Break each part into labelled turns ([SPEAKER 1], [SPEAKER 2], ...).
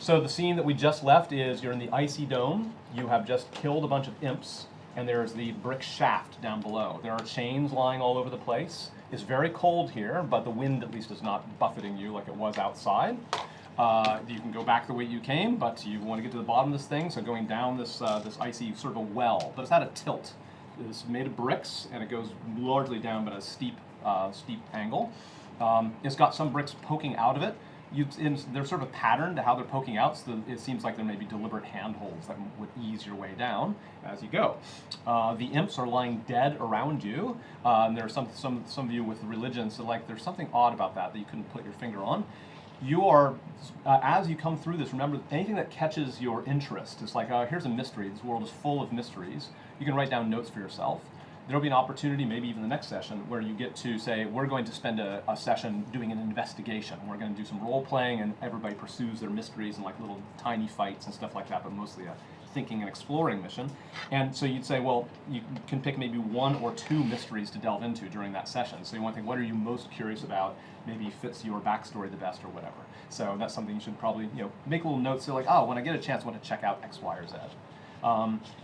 [SPEAKER 1] So the scene that we just left is you're in the icy dome. You have just killed a bunch of imps, and there's the brick shaft down below. There are chains lying all over the place. It's very cold here, but the wind at least is not buffeting you like it was outside. You can go back the way you came, but you want to get to the bottom of this thing, so going down this icy sort of a well, but it's at a tilt. It's made of bricks, and it goes largely down, but a steep angle. It's got some bricks poking out of it. There's sort of a pattern to how they're poking out, so it seems like there may be deliberate handholds that would ease your way down as you go. The imps are lying dead around you, and there are some of you with religion, so like there's something odd about that you couldn't put your finger on. You are, as you come through this, remember anything that catches your interest. It's like, here's a mystery. This world is full of mysteries. You can write down notes for yourself. There'll be an opportunity, maybe even the next session, where you get to say, we're going to spend a session doing an investigation. We're going to do some role playing, and everybody pursues their mysteries and like little tiny fights and stuff like that, but mostly a thinking and exploring mission. And so you'd say, well, you can pick maybe 1 or 2 mysteries to delve into during that session. So you want to think, what are you most curious about? Maybe fits your backstory the best or whatever. So that's something you should probably make little notes. So like, oh, when I get a chance, I want to check out X, Y, or Z.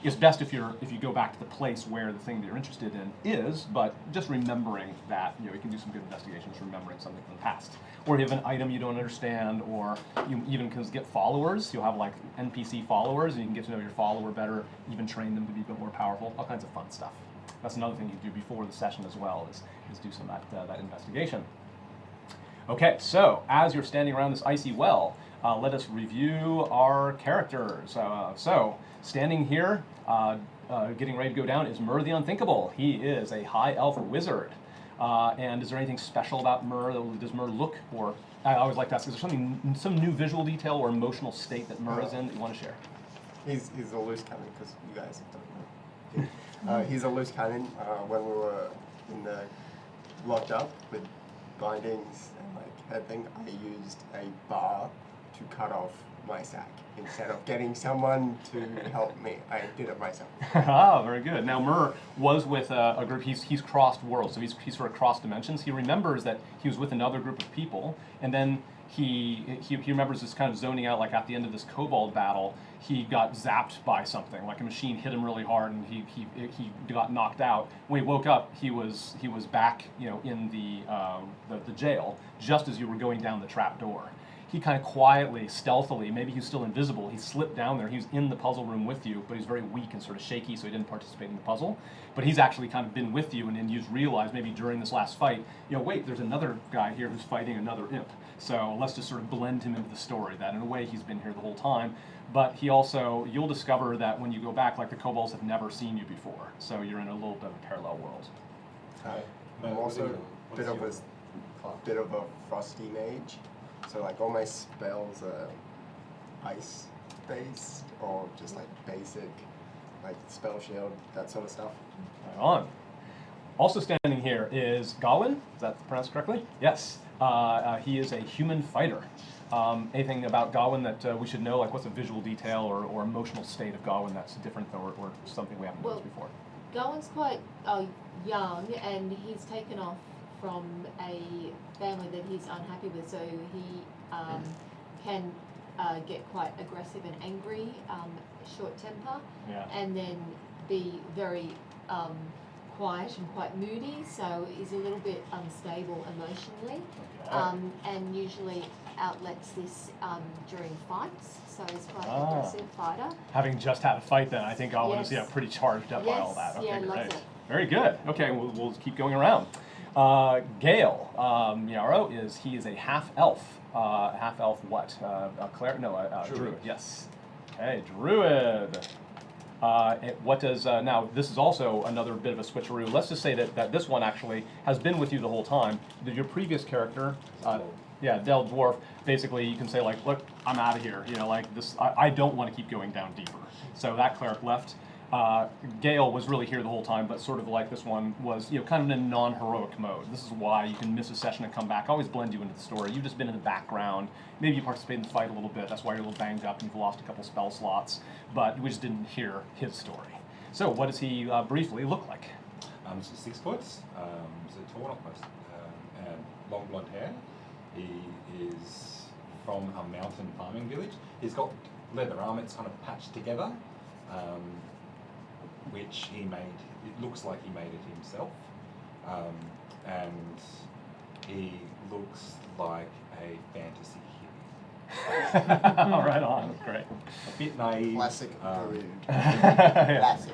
[SPEAKER 1] It's best if you go back to the place where the thing that you're interested in is, but just remembering that, you can do some good investigations, remembering something from the past. Or you have an item you don't understand, or you even can get followers. You'll have like NPC followers, and you can get to know your follower better, even train them to be a bit more powerful, all kinds of fun stuff. That's another thing you do before the session as well, is do some of that investigation. Okay, so as you're standing around this icy well, let us review our characters. So, standing here, getting ready to go down, is Mur the Unthinkable. He is a high elf wizard. And is there anything special about Mur? Does Mur look, or I always like to ask, is there some new visual detail or emotional state that Mur is in that you want to share?
[SPEAKER 2] He's a loose cannon, because you guys don't know. He's a loose cannon. When we were locked up with bindings and like everything, I used a bar to cut off my sack. Instead of getting someone to help me, I did it myself.
[SPEAKER 1] Very good. Now Mur was with a group. He's crossed worlds, so he's sort of crossed dimensions. He remembers that he was with another group of people, and then he remembers this kind of zoning out. Like at the end of this kobold battle, he got zapped by something, like a machine hit him really hard, and he got knocked out. When he woke up, he was back, in the jail, just as you were going down the trap door. He kind of quietly, stealthily, maybe he's still invisible, he slipped down there. He was in the puzzle room with you, but he's very weak and sort of shaky, so he didn't participate in the puzzle. But he's actually kind of been with you, and then you've realized maybe during this last fight, wait, there's another guy here who's fighting another imp. So let's just sort of blend him into the story, that in a way he's been here the whole time. But he also, you'll discover that when you go back, like the kobolds have never seen you before. So you're in a little bit of a parallel world.
[SPEAKER 2] I'm also a bit of a frosty mage. So like all my spells are ice based, or just like basic, like spell shield, that sort of stuff.
[SPEAKER 1] Right on. Also standing here is Gawain. Is that pronounced correctly? Yes. He is a human fighter. Anything about Gawain that we should know? Like what's a visual detail or emotional state of Gawain that's different or something we haven't noticed before?
[SPEAKER 3] Gawain's quite young, and he's taken off from a family that he's unhappy with, so he can get quite aggressive and angry, short temper, and then be very quiet and quite moody, so he's a little bit unstable emotionally, and usually outlets this during fights, so he's quite an aggressive fighter.
[SPEAKER 1] Having just had a fight then, I think Gawain is pretty charged up by all that. Okay, great. Very good. Okay, we'll keep going around. Gale, Yarrow, he is a half-elf. Half-elf what? A cleric? No, a druid. Yes. Okay, druid. What does, now this is also another bit of a switcheroo. Let's just say that this one actually has been with you the whole time. Your previous character, Del Dwarf, basically you can say like, look, I'm out of here. Like this, I don't want to keep going down deeper. So that cleric left. Gale was really here the whole time, but sort of like this one was, kind of in a non-heroic mode. This is why you can miss a session and come back. Always blend you into the story. You've just been in the background. Maybe you participate in the fight a little bit. That's why you're a little banged up and you've lost a couple spell slots, but we just didn't hear his story. So what does he briefly look like?
[SPEAKER 4] So 6 foot, so tall, not most, and long blonde hair. He is from a mountain farming village. He's got leather armors kind of patched together, which he made. It looks like he made it himself, and he looks like a fantasy hero.
[SPEAKER 1] Right on, great.
[SPEAKER 4] A bit naive.
[SPEAKER 2] Classic Darude.
[SPEAKER 1] Yeah.
[SPEAKER 2] Classic.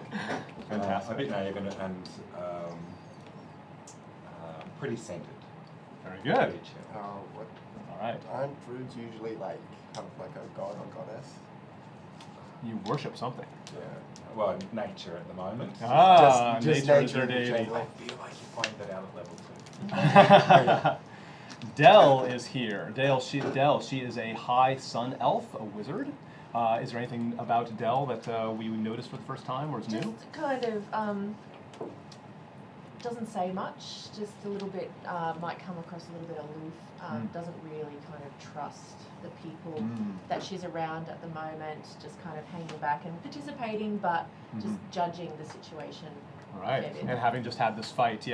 [SPEAKER 1] Fantastic.
[SPEAKER 4] A bit naive and pretty centered.
[SPEAKER 1] Very good.
[SPEAKER 4] Pretty chill.
[SPEAKER 2] What?
[SPEAKER 1] All right.
[SPEAKER 2] Aren't druids usually like kind of like a god or goddess?
[SPEAKER 1] You worship something.
[SPEAKER 2] Yeah.
[SPEAKER 4] Well, nature at the moment.
[SPEAKER 1] Ah,
[SPEAKER 2] Just
[SPEAKER 1] nature is
[SPEAKER 2] nature
[SPEAKER 1] their
[SPEAKER 2] in
[SPEAKER 1] deity.
[SPEAKER 2] general.
[SPEAKER 4] I feel like you find that out at level 2.
[SPEAKER 1] Dell is here. Dell, she is a high sun elf, a wizard. Is there anything about Dell that we noticed for the first time or is new?
[SPEAKER 5] Just kind of doesn't say much. Just a little bit might come across a little bit aloof. Doesn't really kind of trust the people that she's around at the moment. Just kind of hanging back and participating, but just judging the situation.
[SPEAKER 1] All right.
[SPEAKER 5] Maybe.
[SPEAKER 1] And having just had this fight,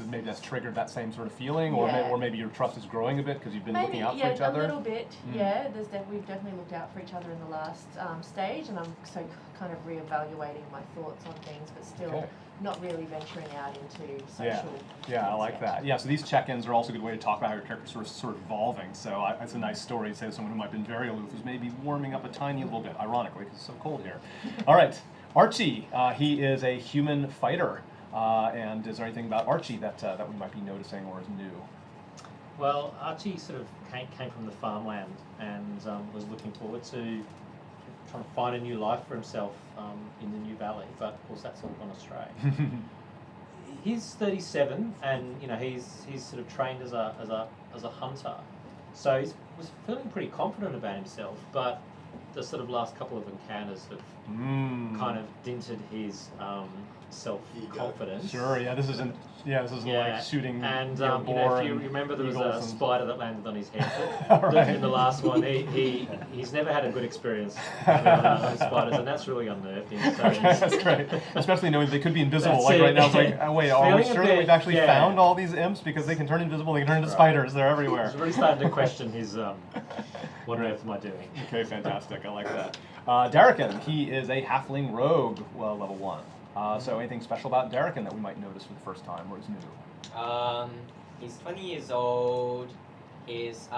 [SPEAKER 1] maybe that's triggered that same sort of feeling, or,
[SPEAKER 5] Yeah.
[SPEAKER 1] or maybe your trust is growing a bit because you've been
[SPEAKER 5] Maybe,
[SPEAKER 1] looking out
[SPEAKER 5] yeah,
[SPEAKER 1] for each other.
[SPEAKER 5] a little bit. Yeah, we've definitely looked out for each other in the last stage, and I'm so kind of reevaluating my thoughts on things, but still
[SPEAKER 1] Okay.
[SPEAKER 5] not really venturing out into social.
[SPEAKER 1] Yeah, I
[SPEAKER 5] things
[SPEAKER 1] like
[SPEAKER 5] yet.
[SPEAKER 1] that. Yeah, so these check-ins are also a good way to talk about how your character's sort of evolving. So it's a nice story to say to someone who might have been very aloof is maybe warming up a tiny little bit, ironically, because it's so cold here. All right, Archie, he is a human fighter. And is there anything about Archie that we might be noticing or is new?
[SPEAKER 6] Well, Archie sort of came from the farmland and was looking forward to trying to find a new life for himself in the new valley, but of course that's all gone astray. He's 37, and he's sort of trained as a hunter, so he was feeling pretty confident about himself. But the sort of last couple of encounters have kind of dented his self-confidence.
[SPEAKER 1] Sure. Yeah. This isn't like shooting.
[SPEAKER 6] And
[SPEAKER 1] boar
[SPEAKER 6] if you remember, there was a
[SPEAKER 1] eagles and-
[SPEAKER 6] spider that landed on his head.
[SPEAKER 1] Right.
[SPEAKER 6] In the last one, he's never had a good experience with spiders, and that's really unnerved him. So
[SPEAKER 1] Okay, that's great. Especially knowing they could be invisible.
[SPEAKER 6] That's
[SPEAKER 1] like
[SPEAKER 6] it.
[SPEAKER 1] right now, it's like, wait, are we
[SPEAKER 6] Feeling a
[SPEAKER 1] sure that
[SPEAKER 6] bit-
[SPEAKER 1] we've actually
[SPEAKER 6] yeah.
[SPEAKER 1] found all these imps because they can turn invisible? They can turn into
[SPEAKER 6] Right.
[SPEAKER 1] spiders. They're everywhere.
[SPEAKER 6] he's really starting to question his what on earth am I doing?
[SPEAKER 1] Okay, fantastic. I like that. Darrican, he is a halfling rogue, level 1. So anything special about Darrican that we might notice for the first time or is new?
[SPEAKER 7] He's 20 years old. His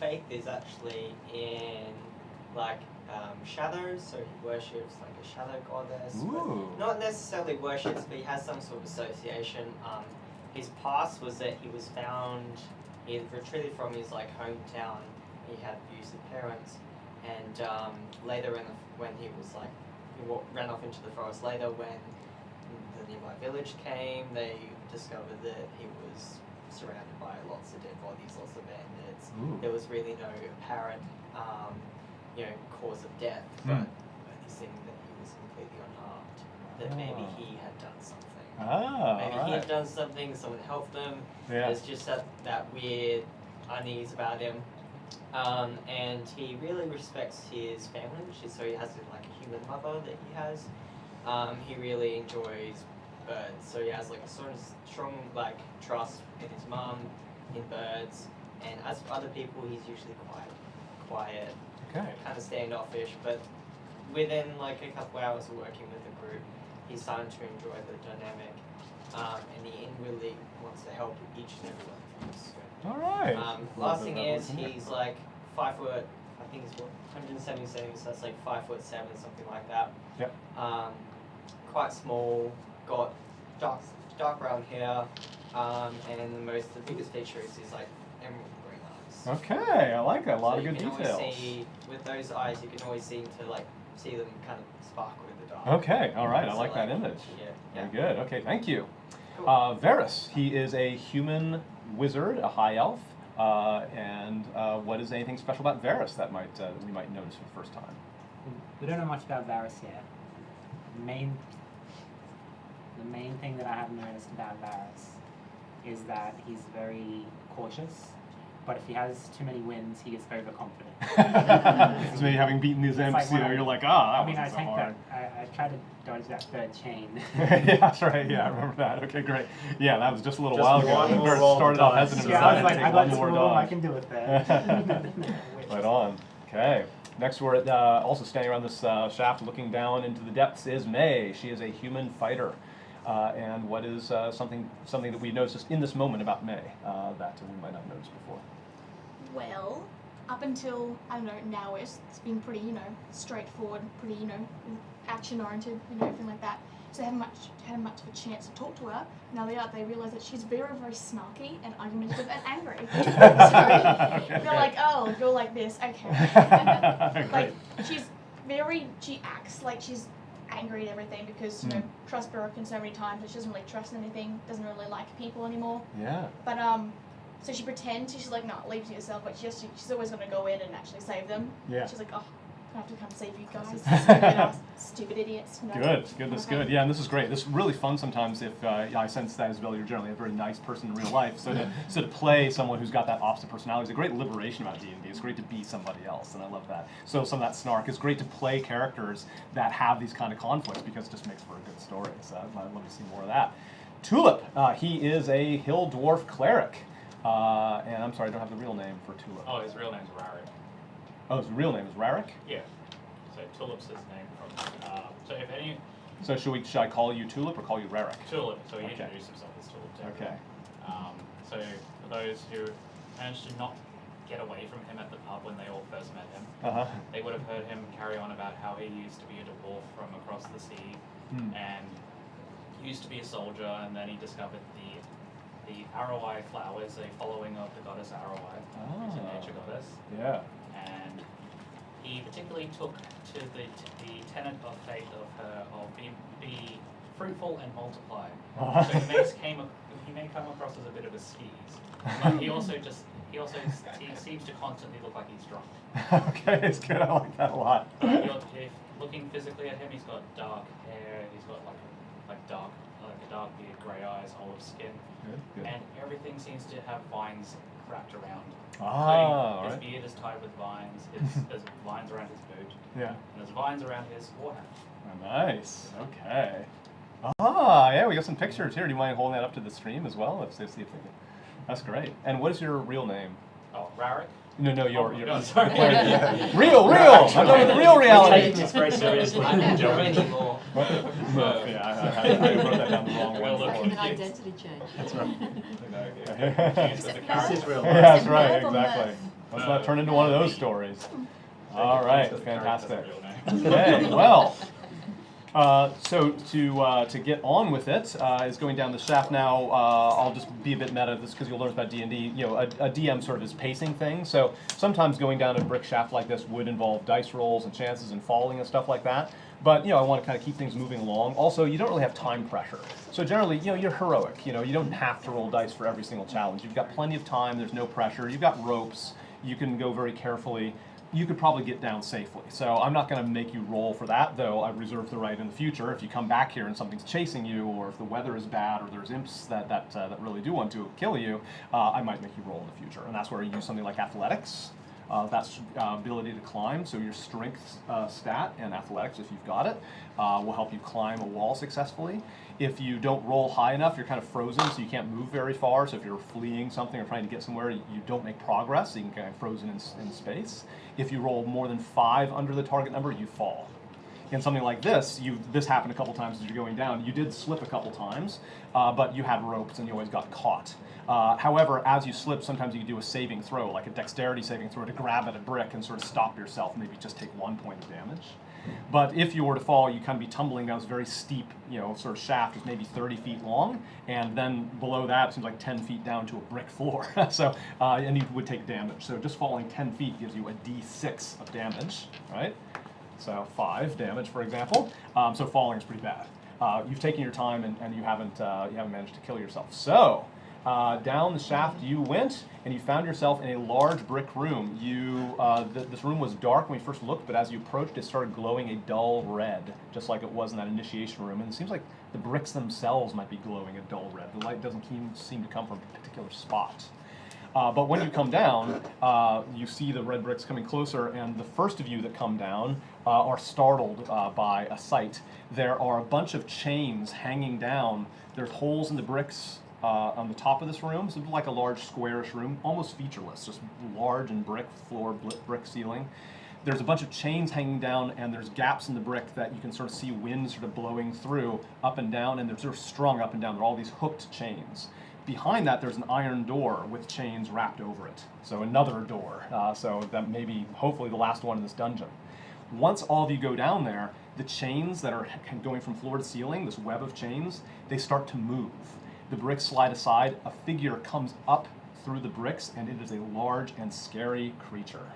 [SPEAKER 7] faith is actually in shadows, so he worships like a shadow goddess.
[SPEAKER 1] Ooh.
[SPEAKER 7] But not necessarily worships, but he has some sort of association. His past was that he was found. He had retreated from his hometown. He had abusive parents, and later when he was ran off into the forest. Later, when the nearby village came, they discovered that he was surrounded by lots of dead bodies, lots of bandits.
[SPEAKER 1] Ooh.
[SPEAKER 7] There was really no apparent, cause of death, but only seeing that he was completely unharmed. That maybe he had done something. Maybe he had done something. Someone helped him.
[SPEAKER 1] Yeah.
[SPEAKER 7] There's just that weird unease about him. And he really respects his family, so he has a human mother that he has. He really enjoys birds, so he has a sort of strong trust in his mum, in birds, and as for other people, he's usually quiet,
[SPEAKER 1] Okay.
[SPEAKER 7] kind of standoffish. But within a couple hours of working with the group, he's starting to enjoy the dynamic, and he really wants to help each and every one of us.
[SPEAKER 1] All right.
[SPEAKER 7] Last thing is he's 5 foot. I think he's 170 centimeters. So that's 5'7", something like that.
[SPEAKER 1] Yep.
[SPEAKER 7] Quite small. Got dark brown hair. And the biggest feature is his emerald green eyes.
[SPEAKER 1] Okay, I like that. A lot
[SPEAKER 7] So
[SPEAKER 1] of good
[SPEAKER 7] you can
[SPEAKER 1] details.
[SPEAKER 7] always see with those eyes. You can always seem to see them kind of sparkle in the dark.
[SPEAKER 1] Okay, all right. I
[SPEAKER 7] So,
[SPEAKER 1] like that image.
[SPEAKER 7] Yeah.
[SPEAKER 1] Very good. Okay, thank you.
[SPEAKER 7] Cool.
[SPEAKER 1] Varus, he is a human wizard, a high elf. And what is anything special about Varus that we might notice for the first time?
[SPEAKER 8] We don't know much about Varus yet. The main thing that I have noticed about Varus is that he's very cautious but if he has too many wins, he gets overconfident.
[SPEAKER 1] So maybe having beaten these
[SPEAKER 8] It's
[SPEAKER 1] imps,
[SPEAKER 8] like
[SPEAKER 1] you know,
[SPEAKER 8] when
[SPEAKER 1] you're like, ah,
[SPEAKER 8] I mean, I
[SPEAKER 1] wasn't so
[SPEAKER 8] take
[SPEAKER 1] hard.
[SPEAKER 8] that. I try to dodge that third chain.
[SPEAKER 1] Yeah, that's right. Yeah, I remember that. Okay, great. Yeah, that was just a little
[SPEAKER 2] Just
[SPEAKER 1] while ago.
[SPEAKER 2] one more
[SPEAKER 1] Bert
[SPEAKER 2] roll of
[SPEAKER 1] started off
[SPEAKER 2] dice.
[SPEAKER 1] hesitant,
[SPEAKER 8] Yeah, I
[SPEAKER 1] decided
[SPEAKER 8] was
[SPEAKER 1] to
[SPEAKER 8] like,
[SPEAKER 1] take
[SPEAKER 8] I
[SPEAKER 1] one
[SPEAKER 8] got
[SPEAKER 1] more
[SPEAKER 8] Spool, I
[SPEAKER 1] dodge.
[SPEAKER 8] can do it there.
[SPEAKER 1] Right on. Okay. Next, we're at, also standing around this shaft, looking down into the depths, is May. She is a human fighter. And what is something that we noticed in this moment about May that we might not have noticed before?
[SPEAKER 9] Well, up until, I don't know, now it's been pretty, straightforward, pretty, action oriented, everything like that. So they haven't had much of a chance to talk to her. Now they realise that she's very, very snarky and argumentative and angry. So they're like, oh, you're like this, okay. Like, she acts like she's angry at everything because, trust broken so many times that she doesn't really trust anything, doesn't really like people anymore.
[SPEAKER 1] Yeah.
[SPEAKER 9] But, so she pretends, she's like, no, leave it to yourself, but she's always going to go in and actually save them.
[SPEAKER 1] Yeah.
[SPEAKER 9] She's like, oh, I have to come save you guys, stupid idiots.
[SPEAKER 1] Good, that's good. Yeah, and this is great. This is really fun sometimes if I sense that, Isabel, you're generally a very nice person in real life. So to play someone who's got that opposite personality is a great liberation about D&D. It's great to be somebody else, and I love that. So some of that snark. It's great to play characters that have these kind of conflicts because it just makes for a good story. So I'd love to see more of that. Tulip, he is a hill dwarf cleric. And I'm sorry, I don't have the real name for Tulip.
[SPEAKER 10] Oh, his real name's Rarik.
[SPEAKER 1] Oh, his real name is Rarik?
[SPEAKER 10] Yeah. So Tulip's his name from. So if any
[SPEAKER 1] So should I call you Tulip or call you Rarik?
[SPEAKER 10] Tulip, so he
[SPEAKER 1] Okay.
[SPEAKER 10] introduced himself as Tulip too.
[SPEAKER 1] Okay.
[SPEAKER 10] So for those who managed to not get away from him at the pub when they all first met him,
[SPEAKER 1] Uh-huh.
[SPEAKER 10] they would have heard him carry on about how he used to be a dwarf from across the sea and used to be a soldier, and then he discovered the Arroweye flowers, a following of the goddess Arroweye, who's a nature goddess.
[SPEAKER 1] Yeah.
[SPEAKER 10] And he particularly took to the tenet of faith of her of be fruitful and multiply. So he may come across as a bit of a skis, but he seems to constantly look like he's drunk.
[SPEAKER 1] Okay, it's good. I like that a lot.
[SPEAKER 10] If looking physically at him, he's got dark hair. He's got like a dark beard, grey eyes, olive skin,
[SPEAKER 1] Good.
[SPEAKER 10] and everything seems to have vines wrapped around.
[SPEAKER 1] Ah,
[SPEAKER 10] His
[SPEAKER 1] right.
[SPEAKER 10] beard is tied with vines. There's vines around his boot,
[SPEAKER 1] Yeah.
[SPEAKER 10] and there's vines around his war hat.
[SPEAKER 1] Oh, nice. Okay. Ah, yeah, we got some pictures here. Do you mind holding that up to the stream as well? Let's see if we can. That's great. And what is your real name?
[SPEAKER 10] Oh, Rarik?
[SPEAKER 1] No, your
[SPEAKER 10] no, sorry.
[SPEAKER 1] real. I'm talking about the real reality.
[SPEAKER 6] Taking this very seriously.
[SPEAKER 7] I don't know anymore.
[SPEAKER 1] Yeah, I wrote that down the wrong
[SPEAKER 10] Well,
[SPEAKER 1] one.
[SPEAKER 10] look,
[SPEAKER 1] before.
[SPEAKER 3] An identity change.
[SPEAKER 1] That's right.
[SPEAKER 10] This
[SPEAKER 6] This is real life.
[SPEAKER 1] Yeah, that's right,
[SPEAKER 9] Myth or
[SPEAKER 1] exactly.
[SPEAKER 9] myth?
[SPEAKER 1] Let's not turn into one of those stories. All right, fantastic.
[SPEAKER 10] Real name.
[SPEAKER 1] Okay, well, so to get on with it is going down the shaft now. I'll just be a bit meta this because you'll learn about D&D. You know, a DM sort of is pacing things. So sometimes going down a brick shaft like this would involve dice rolls and chances and falling and stuff like that. But I want to kind of keep things moving along. Also, you don't really have time pressure. So generally, you're heroic. You don't have to roll dice for every single challenge. You've got plenty of time. There's no pressure. You've got ropes. You can go very carefully. You could probably get down safely. So I'm not going to make you roll for that, though I reserve the right in the future. If you come back here and something's chasing you, or if the weather is bad, or there's imps that really do want to kill you, I might make you roll in the future. And that's where you use something like athletics. That's ability to climb. So your strength stat and athletics, if you've got it, will help you climb a wall successfully. If you don't roll high enough, you're kind of frozen, so you can't move very far. So if you're fleeing something or trying to get somewhere, you don't make progress, so you can kind of frozen in space. If you roll more than 5 under the target number, you fall. In something like this, this happened a couple times as you're going down. You did slip a couple times, but you had ropes and you always got caught. However, as you slip, sometimes you can do a saving throw, like a dexterity saving throw to grab at a brick and sort of stop yourself, maybe just take 1 point of damage. But if you were to fall, you kind of be tumbling down this very steep, sort of shaft is maybe 30 feet long, and then below that it seems like 10 feet down to a brick floor. So, and you would take damage. So just falling 10 feet gives you a d6 of damage, right? So 5 damage, for example. So falling is pretty bad. You've taken your time and you haven't managed to kill yourself. So down the shaft you went, and you found yourself in a large brick room. This room was dark when we first looked, but as you approached, it started glowing a dull red, just like it was in that initiation room. And it seems like the bricks themselves might be glowing a dull red. The light doesn't seem to come from a particular spot. But when you come down, you see the red bricks coming closer, and the first of you that come down are startled by a sight. There are a bunch of chains hanging down. There's holes in the bricks on the top of this room. So it's like a large squarish room, almost featureless, just large and brick floor, brick ceiling. There's a bunch of chains hanging down, and there's gaps in the brick that you can sort of see wind sort of blowing through up and down, and they're sort of strung up and down. They're all these hooked chains. Behind that, there's an iron door with chains wrapped over it. So another door. So that may be hopefully the last one in this dungeon. Once all of you go down there, the chains that are going from floor to ceiling, this web of chains, they start to move. The bricks slide aside, a figure comes up through the bricks, and it is a large and scary creature.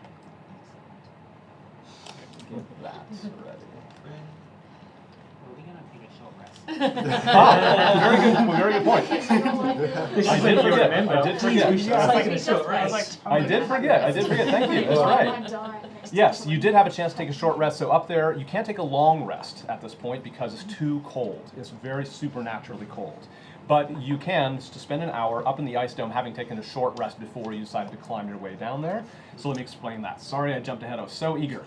[SPEAKER 1] Get that ready.
[SPEAKER 8] Are we gonna take a short rest?
[SPEAKER 1] Very good point. I did forget. I did forget. Thank you. That's right. Yes, you did have a chance to take a short rest. So up there, you can't take a long rest at this point because it's too cold. It's very supernaturally cold. But you can to spend an hour up in the ice dome, having taken a short rest before you decided to climb your way down there. So let me explain that. Sorry, I jumped ahead. I was so eager.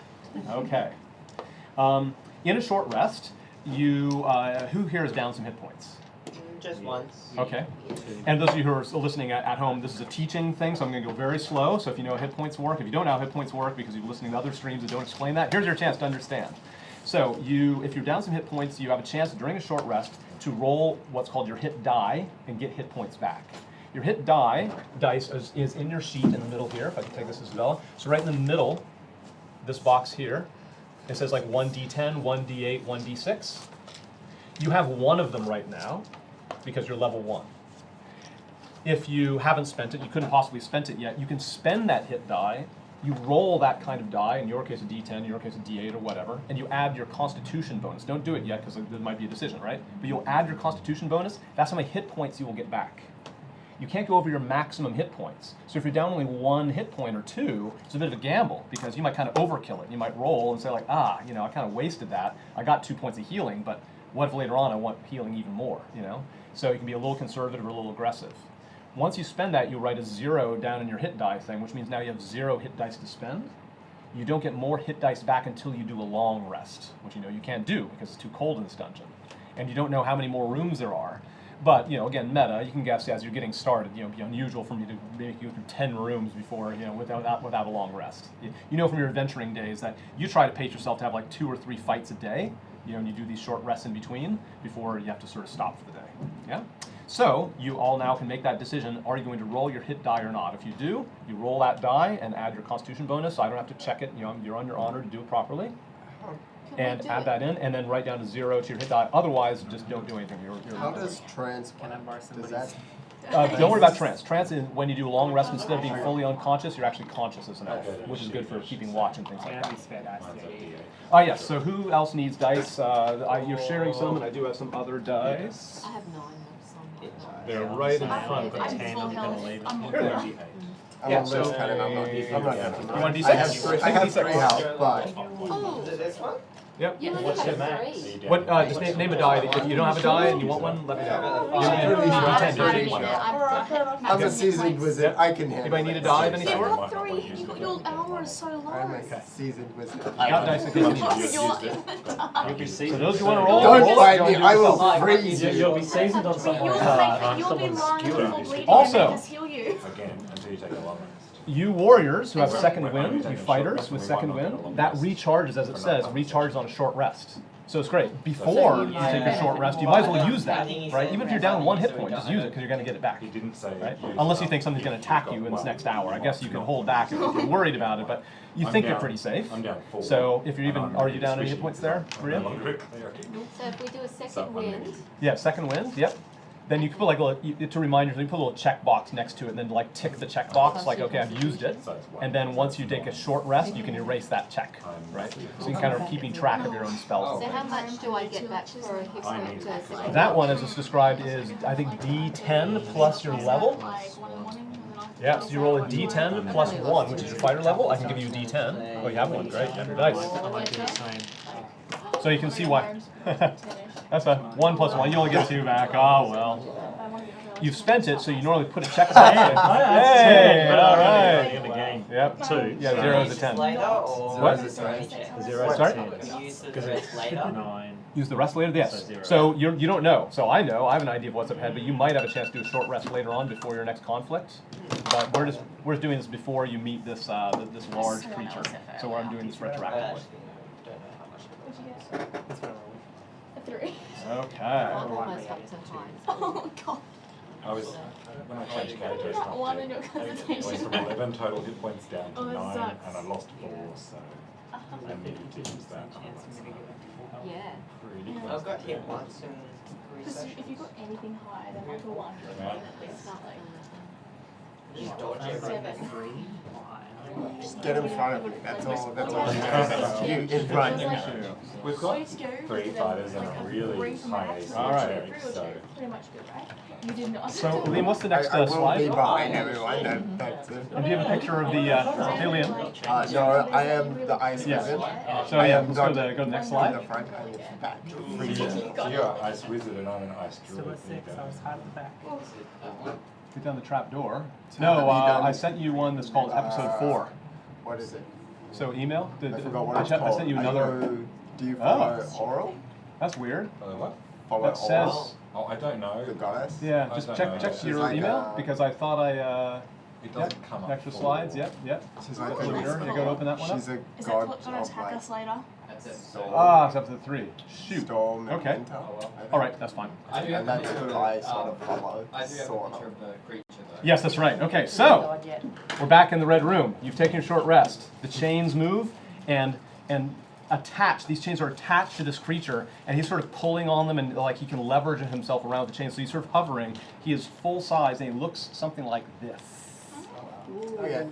[SPEAKER 1] Okay. In a short rest, you who here is down some hit points?
[SPEAKER 7] Just once.
[SPEAKER 1] Okay. And those of you who are listening at home, this is a teaching thing, so I'm going to go very slow. So if you know how hit points work, if you don't know how hit points work because you're listening to other streams that don't explain that, here's your chance to understand. So if you're down some hit points, you have a chance during a short rest to roll what's called your hit die and get hit points back. Your hit dice is in your sheet in the middle here. If I can take this as well. So right in the middle, this box here, it says like 1d10, 1d8, 1d6. You have one of them right now because you're level 1. If you haven't spent it, you couldn't possibly spent it yet, you can spend that hit die, you roll that kind of die, in your case a d10, in your case a d8 or whatever, and you add your constitution bonus. Don't do it yet because there might be a decision, right? But you'll add your constitution bonus, that's how many hit points you will get back. You can't go over your maximum hit points. So if you're down only 1 hit point or 2, it's a bit of a gamble because you might kind of overkill it. You might roll and say like, I kind of wasted that. I got 2 points of healing, but what if later on I want healing even more, So you can be a little conservative or a little aggressive. Once you spend that, you write a 0 down in your hit die thing, which means now you have 0 hit dice to spend. You don't get more hit dice back until you do a long rest, which you can't do because it's too cold in this dungeon. And you don't know how many more rooms there are. But, again, meta, you can guess as you're getting started, it'd be unusual for me to make you go through 10 rooms before, without a long rest. You know from your adventuring days that you try to pace yourself to have like 2 or 3 fights a day, and you do these short rests in between before you have to sort of stop for the day, yeah? So, you all now can make that decision, are you going to roll your hit die or not? If you do, you roll that die and add your constitution bonus, so I don't have to check it, you're on your honor to do it properly. And add that in, and then write down a 0 to your hit die. Otherwise, just don't do anything.
[SPEAKER 2] How does trance
[SPEAKER 8] Can I
[SPEAKER 2] work?
[SPEAKER 8] borrow
[SPEAKER 2] Does
[SPEAKER 8] somebody's?
[SPEAKER 2] that
[SPEAKER 1] don't worry about trance. Trance is when you do a long rest, instead of being fully unconscious, you're actually conscious as an elf, which is good for keeping watch and things
[SPEAKER 8] Can
[SPEAKER 1] like
[SPEAKER 8] I be
[SPEAKER 1] that.
[SPEAKER 8] spare dice?
[SPEAKER 1] Yes, so who else needs dice? You're sharing some, and I do have some other dice.
[SPEAKER 3] I have 9 of some.
[SPEAKER 1] They're right in
[SPEAKER 8] I'm
[SPEAKER 1] front of
[SPEAKER 9] I'm
[SPEAKER 1] you.
[SPEAKER 6] 10,
[SPEAKER 9] full
[SPEAKER 6] I'm gonna
[SPEAKER 9] health.
[SPEAKER 6] leave it.
[SPEAKER 9] I'm
[SPEAKER 6] Here.
[SPEAKER 9] okay.
[SPEAKER 2] I'm
[SPEAKER 1] Yeah,
[SPEAKER 2] a
[SPEAKER 1] so-
[SPEAKER 2] loose cannon. I'm not
[SPEAKER 1] You want
[SPEAKER 2] D6.
[SPEAKER 1] D6?
[SPEAKER 2] I have 3 health, but
[SPEAKER 3] Oh,
[SPEAKER 7] Is it this one?
[SPEAKER 1] Yep.
[SPEAKER 3] you only
[SPEAKER 6] What's your
[SPEAKER 3] have
[SPEAKER 6] max?
[SPEAKER 3] 3.
[SPEAKER 1] What? Just name a die. If you don't have a die and you want one, let me know.
[SPEAKER 2] I'm a seasoned wizard. I can handle
[SPEAKER 1] Anybody need a
[SPEAKER 2] it.
[SPEAKER 1] die of any
[SPEAKER 9] You've
[SPEAKER 1] sort?
[SPEAKER 9] got 3. Your armor is so low.
[SPEAKER 2] I'm a seasoned wizard.
[SPEAKER 1] Got dice in case you need it.
[SPEAKER 6] You'll be
[SPEAKER 1] So
[SPEAKER 6] seasoned.
[SPEAKER 1] those who want to roll,
[SPEAKER 2] Don't
[SPEAKER 1] roll
[SPEAKER 2] fight
[SPEAKER 1] it.
[SPEAKER 2] me. I will freeze
[SPEAKER 6] You'll be
[SPEAKER 2] you.
[SPEAKER 6] seasoned on
[SPEAKER 9] You'll
[SPEAKER 6] someone's
[SPEAKER 9] be lying
[SPEAKER 6] skewer.
[SPEAKER 9] before bleeding
[SPEAKER 1] Also-
[SPEAKER 9] and make us heal you.
[SPEAKER 4] Again, until you take a long rest.
[SPEAKER 1] You warriors who have second wind, you fighters with second wind, that recharges, as it says, recharges on a short rest. So it's great. Before you take a short rest, you might as well use that, right? Even if you're down 1 hit point, just use it because you're going to get it back,
[SPEAKER 4] He didn't say.
[SPEAKER 1] right?
[SPEAKER 4] use
[SPEAKER 1] Unless you
[SPEAKER 4] that.
[SPEAKER 1] think something's going to attack you in this next hour. I guess you can hold back if you're worried about it, but you think you're pretty safe.
[SPEAKER 4] I'm down 4.
[SPEAKER 1] So if you're even, are you down any hit points there, Maria?
[SPEAKER 3] So if we do a second wind,
[SPEAKER 1] Yeah, second wind, yep. Then you can put like a little, to remind you, you can put a little check box next to it and then like tick the check box, like, okay, I've used it. And then once you take a short rest, you can erase that check, right? So you can kind of keeping track of your own spells.
[SPEAKER 3] so how much do I get back for a hit point per second?
[SPEAKER 1] That one, as it's described, is, I think, D10 plus your level. Yeah, so you roll a D10 plus 1, which is your fighter level. I can give you a D10. Oh, you have one, great. Nice.
[SPEAKER 8] I might do the same.
[SPEAKER 1] So you can see why. That's a 1 plus 1. You only get 2 back. Oh, well. You've spent it, so you normally put a check aside. Hey, all right.
[SPEAKER 6] In the game.
[SPEAKER 1] Yep.
[SPEAKER 6] 2.
[SPEAKER 1] Yeah,
[SPEAKER 7] Should we
[SPEAKER 1] 0 is
[SPEAKER 7] use
[SPEAKER 1] a
[SPEAKER 7] this
[SPEAKER 1] 10.
[SPEAKER 7] later or
[SPEAKER 1] What?
[SPEAKER 7] is this only check?
[SPEAKER 6] 0 is
[SPEAKER 1] Sorry?
[SPEAKER 6] 10.
[SPEAKER 7] Can we use the
[SPEAKER 6] Because
[SPEAKER 7] rest
[SPEAKER 6] it's
[SPEAKER 7] later?
[SPEAKER 6] 9.
[SPEAKER 1] Use the rest later? Yes.
[SPEAKER 6] So 0.
[SPEAKER 1] So you don't know. So I know. I have an idea of what's up ahead, but you might have a chance to do a short rest later on before your next conflict. But we're just doing this before you meet this this large
[SPEAKER 9] Someone
[SPEAKER 1] creature.
[SPEAKER 9] else if I
[SPEAKER 1] So I'm doing this
[SPEAKER 7] I
[SPEAKER 1] retroactively.
[SPEAKER 7] actually don't know how much it
[SPEAKER 9] What'd you
[SPEAKER 7] was.
[SPEAKER 9] get?
[SPEAKER 8] That's what I
[SPEAKER 9] A 3.
[SPEAKER 1] Okay.
[SPEAKER 3] I'm almost up to high.
[SPEAKER 9] Oh god.
[SPEAKER 4] I was when I changed characters.
[SPEAKER 9] Not one in your
[SPEAKER 4] I went
[SPEAKER 9] consultation.
[SPEAKER 4] from 11 total hit points down to
[SPEAKER 9] Oh, that
[SPEAKER 4] 9,
[SPEAKER 9] sucks.
[SPEAKER 4] and I lost 4, so I needed to use that.
[SPEAKER 3] Yeah.
[SPEAKER 4] Pretty
[SPEAKER 9] Yeah.
[SPEAKER 4] close
[SPEAKER 7] I've got
[SPEAKER 4] to
[SPEAKER 7] hit
[SPEAKER 4] death.
[SPEAKER 7] once in 3
[SPEAKER 9] Because
[SPEAKER 7] sessions.
[SPEAKER 9] if you got anything higher than like a 1, you would
[SPEAKER 4] Yeah.
[SPEAKER 9] win at least. Like,
[SPEAKER 7] Just dodge everything.
[SPEAKER 9] 7.
[SPEAKER 2] Just get in front of me. That's all. That's all.
[SPEAKER 9] Yeah.
[SPEAKER 2] You in front.
[SPEAKER 4] We've
[SPEAKER 9] Way
[SPEAKER 4] got
[SPEAKER 9] to go.
[SPEAKER 4] 3
[SPEAKER 9] Then,
[SPEAKER 4] fighters and
[SPEAKER 9] like,
[SPEAKER 4] a
[SPEAKER 9] a
[SPEAKER 4] really
[SPEAKER 9] 3 from
[SPEAKER 4] high
[SPEAKER 9] max,
[SPEAKER 4] AC
[SPEAKER 1] All right.
[SPEAKER 4] cleric,
[SPEAKER 9] 3 or
[SPEAKER 4] so
[SPEAKER 9] 2. Pretty much good, right? You did not.
[SPEAKER 1] So Liam, what's the next
[SPEAKER 2] I will
[SPEAKER 1] slide?
[SPEAKER 2] be
[SPEAKER 1] Do
[SPEAKER 2] behind everyone. That's it.
[SPEAKER 1] you have a picture of the alien?
[SPEAKER 2] No, I am the ice
[SPEAKER 1] Yes.
[SPEAKER 2] wizard.
[SPEAKER 1] So
[SPEAKER 2] I
[SPEAKER 1] yeah,
[SPEAKER 2] am
[SPEAKER 1] let's go to
[SPEAKER 2] not
[SPEAKER 1] the next
[SPEAKER 2] in
[SPEAKER 1] slide.
[SPEAKER 2] the front and the back.
[SPEAKER 4] so you're an ice wizard and I'm an ice
[SPEAKER 8] Still
[SPEAKER 4] druid.
[SPEAKER 8] a
[SPEAKER 4] There you
[SPEAKER 8] 6,
[SPEAKER 4] go.
[SPEAKER 8] I was hard at the back.
[SPEAKER 1] Get down the trap door.
[SPEAKER 2] So
[SPEAKER 1] No,
[SPEAKER 2] have you done-
[SPEAKER 1] I sent you one that's called episode 4.
[SPEAKER 2] What is it?
[SPEAKER 1] So email.
[SPEAKER 2] I forgot what it's
[SPEAKER 1] I
[SPEAKER 2] called.
[SPEAKER 1] sent you
[SPEAKER 2] Are
[SPEAKER 1] another.
[SPEAKER 2] Do you follow
[SPEAKER 1] Oh.
[SPEAKER 2] oral?
[SPEAKER 1] That's weird.
[SPEAKER 4] What?
[SPEAKER 2] Follow
[SPEAKER 1] That
[SPEAKER 2] oral?
[SPEAKER 1] says.
[SPEAKER 4] Oh, I don't know.
[SPEAKER 2] The goddess?
[SPEAKER 1] Yeah,
[SPEAKER 4] I
[SPEAKER 1] just
[SPEAKER 4] don't
[SPEAKER 1] check
[SPEAKER 4] know.
[SPEAKER 1] check
[SPEAKER 4] She's
[SPEAKER 1] your
[SPEAKER 2] like
[SPEAKER 1] email
[SPEAKER 2] a-
[SPEAKER 1] because I thought
[SPEAKER 4] It doesn't come up.
[SPEAKER 1] extra
[SPEAKER 4] for-
[SPEAKER 1] slides. Yep.
[SPEAKER 2] She's like
[SPEAKER 1] Click
[SPEAKER 2] a,
[SPEAKER 1] here. You go to open that one up.
[SPEAKER 2] she's a
[SPEAKER 9] Is
[SPEAKER 2] god
[SPEAKER 9] that gonna
[SPEAKER 2] of
[SPEAKER 9] attack
[SPEAKER 2] like
[SPEAKER 9] us later?
[SPEAKER 2] storm.
[SPEAKER 1] Ah, it's up to 3. Shoot.
[SPEAKER 2] Storm and
[SPEAKER 1] Okay.
[SPEAKER 2] winter. I think.
[SPEAKER 1] All right, that's fine.
[SPEAKER 11] I do have
[SPEAKER 2] And
[SPEAKER 11] a
[SPEAKER 2] that's
[SPEAKER 11] picture
[SPEAKER 2] who
[SPEAKER 11] of,
[SPEAKER 2] I sort of follow.
[SPEAKER 11] I do have a
[SPEAKER 2] Sort
[SPEAKER 11] picture
[SPEAKER 2] of.
[SPEAKER 11] of the creature though.
[SPEAKER 1] Yes, that's right. Okay,
[SPEAKER 5] Oh
[SPEAKER 1] so
[SPEAKER 5] God, yeah.
[SPEAKER 1] we're back in the red room. You've taken a short rest. The chains move and attached. These chains are attached to this creature, and he's sort of pulling on them, and like he can leverage himself around the chains. So he's sort of hovering. He is full size, and he looks something like this.
[SPEAKER 2] Okay.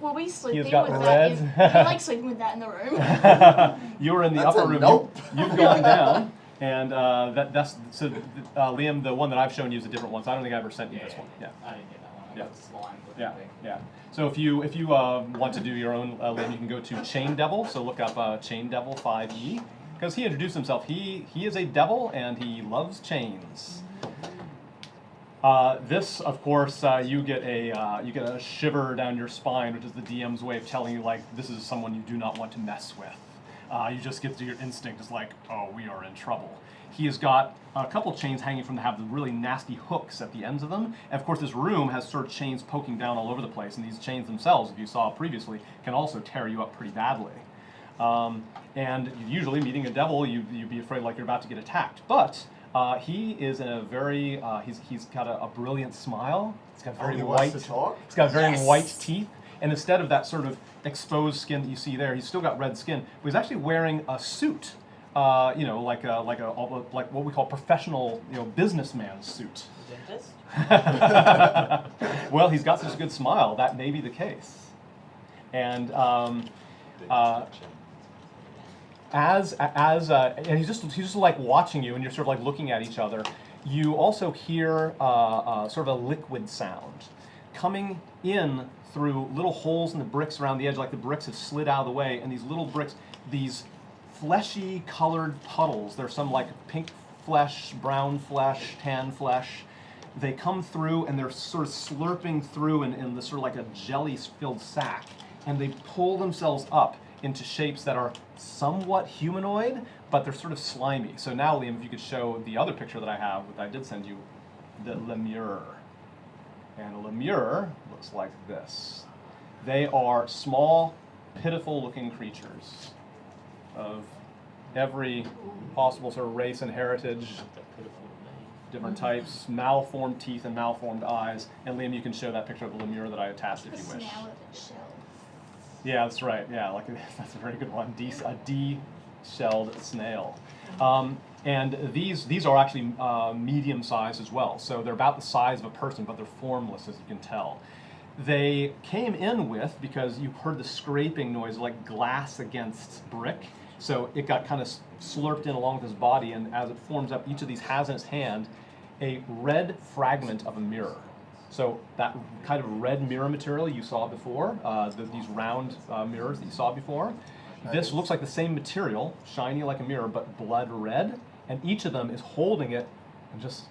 [SPEAKER 9] Were we sleeping with
[SPEAKER 1] got
[SPEAKER 9] that?
[SPEAKER 1] red.
[SPEAKER 9] Were we like sleeping with that in the room?
[SPEAKER 1] You were in the
[SPEAKER 2] That's
[SPEAKER 1] upper
[SPEAKER 2] a
[SPEAKER 1] room.
[SPEAKER 2] nope.
[SPEAKER 1] You've gone down, and that's so. Liam, the one that I've shown you is a different one. So I don't think I ever sent you this one. Yeah.
[SPEAKER 11] I didn't get that one. I
[SPEAKER 1] Yeah.
[SPEAKER 11] got the slime with
[SPEAKER 1] Yeah,
[SPEAKER 11] everything.
[SPEAKER 1] yeah. So if you want to do your own Liam, you can go to Chain Devil. So look up Chain Devil 5e because he introduced himself. He is a devil and he loves chains. This, of course, you get a shiver down your spine, which is the DM's way of telling you like this is someone you do not want to mess with. You just get to your instinct is like, oh, we are in trouble. He has got a couple chains hanging from them, have the really nasty hooks at the ends of them. And of course, this room has sort of chains poking down all over the place, and these chains themselves, if you saw previously, can also tear you up pretty badly. And usually, meeting a devil, you'd be afraid like you're about to get attacked. But he is in a very he's got a brilliant smile. He's got very
[SPEAKER 2] he
[SPEAKER 1] white.
[SPEAKER 2] wants to talk?
[SPEAKER 1] He's got very
[SPEAKER 9] Yes.
[SPEAKER 1] white teeth. And instead of that sort of exposed skin that you see there, he's still got red skin. But he's actually wearing a suit, like what we call professional, businessman suit.
[SPEAKER 7] Dentist?
[SPEAKER 1] Well, he's got such a good smile that may be the case. And and he's just like watching you, and you're sort of like looking at each other. You also hear sort of a liquid sound coming in through little holes in the bricks around the edge, like the bricks have slid out of the way, and these little bricks, these fleshy colored puddles. There's some like pink flesh, brown flesh, tan flesh. They come through and they're sort of slurping through in the sort of like a jelly-filled sack, and they pull themselves up into shapes that are somewhat humanoid, but they're sort of slimy. So now, Liam, if you could show the other picture that I have, that I did send you, the lemure. And a lemure looks like this. They are small, pitiful-looking creatures of every possible sort of race and heritage, different types, malformed teeth and malformed eyes. And Liam, you can show that picture of the lemure that I attached if
[SPEAKER 9] The
[SPEAKER 1] you wish.
[SPEAKER 9] snail with its shell.
[SPEAKER 1] Yeah, that's right. Yeah, that's a very good one. A D-shelled snail. And these are actually medium sized as well. So they're about the size of a person, but they're formless, as you can tell. They came in with, because you heard the scraping noise like glass against brick. So it got kind of slurped in along with his body, and as it forms up, each of these has in its hand a red fragment of a mirror. So that kind of red mirror material you saw before, these round mirrors that you saw before, this looks like the same material, shiny like a mirror, but blood red, and each of them is holding it and just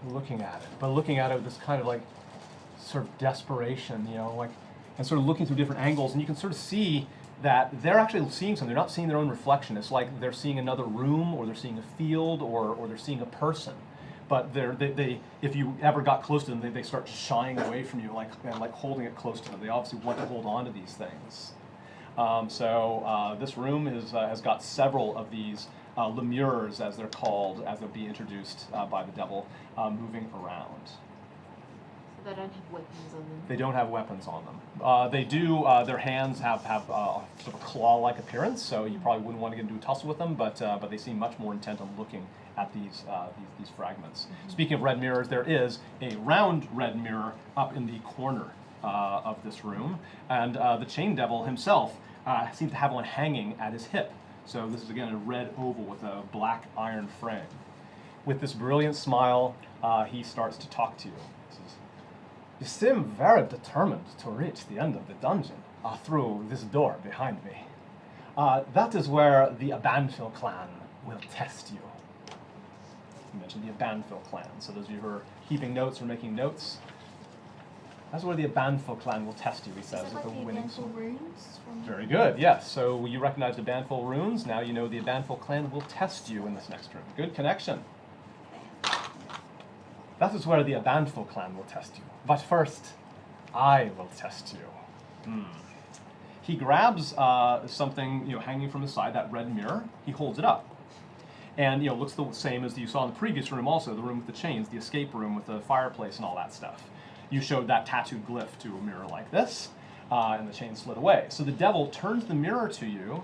[SPEAKER 1] looking at it, but looking at it with this kind of like sort of desperation, you know, like, and sort of looking through different angles, and you can sort of see that they're actually seeing something. They're not seeing their own reflection. It's like they're seeing another room, or they're seeing a field, or they're seeing a person. But they if you ever got close to them, they start shying away from you, like holding it close to them. They obviously want to hold on to these things. So this room has got several of these lemures, as they're called, as they'll be introduced by the devil, moving around.
[SPEAKER 3] So they don't have weapons on them.
[SPEAKER 1] They don't have weapons on them. They do. Their hands have sort of claw-like appearance, so you probably wouldn't want to get into a tussle with them. But they seem much more intent on looking at these fragments. Mm-hmm. Speaking of red mirrors, there is a round red mirror up in the corner of this room, and the chain devil himself seems to have one hanging at his hip. So this is again a red oval with a black iron frame. With this brilliant smile, he starts to talk to you. He says, "You seem very determined to reach the end of the dungeon through this door behind me. That is where the Abanfil clan will test you." You mentioned the Abanfil clan. So those of you who are keeping notes or making notes, that's where the Abanfil clan will test you, he says.
[SPEAKER 9] Is it like the Abanfil runes?
[SPEAKER 1] Very good, yes. So you recognize the Abanfil runes. Now you know the Abanfil clan will test you in this next room. Good connection. That is where the Abanfil clan will test you. But first, I will test you. He grabs something hanging from his side, that red mirror. He holds it up. And looks the same as you saw in the previous room also, the room with the chains, the escape room with the fireplace and all that stuff. You showed that tattooed glyph to a mirror like this, and the chain slid away. So the devil turns the mirror to you.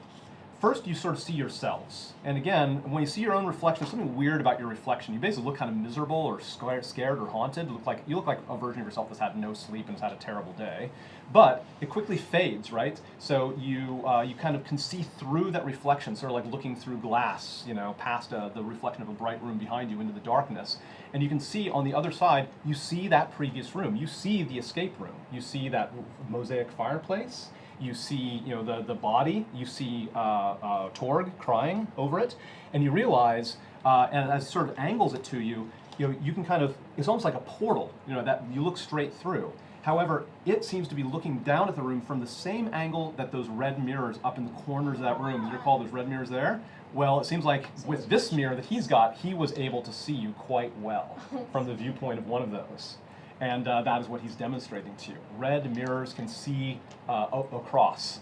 [SPEAKER 1] First, you sort of see yourselves. And again, when you see your own reflection, there's something weird about your reflection. You basically look kind of miserable or scared or haunted. You look like a version of yourself that's had no sleep and has had a terrible day. But it quickly fades, right? So you kind of can see through that reflection, sort of like looking through glass, past the reflection of a bright room behind you into the darkness. And you can see on the other side, you see that previous room. You see the escape room. You see that mosaic fireplace. You see, the body. You see Torg crying over it, and you realize, and as it sort of angles it to you, you can kind of. It's almost like a portal, that you look straight through. However, it seems to be looking down at the room from the same angle that those red mirrors up in the corners of that room. You recall those red mirrors there? Well, it seems like with this mirror that he's got, he was able to see you quite well from the viewpoint of one of those. And that is what he's demonstrating to you. Red mirrors can see across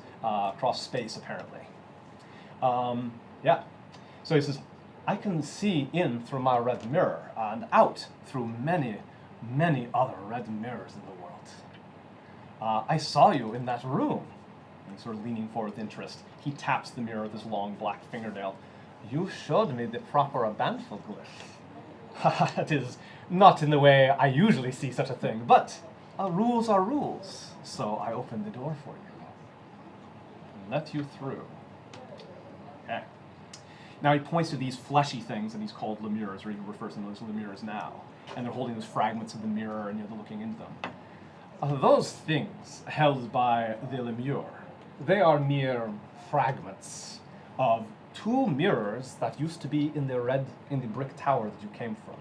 [SPEAKER 1] space, apparently. Yeah. So he says, "I can see in through my red mirror and out through many, many other red mirrors in the world. I saw you in that room." And sort of leaning forward with interest, he taps the mirror with his long black fingernail. "You showed me the proper Abanfil glyph. It is not in the way I usually see such a thing, but rules are rules, so I opened the door for you and let you through." Okay. Now he points to these fleshy things that he's called lemures, or he refers to them as lemures now, and they're holding those fragments of the mirror, and they're looking into them. Those things held by the lemure, they are mere fragments of two mirrors that used to be in the brick tower that you came from.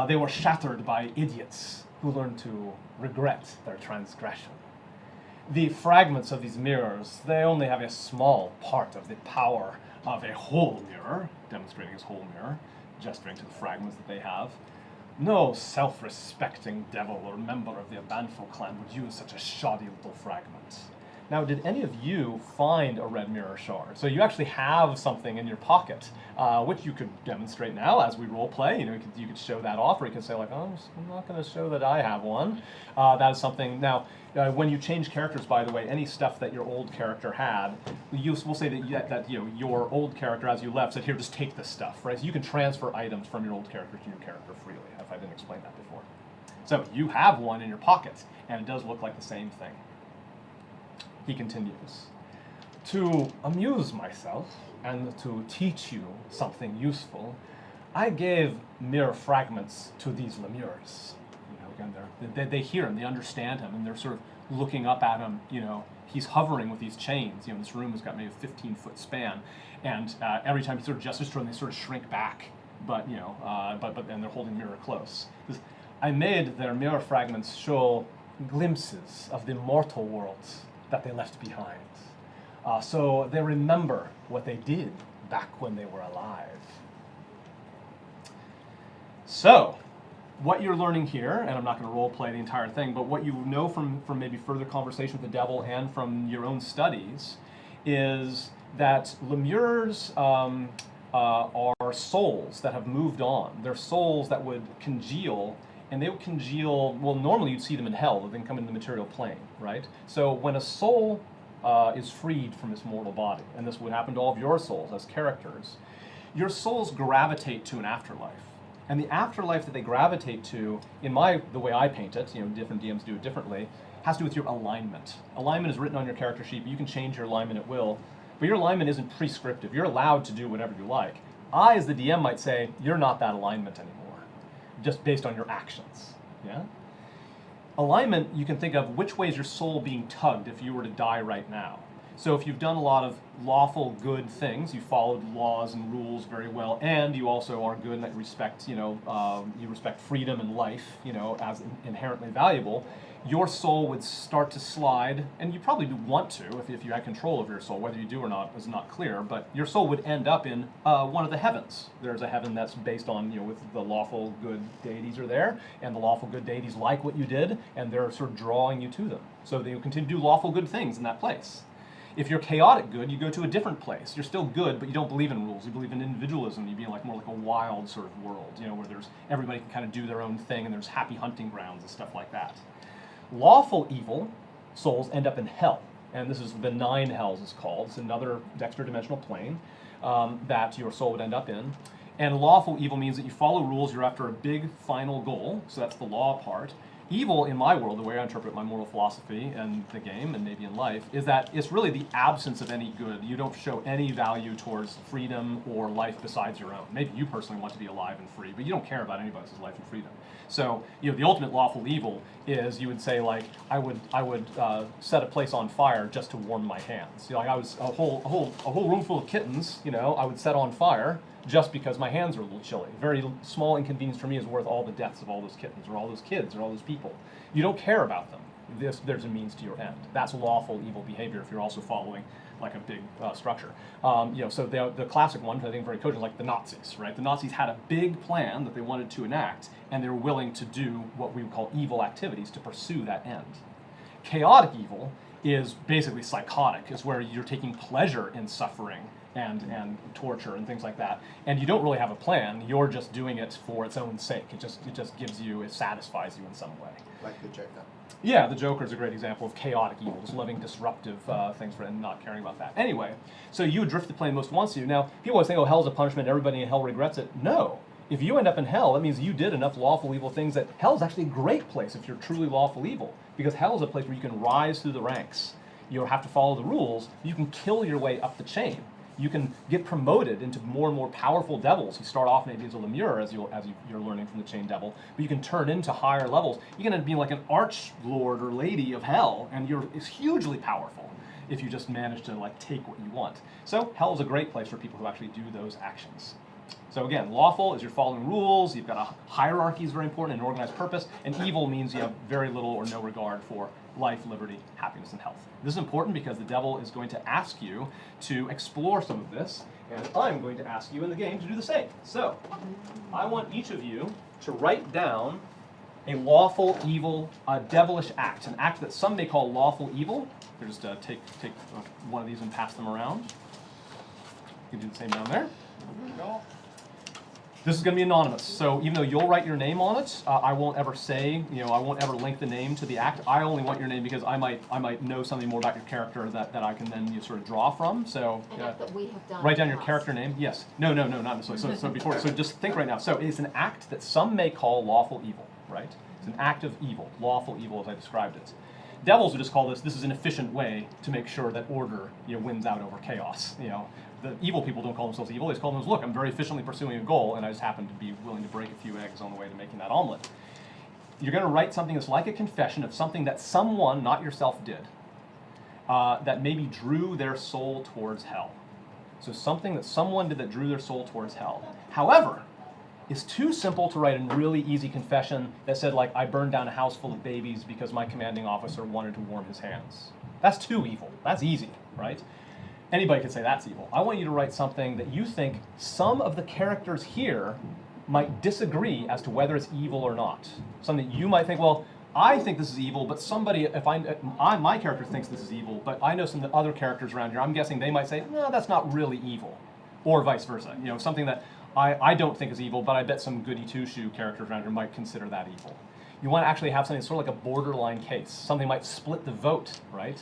[SPEAKER 1] They were shattered by idiots who learned to regret their transgression. The fragments of these mirrors, they only have a small part of the power of a whole mirror, demonstrating his whole mirror, gesturing to the fragments that they have. No self-respecting devil or member of the Abanfil clan would use such a shoddy little fragment. Now, did any of you find a red mirror shard? So you actually have something in your pocket, which you could demonstrate now as we role play. You could show that off, or you could say like, "Oh, I'm not going to show that I have one." That is something. Now, when you change characters, by the way, any stuff that your old character had, we'll say that your old character, as you left, said, "Here, just take this stuff," right? So you can transfer items from your old character to your character freely. If I didn't explain that before. So you have one in your pocket, and it does look like the same thing. He continues, "To amuse myself and to teach you something useful, I gave mere fragments to these lemures." Again, they hear him, they understand him, and they're sort of looking up at him. He's hovering with these chains. This room has got maybe a 15-foot span, and every time he sort of gestures to them, they sort of shrink back but and they're holding the mirror close. I made their mirror fragments show glimpses of the mortal worlds that they left behind. So they remember what they did back when they were alive. So, what you're learning here, and I'm not going to role play the entire thing, but what you know from maybe further conversation with the devil and from your own studies is that lemures are souls that have moved on. They're souls that would congeal, and they would congeal, well, normally you'd see them in hell, but then come into the material plane, right? So when a soul is freed from its mortal body, and this would happen to all of your souls as characters, your souls gravitate to an afterlife. And the afterlife that they gravitate to, the way I paint it, different DMs do it differently, has to do with your alignment. Alignment is written on your character sheet, but you can change your alignment at will. But your alignment isn't prescriptive. You're allowed to do whatever you like. I, as the DM, might say, you're not that alignment anymore, just based on your actions. Yeah? Alignment, you can think of which way is your soul being tugged if you were to die right now. So if you've done a lot of lawful good things, you followed laws and rules very well, and you also are good and respect, you respect freedom and life, as inherently valuable, your soul would start to slide, and you probably would want to if you had control of your soul. Whether you do or not is not clear, but your soul would end up in one of the heavens. There's a heaven that's based on, with the lawful good deities are there, and the lawful good deities like what you did, and they're sort of drawing you to them. So that you continue to do lawful good things in that place. If you're chaotic good, you go to a different place. You're still good, but you don't believe in rules. You believe in individualism. You be more like a wild sort of world, where everybody can kind of do their own thing, and there's happy hunting grounds and stuff like that. Lawful evil souls end up in hell, and this is the nine hells is called. It's another extra dimensional plane that your soul would end up in. And lawful evil means that you follow rules, you're after a big final goal, so that's the law part. Evil, in my world, the way I interpret my moral philosophy and the game, and maybe in life, is that it's really the absence of any good. You don't show any value towards freedom or life besides your own. Maybe you personally want to be alive and free, but you don't care about anybody else's life and freedom. So, the ultimate lawful evil is you would say, I would set a place on fire just to warm my hands. I was a whole room full of kittens. I would set on fire just because my hands are a little chilly. Very small inconvenience for me is worth all the deaths of all those kittens, or all those kids, or all those people. You don't care about them. There's a means to your end. That's lawful evil behavior if you're also following a big structure. So the classic one, which I think is very cogent, is like the Nazis, right? The Nazis had a big plan that they wanted to enact, and they were willing to do what we would call evil activities to pursue that end. Chaotic evil is basically psychotic. It's where you're taking pleasure in suffering and torture and things like that, and you don't really have a plan. You're just doing it for its own sake. It just it satisfies you in some way.
[SPEAKER 2] Like the Joker.
[SPEAKER 1] Yeah, the Joker is a great example of chaotic evil, just loving disruptive things and not caring about that. Anyway, so you would drift the plane most wants to. Now, people always think, hell's a punishment, everybody in hell regrets it. No. If you end up in hell, that means you did enough lawful evil things that hell's actually a great place if you're truly lawful evil, because hell is a place where you can rise through the ranks. You don't have to follow the rules. You can kill your way up the chain. You can get promoted into more and more powerful devils. You start off maybe as a lemure, as you're learning from the chain devil, but you can turn into higher levels. You can end up being like an arch lord or lady of hell, and it's hugely powerful if you just manage to take what you want. So hell is a great place for people who actually do those actions. So again, lawful is you're following rules. You've got a hierarchy is very important, an organized purpose, and evil means you have very little or no regard for life, liberty, happiness, and health. This is important because the devil is going to ask you to explore some of this, and I'm going to ask you in the game to do the same. So, I want each of you to write down a lawful, evil, devilish act, an act that some may call lawful evil. Just take one of these and pass them around. You can do the same down there. This is going to be anonymous, so even though you'll write your name on it, I won't ever say, I won't ever link the name to the act. I only want your name because I might know something more about your character that I can then sort of draw from. So
[SPEAKER 3] An act that we have done.
[SPEAKER 1] write down your
[SPEAKER 3] past.
[SPEAKER 1] character name. Yes. No, not necessarily. So just think right now. So it's an act that some may call lawful evil, right? It's an act of evil, lawful evil as I described it. Devils would just call this is an efficient way to make sure that order wins out over chaos. The evil people don't call themselves evil. They just call themselves, look, I'm very efficiently pursuing a goal, and I just happen to be willing to break a few eggs on the way to making that omelet. You're going to write something that's like a confession of something that someone, not yourself, did, that maybe drew their soul towards hell. So something that someone did that drew their soul towards hell. However, is too simple to write a really easy confession that said, like, I burned down a house full of babies because my commanding officer wanted to warm his hands. That's too evil. That's easy, right? Anybody could say that's evil. I want you to write something that you think some of the characters here might disagree as to whether it's evil or not. Something that you might think, well, I think this is evil, but somebody, if my character thinks this is evil, but I know some of the other characters around here, I'm guessing they might say, no, that's not really evil. Or vice versa. You know, something that I don't think is evil, but I bet some goody two-shoe characters around here might consider that evil. You want to actually have something sort of like a borderline case. Something might split the vote, right?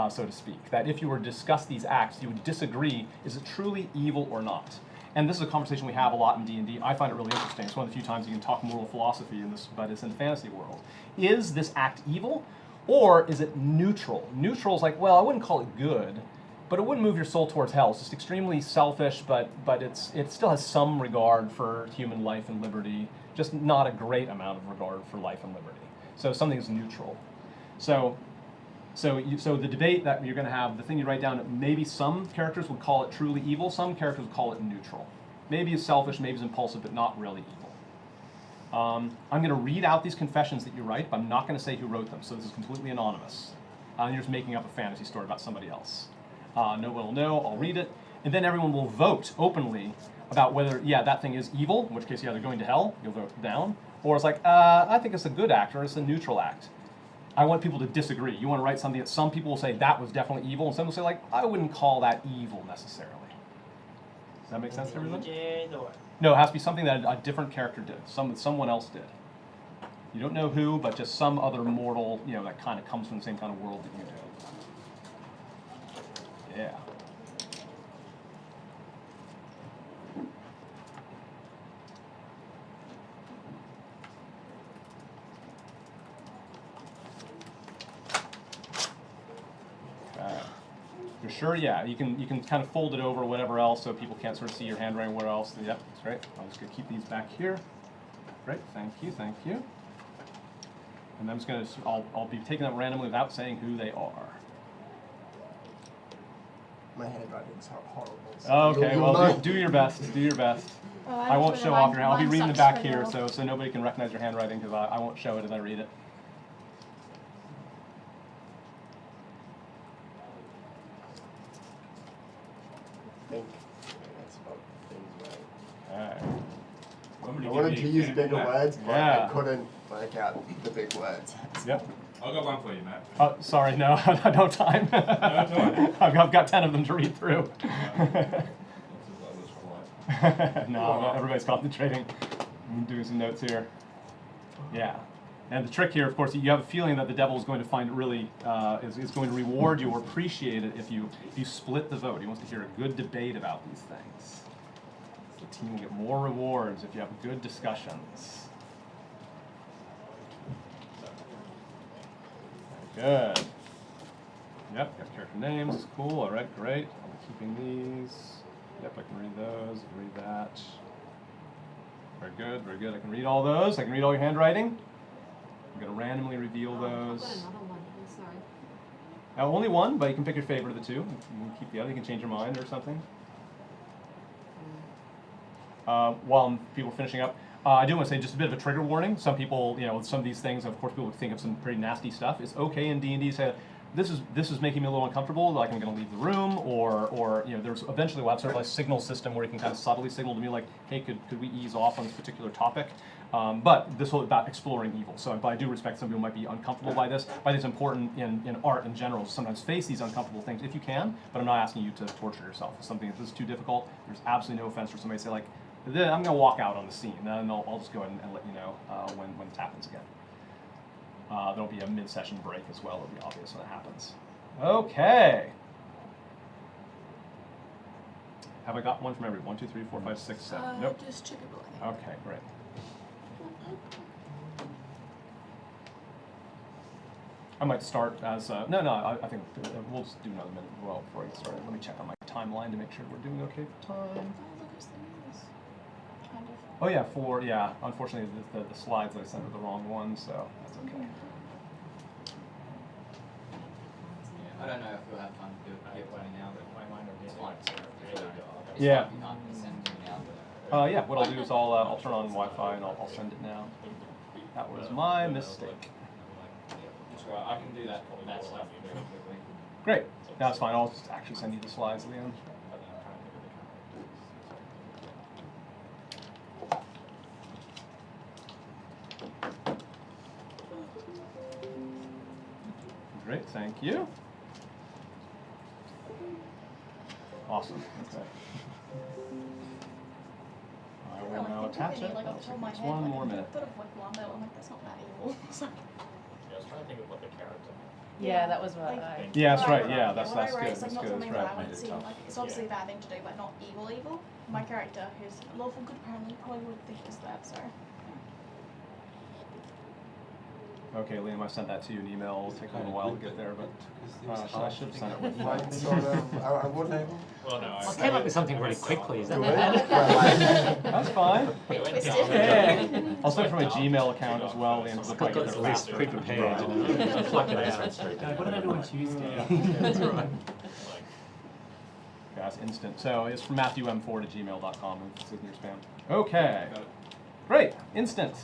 [SPEAKER 1] So to speak. That if you were to discuss these acts, you would disagree, is it truly evil or not? And this is a conversation we have a lot in D&D. I find it really interesting. It's one of the few times you can talk moral philosophy in this, but it's in the fantasy world. Is this act evil, or is it neutral? Neutral is like, well, I wouldn't call it good, but it wouldn't move your soul towards hell. It's just extremely selfish, but it still has some regard for human life and liberty, just not a great amount of regard for life and liberty. So something is neutral. So the debate that you're going to have, the thing you write down, maybe some characters would call it truly evil, some characters would call it neutral. Maybe it's selfish, maybe it's impulsive, but not really evil. I'm going to read out these confessions that you write, but I'm not going to say who wrote them, so this is completely anonymous. You're just making up a fantasy story about somebody else. No one will know, I'll read it, and then everyone will vote openly about whether, yeah, that thing is evil, in which case you're either going to hell, you'll vote down, or it's like, I think it's a good act, or it's a neutral act. I want people to disagree. You want to write something that some people will say that was definitely evil, and some will say, like, I wouldn't call that evil necessarily. Does that make sense to everybody? No, it has to be something that a different character did, someone else did. You don't know who, but just some other mortal, you know, that kind of comes from the same kind of world that you do. Yeah. You're sure? Yeah. You can kind of fold it over whatever else so people can't sort of see your handwriting. What else? Yep, that's great. I'm just gonna keep these back here. Great. Thank you. Thank you. And I'm just gonna. I'll be taking them randomly without saying who they are.
[SPEAKER 2] My handwriting's horrible. So
[SPEAKER 1] Okay. Well, do your best. Do your best. I won't show off your hand. I'll be reading the back here, so nobody can recognize your handwriting because I won't show it as I read it.
[SPEAKER 2] I think that's about things right.
[SPEAKER 1] Alright.
[SPEAKER 2] I wanted to use bigger words, but
[SPEAKER 1] Yeah.
[SPEAKER 2] I couldn't work out the big words.
[SPEAKER 1] Yep.
[SPEAKER 11] I'll go one for you, Matt.
[SPEAKER 1] Oh, sorry, no, no time.
[SPEAKER 11] it's all right.
[SPEAKER 1] I've got 10 of them to read through.
[SPEAKER 11] This
[SPEAKER 1] No, everybody's concentrating. I'm doing some notes here. Yeah. And the trick here, of course, you have a feeling that the devil is going to find it really, is going to reward you or appreciate it if you split the vote. He wants to hear a good debate about these things. The team will get more rewards if you have good discussions. Good. Yep, got character names, it's cool, all right, great. I'll be keeping these. Yep, I can read those, read that. Very good, very good. I can read all those, I can read all your handwriting. I'm gonna randomly reveal those.
[SPEAKER 3] I've got another one here, sorry.
[SPEAKER 1] Only one, but you can pick your favorite of the two. You can keep the other, you can change your mind or something. While people are finishing up, I do want to say just a bit of a trigger warning. Some people, you know, with some of these things, of course, people would think of some pretty nasty stuff. It's okay in D&D to say, this is making me a little uncomfortable, like I'm going to leave the room, or you know, there's eventually we'll have sort of like a signal system where you can kind of subtly signal to me like, hey, could we ease off on this particular topic? But this whole about exploring evil. So, but I do respect some people might be uncomfortable by this. But it's important in art in general to sometimes face these uncomfortable things if you can. But I'm not asking you to torture yourself. If something that is too difficult, there's absolutely no offense for somebody to say like, then I'm going to walk out on the scene, and I'll just go ahead and let you know when this happens again. There'll be a mid-session break as well. It'll be obvious when it happens. Okay. Have I got one from every 1, 2, 3, 4, 5, 6, 7? Nope.
[SPEAKER 9] Just 2 people, I think.
[SPEAKER 1] Okay, great. I might start as I think we'll just do another minute well before I get started. Let me check on my timeline to make sure we're doing okay for time.
[SPEAKER 9] Oh, look, it's the news. Kind of.
[SPEAKER 1] Oh yeah, unfortunately the slides I sent are the wrong ones, so that's okay.
[SPEAKER 12] I don't know if we'll have time to do it now, but my mind is like
[SPEAKER 1] Yeah. Yeah, what I'll do is I'll turn on Wi-Fi and I'll send it now. That was my mistake.
[SPEAKER 12] That's right, I can do that stuff very quickly.
[SPEAKER 1] Great. That's fine. I'll just actually send you the slides at the end. Great, thank you. Awesome. Okay. I will now attach it.
[SPEAKER 9] Like off the top of my
[SPEAKER 1] It's
[SPEAKER 9] head,
[SPEAKER 1] one
[SPEAKER 9] like,
[SPEAKER 1] more
[SPEAKER 9] I
[SPEAKER 1] minute.
[SPEAKER 9] thought of like Wombo, I'm like, that's not that evil. So,
[SPEAKER 10] Yeah, I was trying to think of what the character.
[SPEAKER 5] Yeah, that was what
[SPEAKER 9] Like-
[SPEAKER 5] I.
[SPEAKER 1] Yeah, that's right.
[SPEAKER 9] When I
[SPEAKER 1] Yeah,
[SPEAKER 9] wrote-
[SPEAKER 1] that's
[SPEAKER 9] when I
[SPEAKER 1] good.
[SPEAKER 9] wrote, it's
[SPEAKER 1] That's
[SPEAKER 9] like not
[SPEAKER 1] good.
[SPEAKER 9] something
[SPEAKER 1] That's
[SPEAKER 9] that I
[SPEAKER 1] right.
[SPEAKER 9] would see. Like it's obviously a bad thing to do, but not evil. My character, who's lawful good, apparently probably would think it's that. So
[SPEAKER 1] Okay, Liam, I sent that to you in email. It'll take a little while to get there, but I should have sent it with
[SPEAKER 2] Mine
[SPEAKER 1] you.
[SPEAKER 2] sort of, I wouldn't.
[SPEAKER 10] Well, no,
[SPEAKER 8] I came up with something really quickly, is that
[SPEAKER 2] Do
[SPEAKER 8] bad?
[SPEAKER 2] it? Well,
[SPEAKER 1] That's fine.
[SPEAKER 10] It went
[SPEAKER 9] Twisted.
[SPEAKER 10] down.
[SPEAKER 1] Yeah. I'll send it from a Gmail account as well, Liam. So
[SPEAKER 8] I've got
[SPEAKER 1] they're
[SPEAKER 8] the list
[SPEAKER 1] faster.
[SPEAKER 8] pre-prepared, and I'll pluck it out. What did I do on Tuesday? That's all right.
[SPEAKER 1] Yeah, that's instant. So it's from MatthewM4@gmail.com. It's in your spam. Okay. Great. Instant.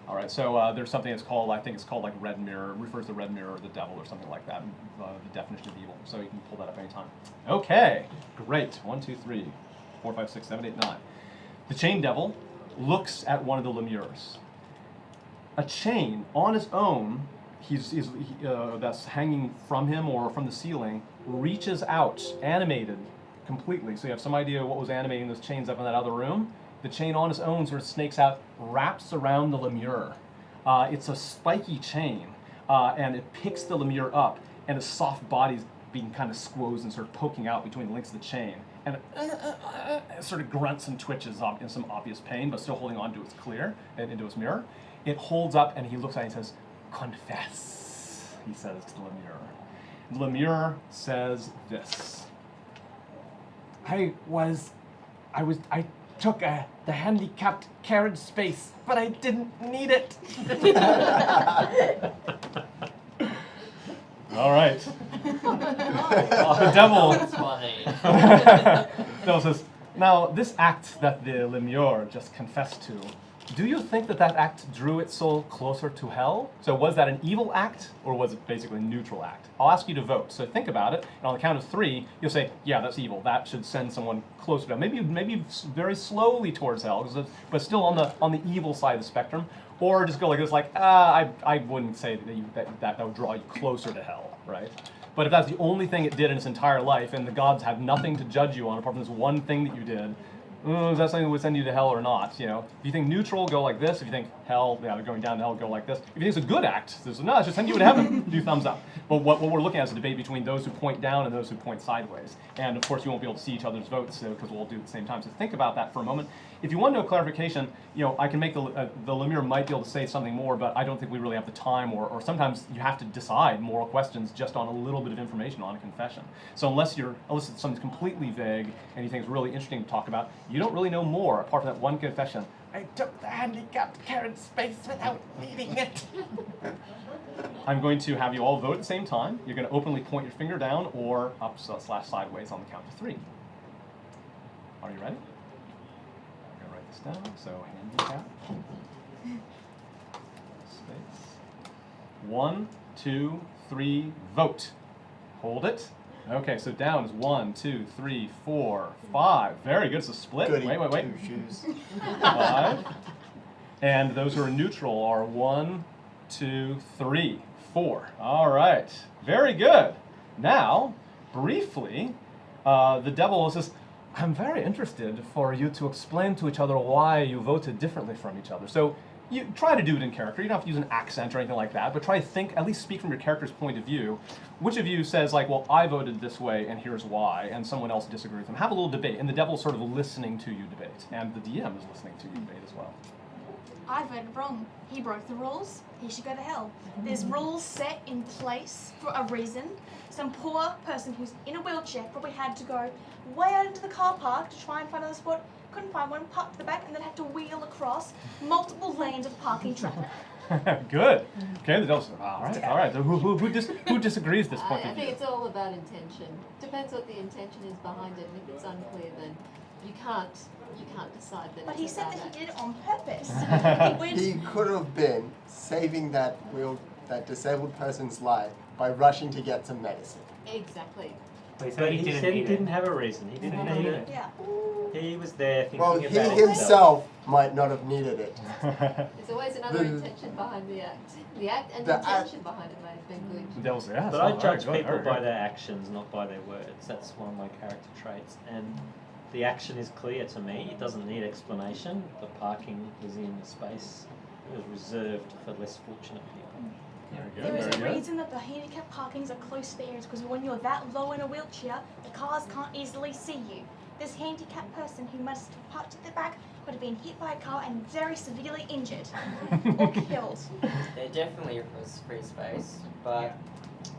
[SPEAKER 1] All right. So there's something that's called, I think it's called like red mirror. It refers to red mirror or the devil or something like that. The definition of evil. So you can pull that up anytime. Okay. Great. 1, 2, 3, 4, 5, 6, 7, 8, 9. The chain devil looks at one of the lemures. A chain on its own, that's hanging from him or from the ceiling, reaches out, animated completely. So you have some idea what was animating those chains up in that other room. The chain on its own sort of snakes out, wraps around the lemure. It's a spiky chain, and it picks the lemure up, and its soft body's being kind of squoze and sort of poking out between the links of the chain. And it sort of grunts and twitches in some obvious pain, but still holding on to its clear and into its mirror. It holds up, and he looks at it and says, "Confess," he says to the lemure. The lemure says this. I took the handicapped carriage space, but I didn't need it. All right. The devil.
[SPEAKER 7] That's funny.
[SPEAKER 1] Devil says, now this act that the lemure just confessed to, do you think that act drew its soul closer to hell? So was that an evil act, or was it basically a neutral act? I'll ask you to vote. So think about it, and on the count of 3, you'll say, yeah, that's evil. That should send someone closer to hell. Maybe very slowly towards hell, but still on the evil side of the spectrum. Or just go like this, like, I wouldn't say that would draw you closer to hell, right? But if that's the only thing it did in its entire life, and the gods have nothing to judge you on apart from this one thing that you did, is that something that would send you to hell or not? You know, if you think neutral, go like this. If you think hell, yeah, going down to hell, go like this. If you think it's a good act, no, it should send you to heaven. Do thumbs up. But what we're looking at is a debate between those who point down and those who point sideways. And of course, you won't be able to see each other's votes because we'll all do it at the same time. So think about that for a moment. If you want to know clarification, I can make the lemure might be able to say something more, but I don't think we really have the time, or sometimes you have to decide moral questions just on a little bit of information on a confession. So unless it's something completely vague and you think it's really interesting to talk about, you don't really know more apart from that one confession. I took the handicapped carriage space without needing it. I'm going to have you all vote at the same time. You're going to openly point your finger down or up / sideways on the count of 3. Are you ready? I'm going to write this down. So handicap space. 1, 2, 3, vote. Hold it. Okay, so down is 1, 2, 3, 4, 5. Very good. It's a split.
[SPEAKER 2] Goody
[SPEAKER 1] Wait.
[SPEAKER 2] two shoes.
[SPEAKER 1] 5. And those who are neutral are 1, 2, 3, 4. All right. Very good. Now, briefly, the devil says, I'm very interested for you to explain to each other why you voted differently from each other. So you try to do it in character. You don't have to use an accent or anything like that, but try to think, at least speak from your character's point of view. Which of you says, like, well, I voted this way and here's why, and someone else disagrees with them. Have a little debate, and the devil's sort of listening to you debate, and the DM is listening to you debate as well.
[SPEAKER 9] I voted wrong. He broke the rules. He should go to hell. There's rules set in place for a reason. Some poor person who's in a wheelchair probably had to go way out into the car park to try and find another spot. Couldn't find one, parked to the back, and then had to wheel across multiple lanes of parking traffic.
[SPEAKER 1] Good. Okay, the devil's all right. So who disagrees with this point
[SPEAKER 3] I
[SPEAKER 1] of
[SPEAKER 3] think
[SPEAKER 1] view?
[SPEAKER 3] it's all about intention. Depends what the intention is behind it, and if it's unclear, then You can't decide that.
[SPEAKER 9] But
[SPEAKER 3] it's
[SPEAKER 9] he
[SPEAKER 3] a
[SPEAKER 9] said
[SPEAKER 3] bad
[SPEAKER 9] that
[SPEAKER 3] act.
[SPEAKER 9] he did it on purpose. He went.
[SPEAKER 2] He could have been saving that disabled person's life by rushing to get some medicine.
[SPEAKER 3] Exactly.
[SPEAKER 8] He
[SPEAKER 6] But he said he
[SPEAKER 8] need
[SPEAKER 6] didn't
[SPEAKER 8] it.
[SPEAKER 6] have a reason. He didn't need it.
[SPEAKER 9] Yeah.
[SPEAKER 6] He was there thinking
[SPEAKER 2] Well,
[SPEAKER 6] about
[SPEAKER 2] he
[SPEAKER 6] himself.
[SPEAKER 2] himself might not have needed it.
[SPEAKER 3] There's always another
[SPEAKER 2] The-
[SPEAKER 3] intention behind the act. The act and
[SPEAKER 2] The
[SPEAKER 3] the
[SPEAKER 2] act-
[SPEAKER 3] intention behind it may have been good.
[SPEAKER 1] The devil's yes.
[SPEAKER 6] But
[SPEAKER 1] oh,
[SPEAKER 6] I
[SPEAKER 1] very
[SPEAKER 6] judge
[SPEAKER 1] good,
[SPEAKER 6] people
[SPEAKER 1] very
[SPEAKER 6] by
[SPEAKER 1] good.
[SPEAKER 6] their actions, not by their words. That's one of my character traits. And the action is clear to me. It doesn't need explanation. The parking was in a space that was reserved for less fortunate people.
[SPEAKER 1] Very good,
[SPEAKER 9] There is
[SPEAKER 1] very
[SPEAKER 9] a
[SPEAKER 1] good.
[SPEAKER 9] reason that the handicap parkings are close areas because when you're that low in a wheelchair, the cars can't easily see you. This handicapped person who must have parked at the back could have been hit by a car and very severely injured or killed.
[SPEAKER 7] There definitely was free space, but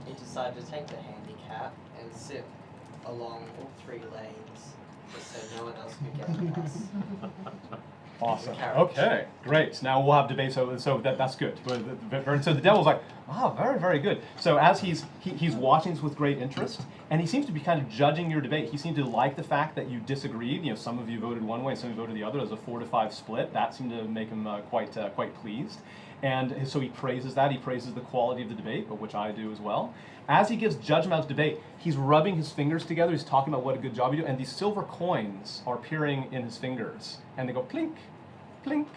[SPEAKER 7] he decided to take the handicap and sit along all 3 lanes just so no one else could get past.
[SPEAKER 1] Awesome.
[SPEAKER 7] Carriage.
[SPEAKER 1] Okay, great. Now we'll have debate. So that's good. So the devil's like, very, very good. So as he's watching this with great interest, and he seems to be kind of judging your debate. He seemed to like the fact that you disagreed. You know, some of you voted one way, some of you voted the other. There's a 4-5 split. That seemed to make him quite pleased. And so he praises that. He praises the quality of the debate, which I do as well. As he gives judgment on the debate, he's rubbing his fingers together. He's talking about what a good job you do. And these silver coins are appearing in his fingers. And they go plink, plink,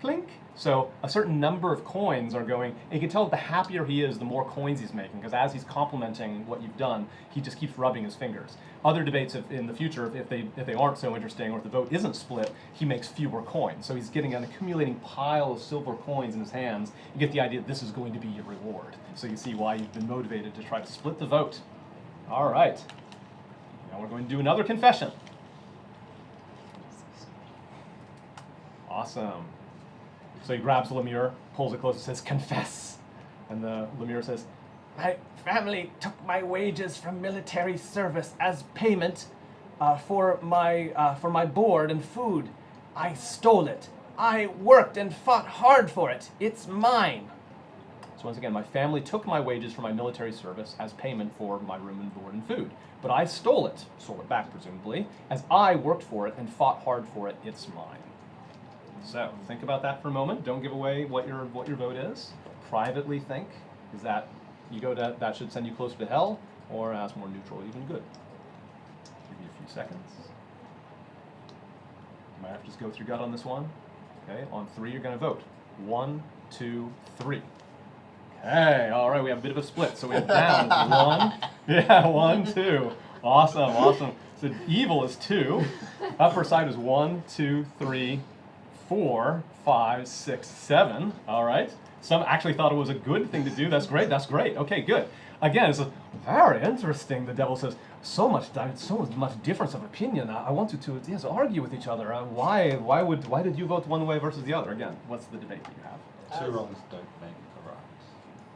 [SPEAKER 1] plink. So a certain number of coins are going. And you can tell that the happier he is, the more coins he's making. Because as he's complimenting what you've done, he just keeps rubbing his fingers. Other debates in the future, if they aren't so interesting or if the vote isn't split, he makes fewer coins. So he's getting an accumulating pile of silver coins in his hands. You get the idea that this is going to be your reward. So you see why you've been motivated to try to split the vote. All right. Now we're going to do another confession. Awesome. So he grabs the Lemure, pulls it close, and says, "Confess." And the Lemure says, "My family took my wages from military service as payment for my board and food. I stole it. I worked and fought hard for it. It's mine." So once again, my family took my wages from my military service as payment for my room and board and food. But I stole it back presumably, as I worked for it and fought hard for it. It's mine. So think about that for a moment. Don't give away what your vote is. Privately think, is that that should send you closer to hell, or as more neutral, even good. Give you a few seconds. You might have to just go through gut on this one. Okay, on 3 you're going to vote. 1, 2, 3. Okay, all right, we have a bit of a split. So we have down 1, 2. Awesome. So evil is 2. Upper side is 1, 2, 3, 4, 5, 6, 7. All right. Some actually thought it was a good thing to do. That's great. Okay, good. Again, it's very interesting. The devil says, so much difference of opinion. I want you to argue with each other. Why did you vote one way versus the other? Again, what's the debate that you have?
[SPEAKER 4] 2 wrongs don't make a right.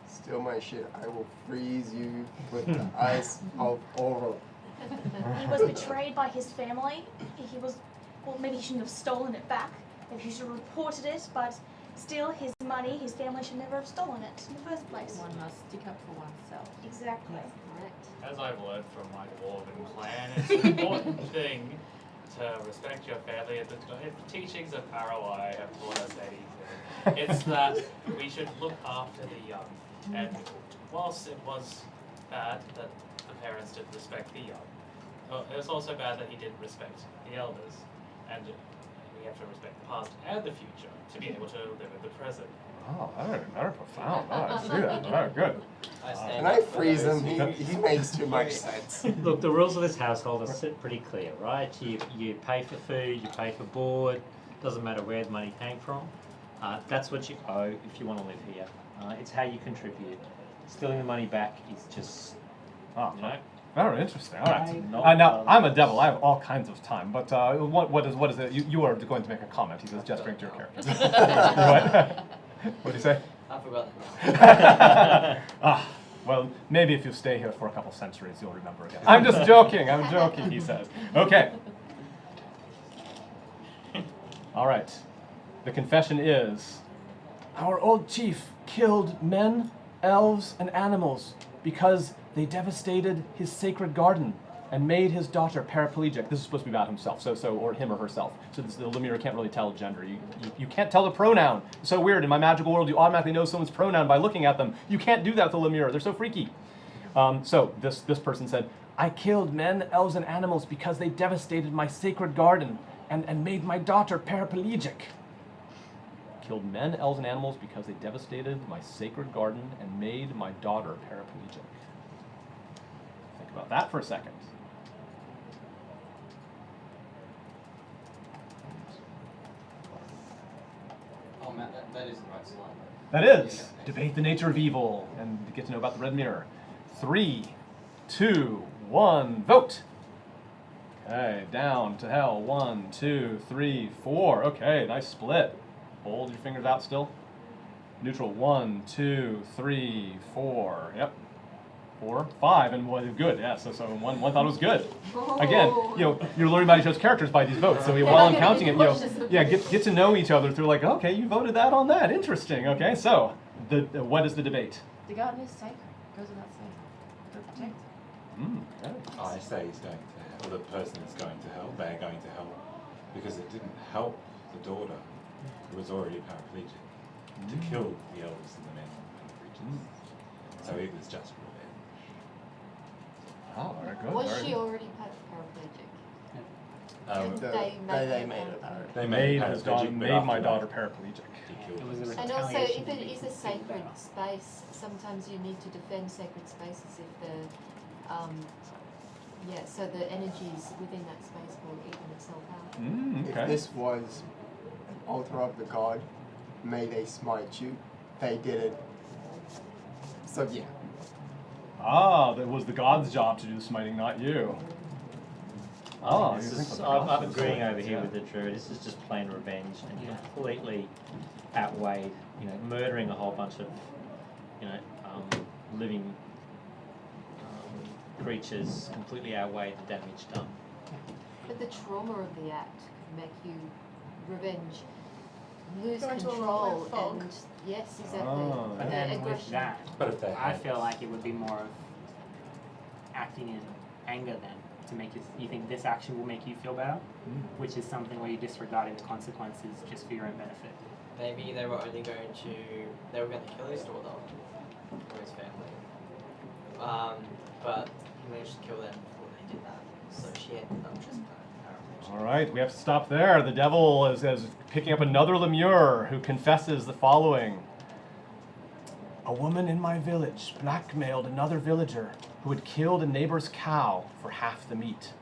[SPEAKER 2] Steal my shit, I will freeze you with the ice of oral.
[SPEAKER 9] He was betrayed by his family. Maybe he shouldn't have stolen it back. Maybe he should have reported it, but still, his money, his family should never have stolen it in the first place.
[SPEAKER 5] One must stick up for oneself.
[SPEAKER 9] Exactly.
[SPEAKER 3] Correct.
[SPEAKER 10] As I've learned from my dwarven clan, it's an important thing to respect your family. The teachings of Paraguay have taught us anything. It's that we should look after the young. And whilst it was bad that the parents didn't respect the young, it was also bad that he didn't respect the elders. And we have to respect the past and the future to be able to live in the present.
[SPEAKER 1] Oh, very profound. Oh, I see that. Very good.
[SPEAKER 2] Can I freeze him? He makes too much sense.
[SPEAKER 6] Look, the rules of this household are pretty clear, right? You pay for food, you pay for board, doesn't matter where the money came from. That's what you owe if you want to live here. It's how you contribute. Stealing the money back is just,
[SPEAKER 1] Very interesting. All right. Now I'm a devil. I have all kinds of time. But what is it? You are going to make a comment. He says, gesturing to your character. What do you say?
[SPEAKER 7] I forgot.
[SPEAKER 1] Well, maybe if you stay here for a couple centuries, you'll remember again. I'm just joking. He says. Okay. All right. The confession is, our old chief killed men, elves, and animals because they devastated his sacred garden. and made his daughter paraplegic. This is supposed to be about himself, or him or herself. So the Lemure can't really tell gender. You can't tell the pronoun. It's so weird. In my magical world, you automatically know someone's pronoun by looking at them. You can't do that with the Lemure. They're so freaky. So this person said, I killed men, elves, and animals because they devastated my sacred garden and made my daughter paraplegic. Killed men, elves, and animals because they devastated my sacred garden and made my daughter paraplegic. Think about that for a second.
[SPEAKER 12] Oh, Matt, that is the right slide.
[SPEAKER 1] That is. Debate the nature of evil and get to know about the red mirror. 3, 2, 1, vote. Okay, down to hell. 1, 2, 3, 4. Okay, nice split. Hold your fingers out still. Neutral. 1, 2, 3, 4. Yep. 4, 5, and well, good. Yeah. So one thought it was good. Again, you're learning about each other's characters by these votes. So while I'm counting it, get to know each other through like, okay, you voted that on that. Interesting. Okay. So what is the debate?
[SPEAKER 5] The garden is sacred. Goes without saying. They're protected.
[SPEAKER 1] Okay.
[SPEAKER 4] I say he's going to hell. The person is going to hell. They're going to hell because it didn't help the daughter, who was already paraplegic, to kill the elders and the men and the preachers. So it was just revenge.
[SPEAKER 1] Oh, very good.
[SPEAKER 3] Was
[SPEAKER 1] very
[SPEAKER 3] she
[SPEAKER 1] good.
[SPEAKER 3] already paraplegic?
[SPEAKER 2] They made it paraplegic.
[SPEAKER 4] They
[SPEAKER 1] Made
[SPEAKER 4] made
[SPEAKER 1] his daughter, made my daughter paraplegic.
[SPEAKER 8] It was a
[SPEAKER 3] And also,
[SPEAKER 8] retaliation
[SPEAKER 3] if it
[SPEAKER 8] against
[SPEAKER 3] is a
[SPEAKER 8] the
[SPEAKER 3] sacred
[SPEAKER 8] female.
[SPEAKER 3] space, sometimes you need to defend sacred spaces if so the energies within that space will even itself out.
[SPEAKER 2] If
[SPEAKER 1] Okay.
[SPEAKER 2] this was an altar of the god, may they smite you. They did it. So yeah.
[SPEAKER 1] That was the god's job to do the smiting, not you. Oh,
[SPEAKER 6] This
[SPEAKER 1] you think
[SPEAKER 6] is,
[SPEAKER 1] the
[SPEAKER 6] I'm
[SPEAKER 1] god's
[SPEAKER 6] agreeing
[SPEAKER 1] job,
[SPEAKER 6] over here
[SPEAKER 1] yeah.
[SPEAKER 6] with the druid. This is just plain revenge and completely outweighed. Murdering a whole bunch of, living creatures completely outweighed the damage done.
[SPEAKER 3] But the trauma of the act could make you lose
[SPEAKER 9] Go into a
[SPEAKER 3] control
[SPEAKER 9] fog.
[SPEAKER 3] and yes, exactly.
[SPEAKER 1] Oh.
[SPEAKER 8] But
[SPEAKER 3] The
[SPEAKER 8] then with
[SPEAKER 3] aggression.
[SPEAKER 8] that,
[SPEAKER 4] But if they
[SPEAKER 8] I
[SPEAKER 4] had-
[SPEAKER 8] feel like it would be more of acting in anger then to make you think this action will make you feel better, which is something where you're disregarding the consequences just for your own benefit.
[SPEAKER 7] Maybe they were going to kill his daughter or his family. But he managed to kill them before they did that. So she ended up just paraplegic.
[SPEAKER 1] All right, we have to stop there. The devil is picking up another Lemure who confesses the following. A woman in my village blackmailed another villager who had killed a neighbor's cow for half the meat,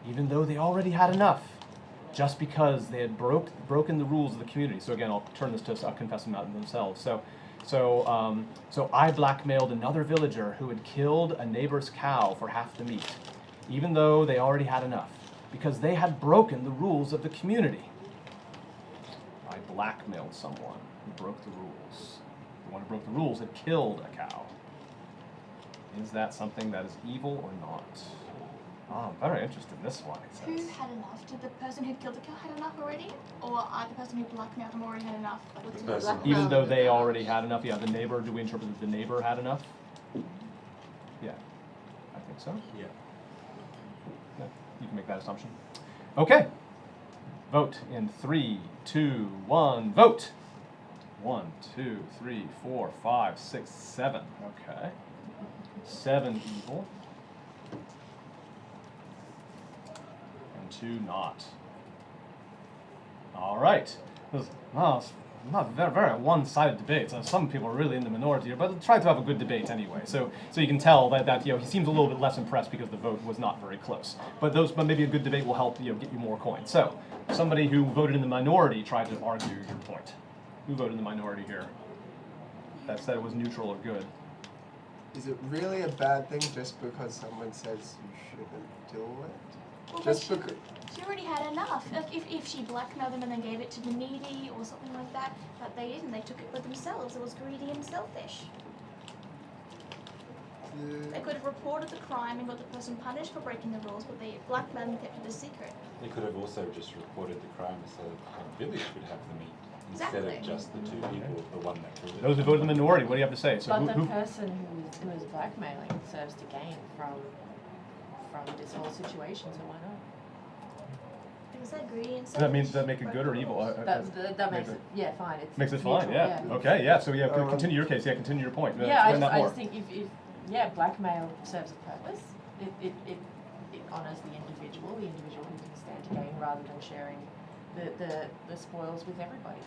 [SPEAKER 1] even though they already had enough, just because they had broken the rules of the community. So again, I'll turn this to confessing about themselves. So I blackmailed another villager who had killed a neighbor's cow for half the meat, even though they already had enough, because they had broken the rules of the community. I blackmailed someone who broke the rules. The one who broke the rules had killed a cow. Is that something that is evil or not? I'm very interested in this one, it
[SPEAKER 9] Who
[SPEAKER 1] says.
[SPEAKER 9] had enough? Did the person who killed the cow had enough already? Or the person who blackmailed them already had enough?
[SPEAKER 4] The person
[SPEAKER 1] Even though they already had enough, yeah, the neighbor, do we interpret that the neighbor had enough? Yeah, I think so.
[SPEAKER 4] Yeah.
[SPEAKER 1] Yeah, you can make that assumption. Okay. Vote in 3, 2, 1, vote! 1, 2, 3, 4, 5, 6, 7. Okay. 7 evil. And 2 not. All right. It's not very, very one-sided debate. Some people are really in the minority here, but try to have a good debate anyway. So you can tell that he seems a little bit less impressed because the vote was not very close. But maybe a good debate will help get you more coins. So somebody who voted in the minority tried to argue your point. Who voted in the minority here? That said it was neutral or good.
[SPEAKER 2] Is it really a bad thing just because someone says you shouldn't do it?
[SPEAKER 9] Well,
[SPEAKER 2] Just
[SPEAKER 9] but
[SPEAKER 2] because.
[SPEAKER 9] she already had enough. Like if she blackmailed them and then gave it to the needy or something like that, but they didn't. They took it for themselves. It was greedy and selfish. They could have reported the crime and got the person punished for breaking the rules, but they blackmailed and kept it a secret.
[SPEAKER 4] They could have also just reported the crime so that the whole village would have the meat instead
[SPEAKER 9] Exactly.
[SPEAKER 4] of just the 2 people, the one that killed it.
[SPEAKER 1] Those who voted in the minority, what do you have to say? So
[SPEAKER 5] But
[SPEAKER 1] who
[SPEAKER 5] the person who was blackmailing serves to gain from from this whole situation, so why not?
[SPEAKER 9] Because I agree. And
[SPEAKER 1] Does that make it good or evil?
[SPEAKER 5] That makes it, yeah, fine. It's
[SPEAKER 1] Makes it fine,
[SPEAKER 5] neutral,
[SPEAKER 1] yeah. Okay, yeah. So yeah, continue your case. Yeah, continue your point.
[SPEAKER 5] Yeah,
[SPEAKER 1] Explain that
[SPEAKER 5] I
[SPEAKER 1] more.
[SPEAKER 5] just think if blackmail serves a purpose, it honours the individual who can stand to gain rather than sharing the spoils with everybody.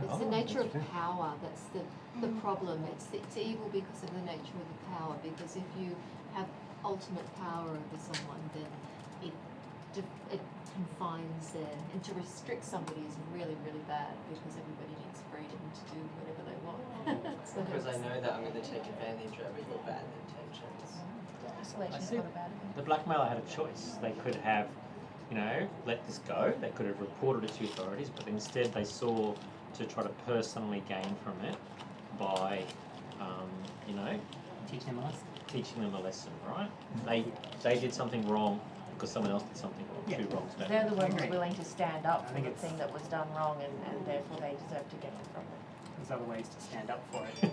[SPEAKER 3] It's the nature of power that's the problem. It's evil because of the nature of the power. Because if you have ultimate power over someone, then it confines and to restrict somebody is really, really bad because everybody needs freedom to do whatever they want. So
[SPEAKER 7] Because I know that I'm going to take advantage of your bad intentions.
[SPEAKER 5] Isolation's
[SPEAKER 6] see.
[SPEAKER 5] not a bad thing.
[SPEAKER 6] The blackmailer had a choice. They could have, let this go. They could have reported it to authorities, but instead they saw to try to personally gain from it by,
[SPEAKER 8] Teaching them a lesson.
[SPEAKER 6] teaching them a lesson, right? They did something wrong because someone else did something too wrong to them.
[SPEAKER 5] They're the ones
[SPEAKER 8] Agree.
[SPEAKER 5] willing to stand up
[SPEAKER 8] I
[SPEAKER 5] for
[SPEAKER 8] think
[SPEAKER 5] the
[SPEAKER 8] it's-
[SPEAKER 5] thing that was done wrong and therefore they deserve to get it from it.
[SPEAKER 8] There's other ways to stand up for it.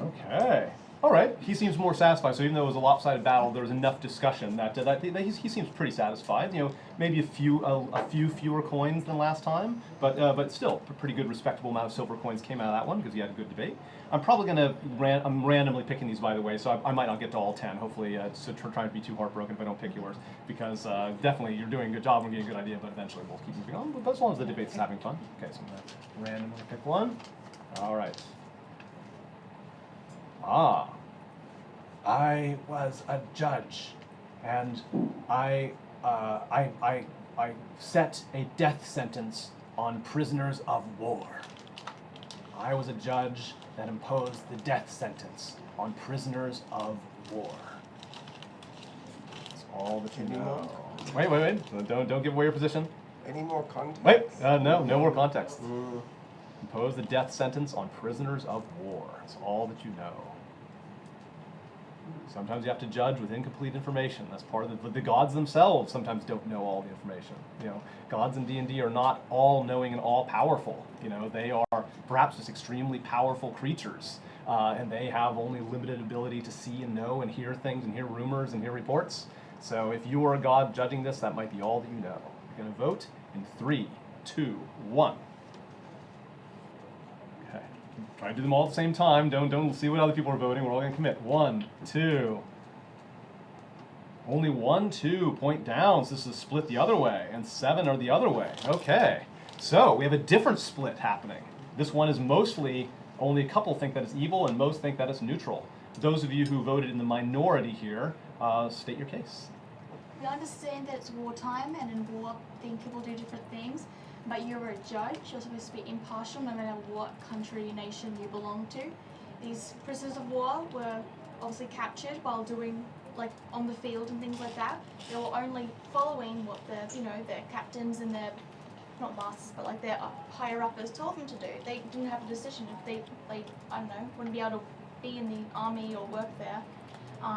[SPEAKER 1] Okay. All right. He seems more satisfied. So even though it was a lopsided battle, there was enough discussion that he seems pretty satisfied. Maybe a few fewer coins than last time, but still a pretty good, respectable amount of silver coins came out of that one because he had a good debate. I'm probably gonna I'm randomly picking these, by the way, so I might not get to all 10. Hopefully, so trying to be too heartbroken if I don't pick yours, because definitely you're doing a good job and getting a good idea, but eventually we'll keep moving on. But as long as the debate's having fun. Okay, so I'm gonna randomly pick one. All right. I was a judge, and I set a death sentence on prisoners of war. I was a judge that imposed the death sentence on prisoners of war. That's all that you
[SPEAKER 2] Any
[SPEAKER 1] know.
[SPEAKER 2] more?
[SPEAKER 1] Wait. Don't give away your position.
[SPEAKER 2] Any more context?
[SPEAKER 1] Wait. No more context.
[SPEAKER 2] Mm.
[SPEAKER 1] Impose the death sentence on prisoners of war. That's all that you know. Sometimes you have to judge with incomplete information. That's part of the gods themselves sometimes don't know all the information. Gods in D&D are not all knowing and all powerful. They are perhaps just extremely powerful creatures, and they have only limited ability to see and know and hear things and hear rumors and hear reports. So if you are a god judging this, that might be all that you know. You're going to vote in 3, 2, 1. Okay. Try to do them all at the same time. Don't see what other people are voting. We're all going to commit. 1, 2. Only 1, 2 point down. So this is split the other way, and 7 are the other way. Okay. So we have a different split happening. This one is mostly only a couple think that it's evil, and most think that it's neutral. Those of you who voted in the minority here, state your case.
[SPEAKER 9] We understand that it's wartime, and in war, people do different things. But you're a judge. You're supposed to be impartial, no matter what country, nation you belong to. These prisoners of war were obviously captured while doing, on the field and things like that. They were only following what their captains and their, not masters, but their higher uppers told them to do. They didn't have a decision. If they wouldn't be able to be in the army or work there.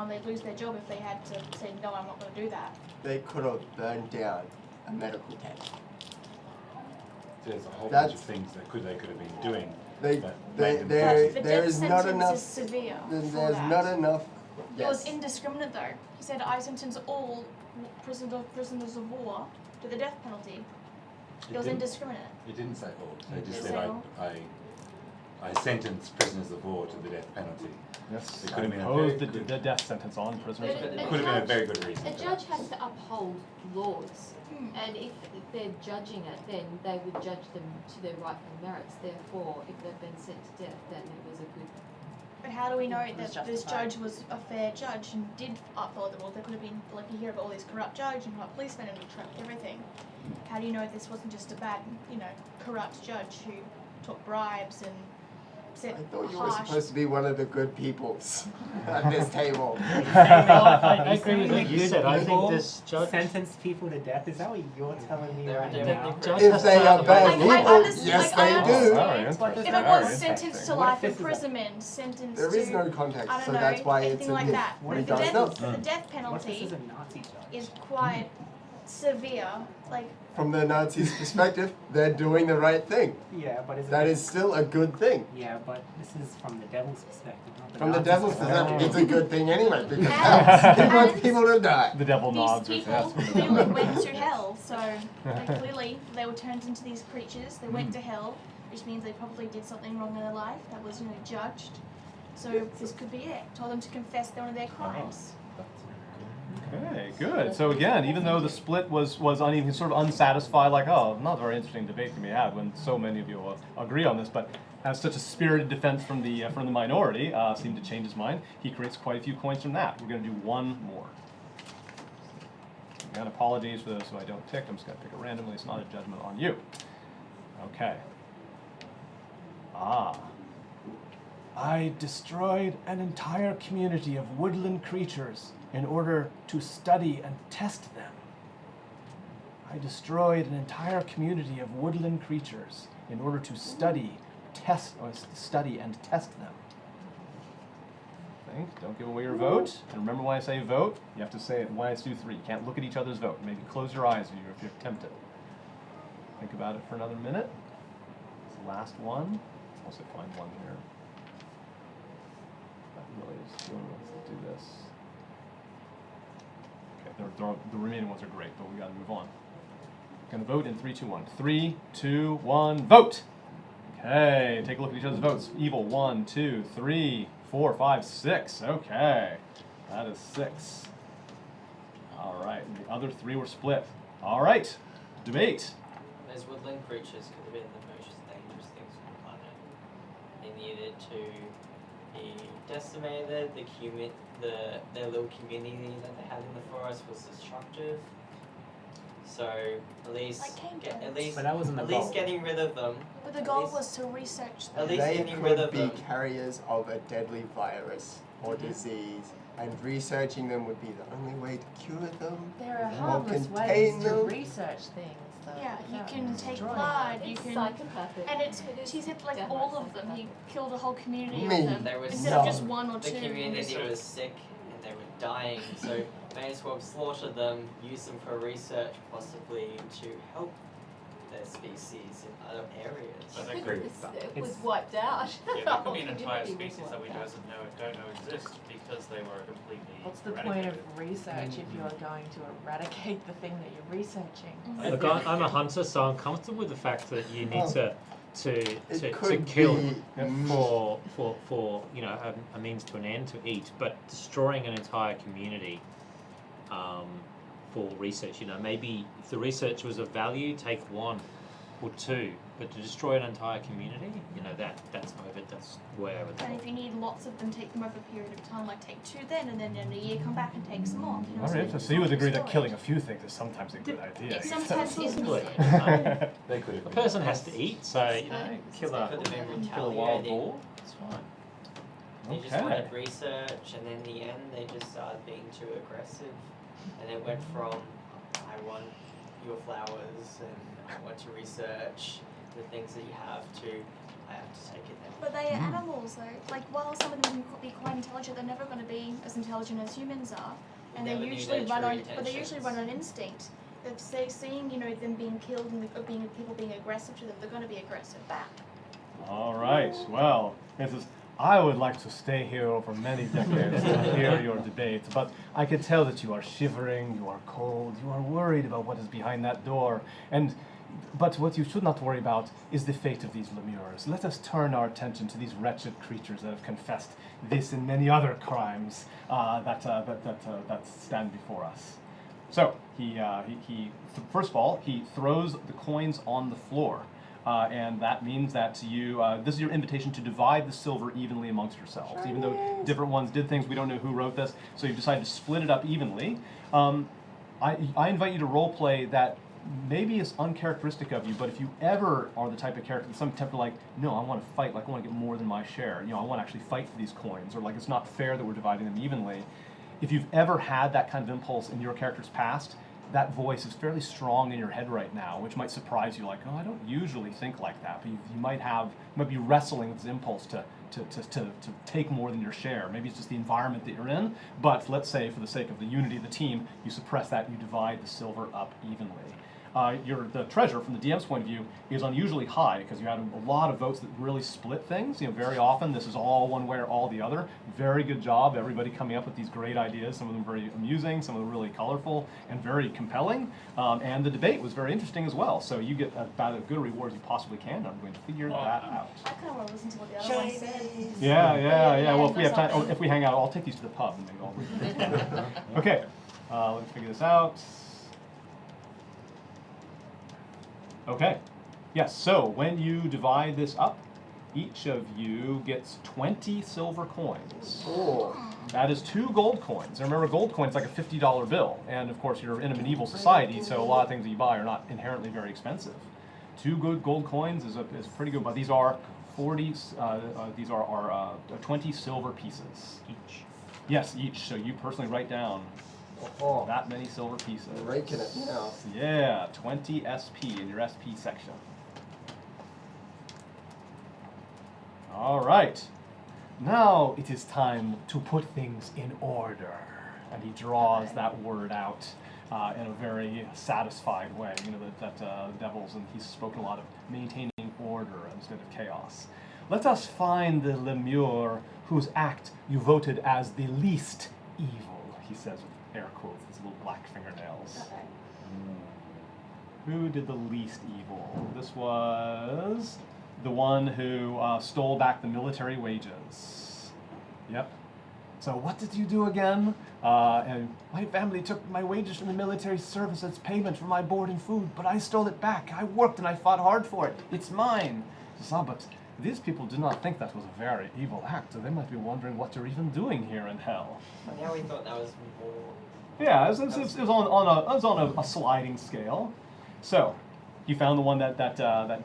[SPEAKER 9] They'd lose their job if they had to say, no, I'm not going to do that.
[SPEAKER 2] They could have burned down a medical tent.
[SPEAKER 4] There's a whole
[SPEAKER 2] That's-
[SPEAKER 4] bunch of things they could have been doing.
[SPEAKER 2] They,
[SPEAKER 4] that
[SPEAKER 2] they,
[SPEAKER 4] made them
[SPEAKER 2] there,
[SPEAKER 4] guilty.
[SPEAKER 9] The
[SPEAKER 2] there
[SPEAKER 9] death
[SPEAKER 2] is not
[SPEAKER 9] sentence
[SPEAKER 2] enough.
[SPEAKER 9] is severe for
[SPEAKER 2] There's
[SPEAKER 9] that.
[SPEAKER 2] not enough.
[SPEAKER 9] It was
[SPEAKER 2] Yes.
[SPEAKER 9] indiscriminate though. He said, I sentence all prisoners of war to the death penalty. It was
[SPEAKER 4] didn't-
[SPEAKER 9] indiscriminate.
[SPEAKER 4] It didn't say all. They
[SPEAKER 9] It
[SPEAKER 4] just
[SPEAKER 9] did
[SPEAKER 4] said
[SPEAKER 9] say all.
[SPEAKER 4] I sentence prisoners of war to the death penalty.
[SPEAKER 1] Yes.
[SPEAKER 4] It could have been a
[SPEAKER 1] Impose
[SPEAKER 4] very
[SPEAKER 1] the
[SPEAKER 4] good-
[SPEAKER 1] death sentence on prisoners
[SPEAKER 3] But
[SPEAKER 1] of
[SPEAKER 3] a
[SPEAKER 1] war.
[SPEAKER 4] It could have been a
[SPEAKER 3] judge-
[SPEAKER 4] very good reason.
[SPEAKER 3] A
[SPEAKER 4] for
[SPEAKER 3] judge
[SPEAKER 4] that.
[SPEAKER 3] has to uphold laws,
[SPEAKER 9] Hmm.
[SPEAKER 3] and if they're judging it, then they would judge them to their rightful merits. Therefore, if they've been sent to death, then it was a good.
[SPEAKER 9] But how do we know
[SPEAKER 5] It was
[SPEAKER 9] that this
[SPEAKER 5] justified.
[SPEAKER 9] judge was a fair judge and did uphold the rules? There could have been, you hear about all these corrupt judges and corrupt policemen and everything. How do you know this wasn't just a bad, corrupt judge who took bribes and
[SPEAKER 2] I
[SPEAKER 9] said
[SPEAKER 2] thought you were
[SPEAKER 9] harsh?
[SPEAKER 2] supposed to be one of the good peoples at this table.
[SPEAKER 6] I agree with what you said. I think
[SPEAKER 8] People
[SPEAKER 6] this judge.
[SPEAKER 8] sentence people to death. Is that what you're telling me
[SPEAKER 7] They're
[SPEAKER 8] right
[SPEAKER 7] definitely
[SPEAKER 8] now?
[SPEAKER 6] Judge
[SPEAKER 2] If
[SPEAKER 6] has
[SPEAKER 2] they
[SPEAKER 6] to
[SPEAKER 2] are
[SPEAKER 6] have
[SPEAKER 2] bad
[SPEAKER 9] I
[SPEAKER 2] people,
[SPEAKER 9] understand,
[SPEAKER 2] yes,
[SPEAKER 9] I
[SPEAKER 2] they do.
[SPEAKER 9] understand.
[SPEAKER 1] Very
[SPEAKER 9] If
[SPEAKER 1] interesting.
[SPEAKER 9] it
[SPEAKER 1] Very
[SPEAKER 9] was
[SPEAKER 1] interesting.
[SPEAKER 9] sentenced to
[SPEAKER 8] What
[SPEAKER 9] life
[SPEAKER 8] if this is a-
[SPEAKER 9] imprisonment, sentenced
[SPEAKER 2] There
[SPEAKER 9] to
[SPEAKER 2] is no context,
[SPEAKER 9] I don't
[SPEAKER 2] so
[SPEAKER 9] know,
[SPEAKER 2] that's why it's
[SPEAKER 9] anything
[SPEAKER 2] a
[SPEAKER 9] like
[SPEAKER 2] myth.
[SPEAKER 9] that.
[SPEAKER 8] What
[SPEAKER 2] We
[SPEAKER 8] if
[SPEAKER 9] The
[SPEAKER 2] don't
[SPEAKER 8] it
[SPEAKER 2] know.
[SPEAKER 8] is-
[SPEAKER 9] death
[SPEAKER 8] What if this
[SPEAKER 9] penalty
[SPEAKER 8] is a Nazi judge?
[SPEAKER 9] is quite severe. Like,
[SPEAKER 2] From the Nazis' perspective, they're doing the right thing.
[SPEAKER 8] Yeah, but is
[SPEAKER 2] That is still a good thing.
[SPEAKER 8] Yeah, but this is from the devil's perspective, not the
[SPEAKER 2] From the
[SPEAKER 8] Nazis'
[SPEAKER 2] devil's perspective, it's a good thing anyway, because
[SPEAKER 9] And-
[SPEAKER 2] he wants
[SPEAKER 9] and
[SPEAKER 2] people to die.
[SPEAKER 1] The devil
[SPEAKER 9] these
[SPEAKER 1] nods his
[SPEAKER 9] people
[SPEAKER 1] head from the
[SPEAKER 9] clearly
[SPEAKER 1] devil.
[SPEAKER 9] went to hell, so like, clearly they were turned into these creatures. They went to hell, which means they probably did something wrong in their life that was, judged. So this could be it. Told them to confess one of their crimes.
[SPEAKER 1] Okay, good. So again, even though the split was uneven, sort of unsatisfied, like, oh, not a very interesting debate to be had when so many of you agree on this, but as such a spirited defense from the minority seemed to change his mind, he creates quite a few coins from that. We're going to do one more. Again, apologies for those who I don't pick. I'm just going to pick it randomly. It's not a judgment on you. Okay. I destroyed an entire community of woodland creatures in order to study and test them. I destroyed an entire community of woodland creatures in order to study and test them. Think, don't give away your vote. And remember when I say vote, you have to say it when I do three. You can't look at each other's vote. Maybe close your eyes if you're tempted. Think about it for another minute. It's the last one. I'll also find one here. That really is doing let's do this. Okay, the remaining ones are great, but we got to move on. Gonna vote in 3, 2, 1. 3, 2, 1, vote! Okay, take a look at each other's votes. Evil, 1, 2, 3, 4, 5, 6. Okay, that is 6. All right, and the other 3 were split. All right, debate.
[SPEAKER 7] Those woodland creatures could have been the most dangerous things on the planet. They needed to be decimated. Their little community that they had in the forest was destructive. So at least
[SPEAKER 9] Like cane
[SPEAKER 7] at
[SPEAKER 9] toads.
[SPEAKER 7] least
[SPEAKER 8] But that wasn't the
[SPEAKER 7] at least
[SPEAKER 8] goal.
[SPEAKER 7] getting rid of them.
[SPEAKER 9] But the
[SPEAKER 7] At
[SPEAKER 9] goal
[SPEAKER 7] least-
[SPEAKER 9] was to research
[SPEAKER 7] At
[SPEAKER 9] them.
[SPEAKER 7] least
[SPEAKER 2] They
[SPEAKER 7] getting rid
[SPEAKER 2] could
[SPEAKER 7] of
[SPEAKER 2] be
[SPEAKER 7] them.
[SPEAKER 2] carriers of a deadly virus or disease, and researching them would be the only way to cure them.
[SPEAKER 5] There are
[SPEAKER 2] or
[SPEAKER 5] harmless
[SPEAKER 2] contain
[SPEAKER 5] ways to
[SPEAKER 2] them.
[SPEAKER 5] research things, though.
[SPEAKER 9] Yeah, you
[SPEAKER 5] without
[SPEAKER 9] can take
[SPEAKER 5] destroying
[SPEAKER 9] blood,
[SPEAKER 5] them.
[SPEAKER 9] you
[SPEAKER 3] It's
[SPEAKER 9] can...
[SPEAKER 3] psychopathic.
[SPEAKER 9] And it's,
[SPEAKER 3] It is
[SPEAKER 9] she said like
[SPEAKER 3] definitely
[SPEAKER 9] all of them. He
[SPEAKER 3] psychopathic.
[SPEAKER 9] killed a whole community
[SPEAKER 2] Me.
[SPEAKER 9] of them.
[SPEAKER 7] There was
[SPEAKER 9] Instead
[SPEAKER 2] no-
[SPEAKER 9] of just one or
[SPEAKER 7] The
[SPEAKER 9] two.
[SPEAKER 7] community was sick and they were dying, so may as well slaughter them, use them for research, possibly to help their species in other areas.
[SPEAKER 10] But there could,
[SPEAKER 3] It was wiped out.
[SPEAKER 10] yeah, there could be an
[SPEAKER 3] The
[SPEAKER 10] entire
[SPEAKER 3] community was
[SPEAKER 10] species that we
[SPEAKER 3] wiped out.
[SPEAKER 10] don't know exist because they were completely
[SPEAKER 5] What's the point of
[SPEAKER 10] eradicated.
[SPEAKER 5] research if you are going to eradicate the thing that you're researching?
[SPEAKER 6] Look, I'm a hunter, so I'm comfortable with the fact that you need to
[SPEAKER 2] It could
[SPEAKER 6] kill
[SPEAKER 2] be
[SPEAKER 6] for a means to an end to eat, but destroying an entire community for research, maybe if the research was of value, take 1 or 2, but to destroy an entire community, that's way over the
[SPEAKER 9] And
[SPEAKER 6] top.
[SPEAKER 9] if you need lots of them, take them over a period of time, like take 2 then, and then in a year come back and take some more.
[SPEAKER 1] All right, so you would agree that killing a few things is sometimes a good idea.
[SPEAKER 9] It sometimes is
[SPEAKER 6] Possibly.
[SPEAKER 9] needed.
[SPEAKER 4] They could have
[SPEAKER 6] The
[SPEAKER 4] been.
[SPEAKER 6] person has to eat, so kill a
[SPEAKER 7] Could have been
[SPEAKER 6] kill a wild
[SPEAKER 7] retaliating.
[SPEAKER 6] boar. It's fine.
[SPEAKER 7] They just
[SPEAKER 1] Okay.
[SPEAKER 7] wanted research, and then in the end, they just started being too aggressive, and it went from I want your flowers and I want to research the things that you have to I have to take it now.
[SPEAKER 9] But they are animals though. Like while some of them can be quite intelligent, they're never going to be as intelligent as humans are. And
[SPEAKER 7] Never
[SPEAKER 9] they
[SPEAKER 7] knew
[SPEAKER 9] usually
[SPEAKER 7] their
[SPEAKER 9] run
[SPEAKER 7] true
[SPEAKER 9] on, but they usually
[SPEAKER 7] intentions.
[SPEAKER 9] run on instinct. If they're seeing, them being killed and people being aggressive to them, they're going to be aggressive back.
[SPEAKER 1] All right. Well, I would like to stay here for many decades to hear your debate, but I can tell that you are shivering, you are cold, you are worried about what is behind that door, but what you should not worry about is the fate of these lemures. Let us turn our attention to these wretched creatures that have confessed this and many other crimes that stand before us. So first of all, he throws the coins on the floor. And that means that this is your invitation to divide the silver evenly amongst yourselves. Even though different ones did things, we don't know who wrote this, so you've decided to split it up evenly. I invite you to role play that maybe is uncharacteristic of you, but if you ever are the type of character that some temper like, no, I want to fight, like I want to get more than my share, I want to actually fight for these coins, or like it's not fair that we're dividing them evenly. If you've ever had that kind of impulse in your character's past, that voice is fairly strong in your head right now, which might surprise you, like, oh, I don't usually think like that, but you might be wrestling with this impulse to to take more than your share. Maybe it's just the environment that you're in, but let's say for the sake of the unity of the team, you suppress that, you divide the silver up evenly. The treasure, from the DM's point of view, is unusually high because you had a lot of votes that really split things. Very often this is all one way or all the other. Very good job, everybody coming up with these great ideas. Some of them very amusing, some of them really colorful and very compelling. And the debate was very interesting as well. So you get about as good a reward as you possibly can. I'm going to figure that out.
[SPEAKER 9] I kind of want to listen to what the other one said.
[SPEAKER 1] Yeah. Well, if we have time, if we hang out, I'll take these to the pub and maybe I'll read them. Okay, let's figure this out. Okay, yes, so when you divide this up, each of you gets 20 silver coins.
[SPEAKER 2] Oh.
[SPEAKER 1] That is 2 gold coins. And remember, gold coins like a $50 bill. And of course, you're in a medieval society, so a lot of things that you buy are not inherently very expensive. 2 good gold coins is pretty good, but these are 20 silver pieces. Each. Yes, each. So you personally write down that many silver pieces.
[SPEAKER 2] Raking it now.
[SPEAKER 1] Yeah, 20 SP in your SP section. All right. Now it is time to put things in order. And he draws that word out in a very satisfied way. That devils, and he's spoken a lot of maintaining order instead of chaos. Let us find the lemure whose act you voted as the least evil, he says with air quotes, his little black fingernails. Who did the least evil? This was the one who stole back the military wages. Yep. So what did you do again? And my family took my wages from the military service as payment for my board and food, but I stole it back. I worked and I fought hard for it. It's mine. But these people did not think that was a very evil act, so they might be wondering what you're even doing here in hell.
[SPEAKER 7] Yeah, we thought that was more.
[SPEAKER 1] Yeah, it was on a sliding scale. So, you found the one that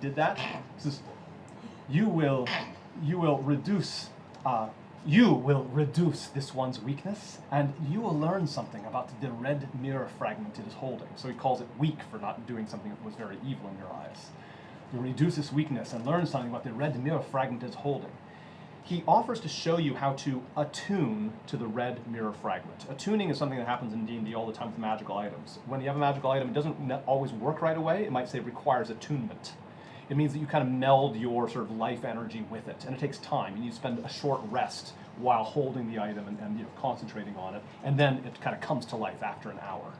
[SPEAKER 1] did that. It says, you will reduce this one's weakness, and you will learn something about the red mirror fragment it is holding. So he calls it weak for not doing something that was very evil in your eyes. You reduce this weakness and learn something about the red mirror fragment it is holding. He offers to show you how to attune to the red mirror fragment. Attuning is something that happens in D&D all the time with magical items. When you have a magical item, it doesn't always work right away. It might say requires attunement. It means that you kind of meld your sort of life energy with it, and it takes time. You need to spend a short rest while holding the item and concentrating on it, and then it kind of comes to life after an hour.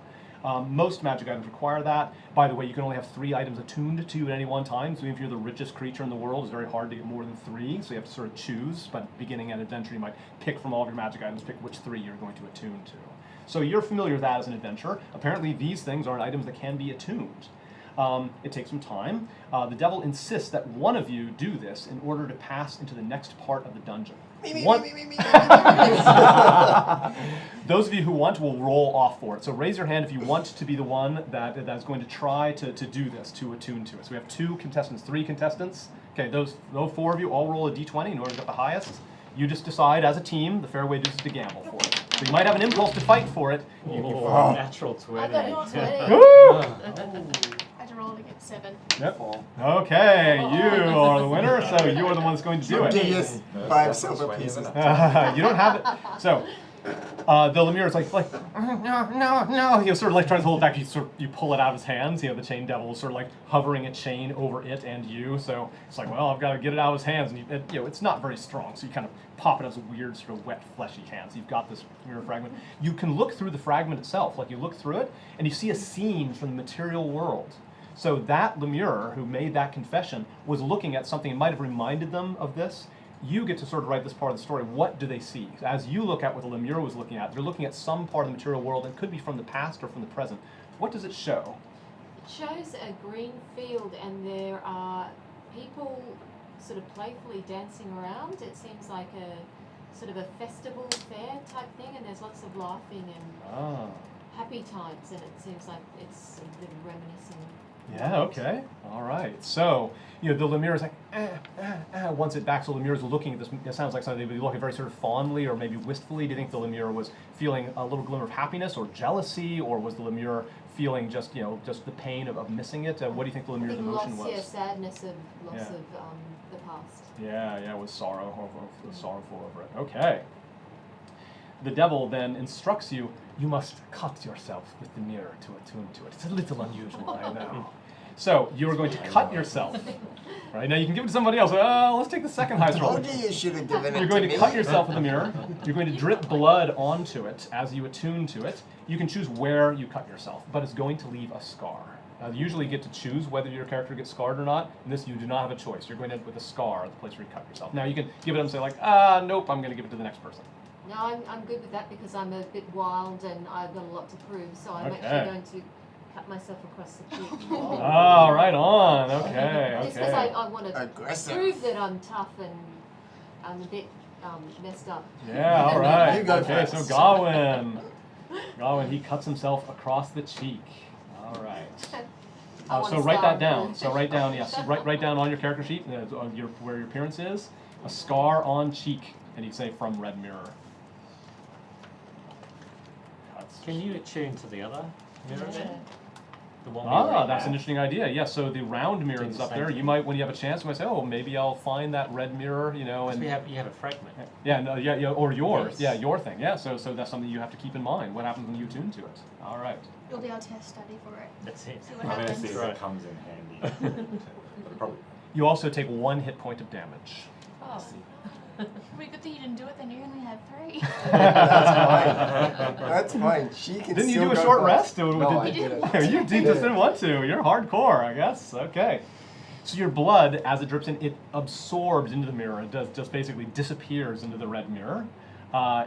[SPEAKER 1] Most magic items require that. By the way, you can only have 3 items attuned to at any one time, so even if you're the richest creature in the world, it's very hard to get more than 3, so you have to sort of choose. But beginning an adventure, you might pick from all of your magic items, pick which 3 you're going to attune to. So you're familiar with that as an adventurer. Apparently these things aren't items that can be attuned. It takes some time. The devil insists that one of you do this in order to pass into the next part of the dungeon. Those of you who want will roll off for it. So raise your hand if you want to be the one that is going to try to do this, to attune to it. So we have 2 contestants, 3 contestants. Okay, those 4 of you all roll a d20 in order to get the highest. You just decide as a team, the fair way to do is to gamble for it. So you might have an impulse to fight for it.
[SPEAKER 6] Natural 20.
[SPEAKER 3] I got it.
[SPEAKER 9] I had to roll to get 7.
[SPEAKER 1] Yep. Okay, you are the winner, so you are the one that's going to do it.
[SPEAKER 2] Yes, 5 silver pieces.
[SPEAKER 1] You don't have it. So the lemure is like no. He was sort of like trying to hold it back. You pull it out of his hands. The chain devil is sort of like hovering a chain over it and you. So it's like, well, I've got to get it out of his hands. And it's not very strong. So you kind of pop it as a weird sort of wet, fleshy hand. So you've got this mirror fragment. You can look through the fragment itself. Like you look through it and you see a scene from the material world. So that lemure who made that confession was looking at something that might have reminded them of this. You get to sort of write this part of the story. What do they see? As you look at what the lemure was looking at, they're looking at some part of the material world. It could be from the past or from the present. What does it show?
[SPEAKER 3] It shows a green field, and there are people sort of playfully dancing around. It seems like a sort of a festival fair type thing, and there's lots of laughing and happy times, and it seems like it's a bit reminiscing.
[SPEAKER 1] Yeah, okay. All right. So, the lemure is like, once it backs, the lemure is looking at this. It sounds like something they'd be looking very sort of fondly or maybe wistfully. Do you think the lemure was feeling a little glimmer of happiness or jealousy, or was the lemure feeling just just the pain of missing it. What do you think the
[SPEAKER 3] I
[SPEAKER 1] Lemure's
[SPEAKER 3] think
[SPEAKER 1] emotion
[SPEAKER 3] loss,
[SPEAKER 1] was?
[SPEAKER 3] yeah, sadness of loss
[SPEAKER 1] Yeah.
[SPEAKER 3] of the past.
[SPEAKER 1] Yeah, was sorrowful over it. Okay. The devil then instructs you, you must cut yourself with the mirror to attune to it. It's a little unusual, I know. So you are going to cut yourself. Right, now you can give it to somebody else. Let's take the second highest roll.
[SPEAKER 2] Told you should have given it
[SPEAKER 1] You're going
[SPEAKER 2] to
[SPEAKER 1] to
[SPEAKER 2] me.
[SPEAKER 1] cut yourself with the mirror. You're going to drip blood onto it as you attune to it. You can choose where you cut yourself, but it's going to leave a scar. You usually get to choose whether your character gets scarred or not. In this, you do not have a choice. You're going to end with a scar at the place where you cut yourself. Now you can give it and say like, nope, I'm going to give it to the next person.
[SPEAKER 3] No, I'm good with that because I'm a bit wild and I've got a lot to prove, so I'm
[SPEAKER 1] Okay.
[SPEAKER 3] actually going to cut myself across the cheek.
[SPEAKER 1] Oh, right on. Okay,
[SPEAKER 3] Just because
[SPEAKER 1] okay.
[SPEAKER 3] I want to
[SPEAKER 2] Aggressive.
[SPEAKER 3] prove that I'm tough and I'm a bit messed up.
[SPEAKER 1] Yeah, all right.
[SPEAKER 2] You go
[SPEAKER 1] Okay,
[SPEAKER 2] first.
[SPEAKER 1] so Gawain, he cuts himself across the cheek. All right.
[SPEAKER 3] I want
[SPEAKER 1] So
[SPEAKER 3] a
[SPEAKER 1] write
[SPEAKER 3] scar.
[SPEAKER 1] that down. So write down, yes, write down on your character sheet on where your appearance is, a scar on cheek, and you say from Red Mirror. Cuts.
[SPEAKER 6] Can you attune to the other mirror
[SPEAKER 5] Yeah.
[SPEAKER 6] then? The one we already
[SPEAKER 1] That's an
[SPEAKER 6] have?
[SPEAKER 1] interesting idea. Yeah, so the round mirror
[SPEAKER 6] Do
[SPEAKER 1] that's
[SPEAKER 6] the
[SPEAKER 1] up
[SPEAKER 6] same
[SPEAKER 1] there, you
[SPEAKER 6] thing.
[SPEAKER 1] might, when you have a chance, you might say, oh, maybe I'll find that red mirror, you know,
[SPEAKER 6] 'Cause
[SPEAKER 1] and
[SPEAKER 6] you have a fragment.
[SPEAKER 1] yeah, or yours,
[SPEAKER 6] Yes.
[SPEAKER 1] yeah, your thing, yeah. So that's something you have to keep in mind. What happens when you attune to it? All right.
[SPEAKER 9] You'll be our test study for it.
[SPEAKER 6] That's it.
[SPEAKER 9] See what
[SPEAKER 4] I'm going to
[SPEAKER 9] happens.
[SPEAKER 4] see if
[SPEAKER 6] Right.
[SPEAKER 4] it comes in handy. But probably.
[SPEAKER 1] You also take 1 hit point of damage.
[SPEAKER 5] Oh.
[SPEAKER 9] Well, good thing you didn't do it then. You only had 3.
[SPEAKER 2] That's fine. That's fine. She can
[SPEAKER 1] Didn't you
[SPEAKER 2] still
[SPEAKER 1] do a
[SPEAKER 2] go
[SPEAKER 1] short
[SPEAKER 2] first.
[SPEAKER 1] rest? Or
[SPEAKER 2] No, I
[SPEAKER 9] You didn't
[SPEAKER 2] didn't.
[SPEAKER 1] you did, just didn't want to. You're hardcore, I guess. Okay. So your blood, as it drips in, it absorbs into the mirror. It does just basically disappears into the red mirror.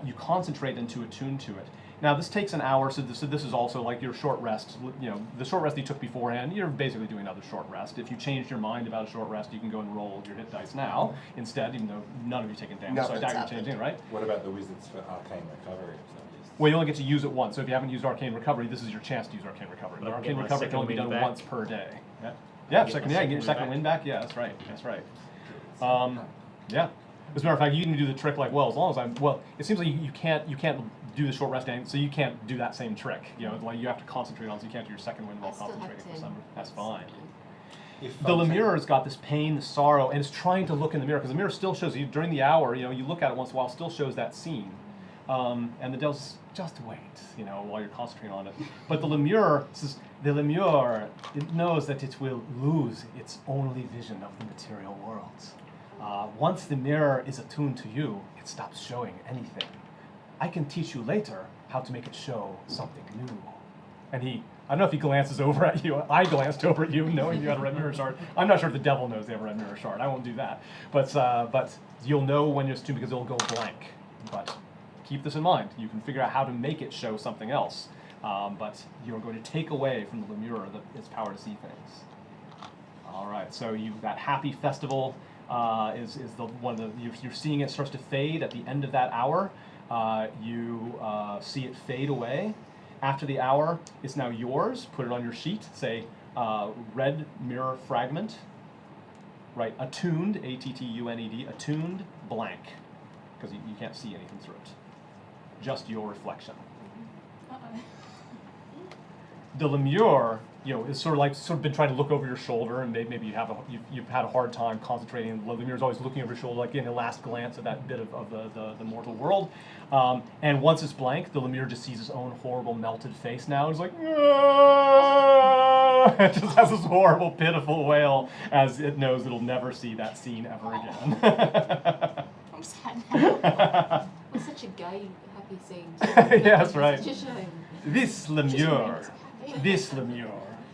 [SPEAKER 1] You concentrate and to attune to it. Now this takes an hour, so this is also like your short rest. You know, the short rest that you took beforehand, you're basically doing another short rest. If you changed your mind about a short rest, you can go and roll your hit dice now instead, even though none of you taken damage. So I
[SPEAKER 2] Nothing's
[SPEAKER 1] doubt you're
[SPEAKER 2] happened.
[SPEAKER 1] changing, right?
[SPEAKER 4] What about the wizards for arcane recovery? If somebody's-
[SPEAKER 1] Well, you only get to use it once. So if you haven't used Arcane Recovery, this is your chance to use Arcane Recovery.
[SPEAKER 6] But
[SPEAKER 1] The
[SPEAKER 6] I
[SPEAKER 1] Arcane
[SPEAKER 6] get my
[SPEAKER 1] Recovery can
[SPEAKER 6] second
[SPEAKER 1] only be
[SPEAKER 6] wind
[SPEAKER 1] done
[SPEAKER 6] back.
[SPEAKER 1] once per day. Yeah,
[SPEAKER 6] Get
[SPEAKER 1] second,
[SPEAKER 6] my
[SPEAKER 1] yeah, you get your
[SPEAKER 6] second
[SPEAKER 1] second
[SPEAKER 6] wind
[SPEAKER 1] win back. Yeah, that's right. That's right. Yeah. As a matter of fact, you can do the trick like, well, as long as I'm, well, it seems like you can't do the short rest game, so you can't do that same trick. You know, like you have to concentrate on, so you can't do your second win
[SPEAKER 3] I
[SPEAKER 1] while
[SPEAKER 3] still have
[SPEAKER 1] concentrating for
[SPEAKER 3] 10.
[SPEAKER 1] some. That's fine.
[SPEAKER 4] If
[SPEAKER 1] The
[SPEAKER 4] I'm
[SPEAKER 1] Lemure's got this pain, the sorrow, and it's trying to look in the mirror because the mirror still shows you during the hour. You know, you look at it once in a while, still shows that scene, and the devil's just wait, you know, while you're concentrating on it. But the Lemure says the Lemure, it knows that it will lose its only vision of the material world. Once the mirror is attuned to you, it stops showing anything. I can teach you later how to make it show something new. And I don't know if he glances over at you. I glanced over at you, knowing you had a red mirror shard. I'm not sure if the devil knows they have a red mirror shard. I won't do that. But you'll know when you're attuned because it'll go blank. But keep this in mind. You can figure out how to make it show something else. But you're going to take away from the Lemure its power to see things. All right. So that happy festival is the one that you're seeing. It starts to fade at the end of that hour. You see it fade away. After the hour, it's now yours. Put it on your sheet. Say red mirror fragment. Right, attuned, A-T-T-U-N-E-D, attuned blank, because you can't see anything through it. Just your reflection.
[SPEAKER 9] Uh-oh.
[SPEAKER 1] The Lemure, is sort of been trying to look over your shoulder, and maybe you've had a hard time concentrating. The Lemure's always looking over your shoulder, like getting a last glance at that bit of the mortal world. And once it's blank, the Lemure just sees his own horrible melted face now. It's like, "Ah!" It just has this horrible, pitiful wail as it knows it'll never see that scene ever again.
[SPEAKER 9] I'm sad now.
[SPEAKER 3] It's such a gay, happy scene.
[SPEAKER 1] Yeah, that's right.
[SPEAKER 3] It's such a shame.
[SPEAKER 1] This Lemure,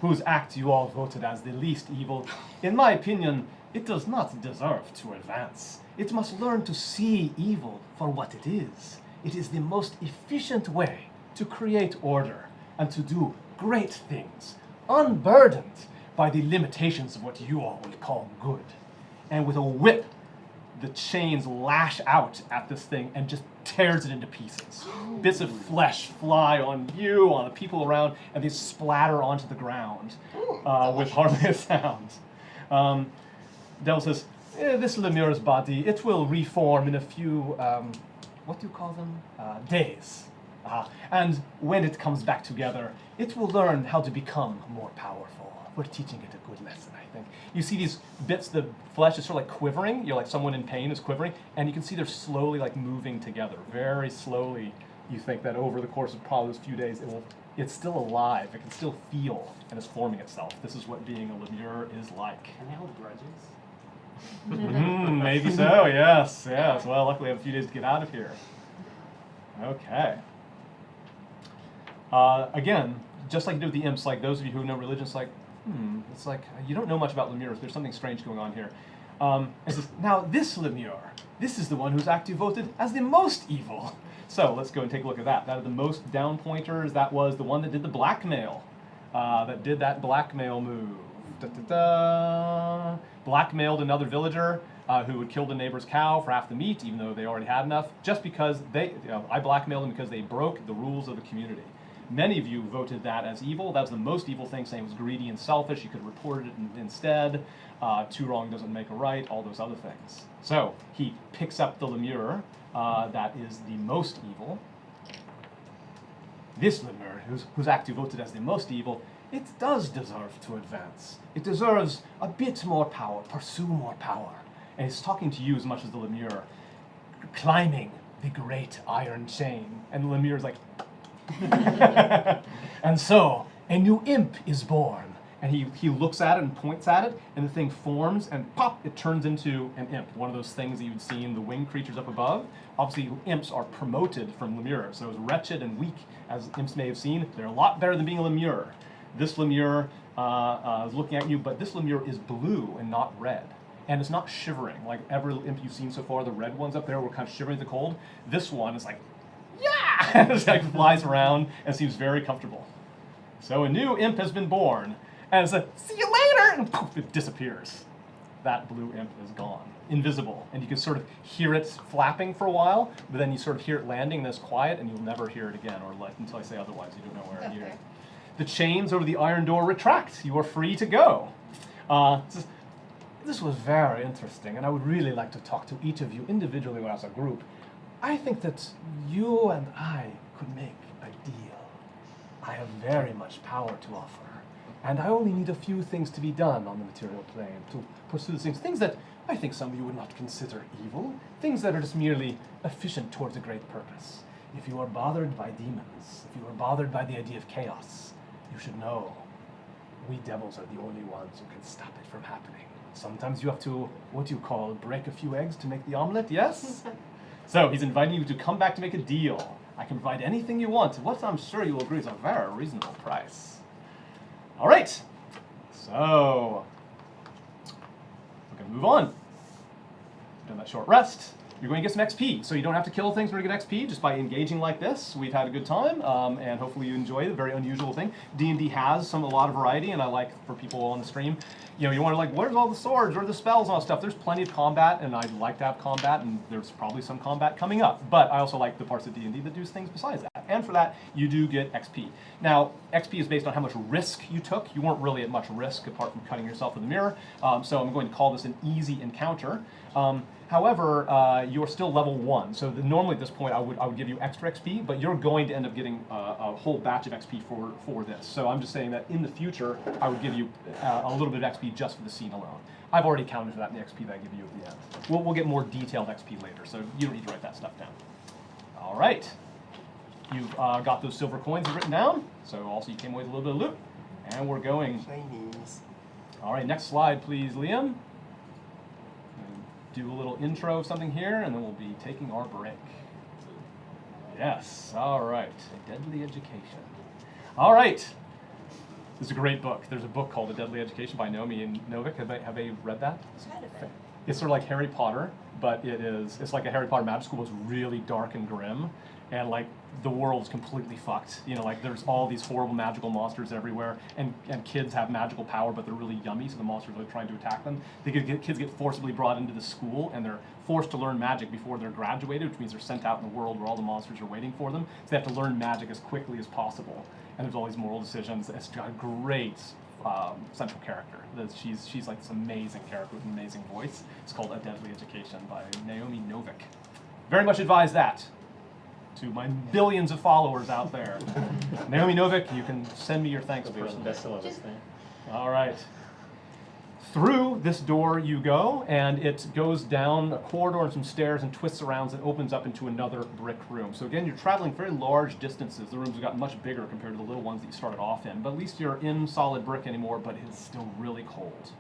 [SPEAKER 1] whose act you all voted as the least evil, in my opinion, it does not deserve to advance. It must learn to see evil for what it is. It is the most efficient way to create order and to do great things, unburdened by the limitations of what you all will call good. And with a whip, the chains lash out at this thing and just tears it into pieces. Bits of flesh fly on you, on the people around, and they splatter onto the ground with hardly a sound. Devil says, this Lemure's body, it will reform in a few, what do you call them? Days. And when it comes back together, it will learn how to become more powerful. We're teaching it a good lesson, I think. You see these bits, the flesh is sort of like quivering. You're like someone in pain is quivering, and you can see they're slowly like moving together, very slowly. You think that over the course of probably those few days, it's still alive. It can still feel, and it's forming itself. This is what being a lemure is like.
[SPEAKER 8] Can they hold grudges?
[SPEAKER 1] Maybe so, yes. Well, luckily I have a few days to get out of here. Okay. Again, just like you do with the imps, like those of you who know religion, it's like, it's like, you don't know much about lemures. There's something strange going on here. It says, now this lemure, this is the one who's actually voted as the most evil. So let's go and take a look at that. That are the most down pointers. That was the one that did the blackmail, that did that blackmail move. Blackmailed another villager who had killed a neighbor's cow for half the meat, even though they already had enough, just because I blackmailed them because they broke the rules of the community. Many of you voted that as evil. That was the most evil thing, saying it was greedy and selfish. You could have reported it instead. Too wrong doesn't make a right, all those other things. So he picks up the lemure that is the most evil. This lemure, who's actually voted as the most evil, it does deserve to advance. It deserves a bit more power, pursue more power. And he's talking to you as much as the lemure, climbing the great iron chain. And the lemure is like, and so a new imp is born. And he looks at it and points at it, and the thing forms, and pop, it turns into an imp. One of those things that you'd see in the winged creatures up above. Obviously, imps are promoted from lemures. So as wretched and weak as imps may have seen, they're a lot better than being a lemure. This lemure is looking at you, but this lemure is blue and not red. And it's not shivering. Like every imp you've seen so far, the red ones up there were kind of shivering in the cold. This one is like, yeah! It like flies around and seems very comfortable. So a new imp has been born. And it's like, see you later! And poof, it disappears. That blue imp is gone. Invisible. And you can sort of hear it flapping for a while, but then you sort of hear it landing, and then it's quiet, and you'll never hear it again, or until I say otherwise, you don't know where it is. The chains over the iron door retract. You are free to go. This was very interesting, and I would really like to talk to each of you individually or as a group. I think that you and I could make a deal. I have very much power to offer, and I only need a few things to be done on the material plane to pursue things that I think some of you would not consider evil, things that are just merely efficient towards a great purpose. If you are bothered by demons, if you are bothered by the idea of chaos, you should know we devils are the only ones who can stop it from happening. Sometimes you have to, what do you call, break a few eggs to make the omelet, yes? So he's inviting you to come back to make a deal. I can provide anything you want. What I'm sure you will agree is a very reasonable price. All right. So we're going to move on. Done that short rest. You're going to get some XP. So you don't have to kill things in order to get XP just by engaging like this. We've had a good time, and hopefully you enjoy the very unusual thing. D&D has a lot of variety, and I like for people on the stream, you want to like, where's all the swords or the spells and all that stuff? There's plenty of combat, and I'd like to have combat, and there's probably some combat coming up. But I also like the parts of D&D that do things besides that. And for that, you do get XP. Now, XP is based on how much risk you took. You weren't really at much risk apart from cutting yourself with a mirror. So I'm going to call this an easy encounter. However, you're still level 1, so normally at this point I would give you extra XP, but you're going to end up getting a whole batch of XP for this. So I'm just saying that in the future I would give you a little bit of XP just for the scene alone. I've already counted for that in the XP that I give you at the end. We'll get more detailed XP later, so you don't need to write that stuff down. All right, you've got those silver coins written down, so also you came away with a little bit of loot, and we're going.
[SPEAKER 2] Chinese.
[SPEAKER 1] All right, next slide, please, Liam. Do a little intro of something here, and then we'll be taking our break. Yes, all right. A Deadly Education. All right. This is a great book. There's a book called A Deadly Education by Naomi and Novik. Have they read that? It's sort of like Harry Potter, but it's like a Harry Potter magic school. It's really dark and grim, and like the world's completely fucked. Like there's all these horrible magical monsters everywhere, and kids have magical power, but they're really yummy, so the monsters are trying to attack them. Kids get forcibly brought into the school, and they're forced to learn magic before they're graduated, which means they're sent out in the world where all the monsters are waiting for them. So they have to learn magic as quickly as possible, and there's all these moral decisions. It's got a great central character. She's like this amazing character with an amazing voice. It's called A Deadly Education by Naomi Novik. Very much advise that to my billions of followers out there. Naomi Novik, you can send me your thanks
[SPEAKER 6] It'll be on the
[SPEAKER 1] personally.
[SPEAKER 6] bestseller list there.
[SPEAKER 1] All right. Through this door you go, and it goes down a corridor and some stairs and twists around and opens up into another brick room. So again, you're traveling very large distances. The rooms have gotten much bigger compared to the little ones that you started off in, but at least you're in solid brick anymore, but it's still really cold.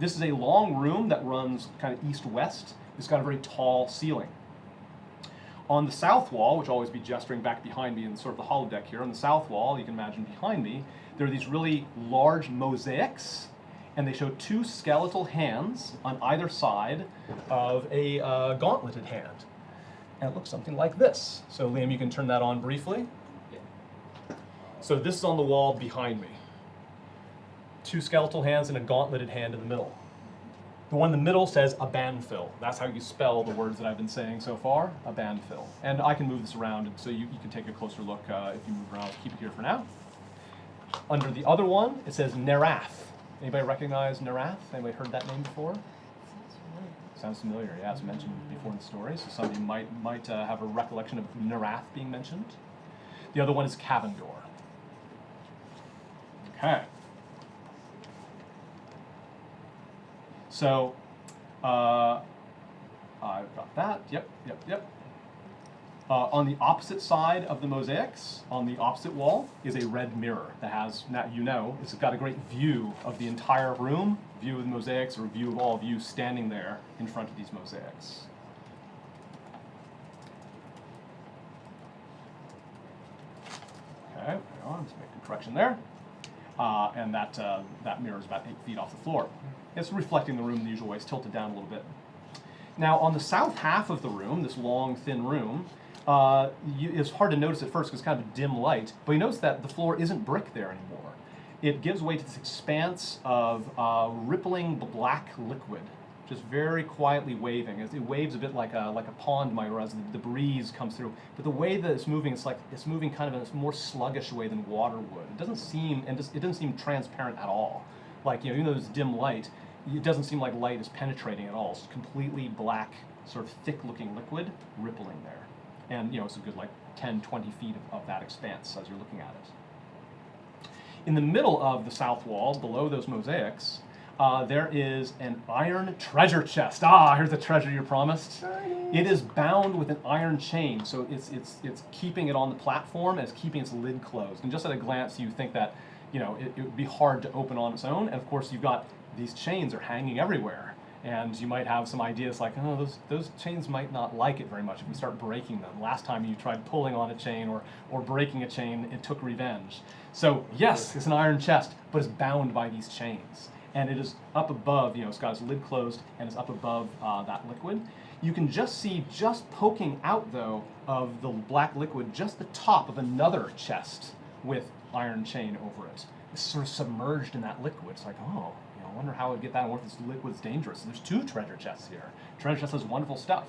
[SPEAKER 1] This is a long room that runs kind of east-west. It's got a very tall ceiling. On the south wall, which will always be gesturing back behind me in sort of the holodeck here, on the south wall, you can imagine behind me, there are these really large mosaics, and they show two skeletal hands on either side of a gauntleted hand. And it looks something like this. So Liam, you can turn that on briefly. So this is on the wall behind me. Two skeletal hands and a gauntleted hand in the middle. The one in the middle says Abanfil. That's how you spell the words that I've been saying so far, Abanfil. And I can move this around, and so you can take a closer look if you move around. I'll keep it here for now. Under the other one, it says Nerath. Anybody recognize Nerath? Anybody heard that name before? Sounds familiar, yeah, it's mentioned before in the story, so some of you might have a recollection of Nerath being mentioned. The other one is Cavendor. Okay. So, I've got that, yep. On the opposite side of the mosaics, on the opposite wall, is a red mirror that has, now you know, it's got a great view of the entire room, view of the mosaics, or view of all of you standing there in front of these mosaics. Okay, hang on, let's make a correction there. And that mirror is about 8 feet off the floor. It's reflecting the room in the usual way. It's tilted down a little bit. Now, on the south half of the room, this long, thin room, it's hard to notice at first because it's kind of a dim light, but you notice that the floor isn't brick there anymore. It gives way to this expanse of rippling black liquid, just very quietly waving. It waves a bit like a pond might, as the breeze comes through. But the way that it's moving, it's moving kind of in a more sluggish way than water would. It doesn't seem transparent at all. Like, even though there's dim light, it doesn't seem like light is penetrating at all. It's completely black, sort of thick-looking liquid rippling there. And it's a good 10, 20 feet of that expanse as you're looking at it. In the middle of the south wall, below those mosaics, there is an iron treasure chest. Here's the treasure you promised. It is bound with an iron chain, so it's keeping it on the platform and it's keeping its lid closed. And just at a glance, you think that it would be hard to open on its own. And of course, you've got these chains are hanging everywhere. And you might have some ideas like, those chains might not like it very much if we start breaking them. Last time you tried pulling on a chain or breaking a chain, it took revenge. So yes, it's an iron chest, but it's bound by these chains. And it is up above, it's got its lid closed, and it's up above that liquid. You can just see, just poking out, though, of the black liquid, just the top of another chest with iron chain over it. It's sort of submerged in that liquid. It's like, I wonder how I'd get that, and what if this liquid's dangerous. There's 2 treasure chests here. Treasure chest has wonderful stuff.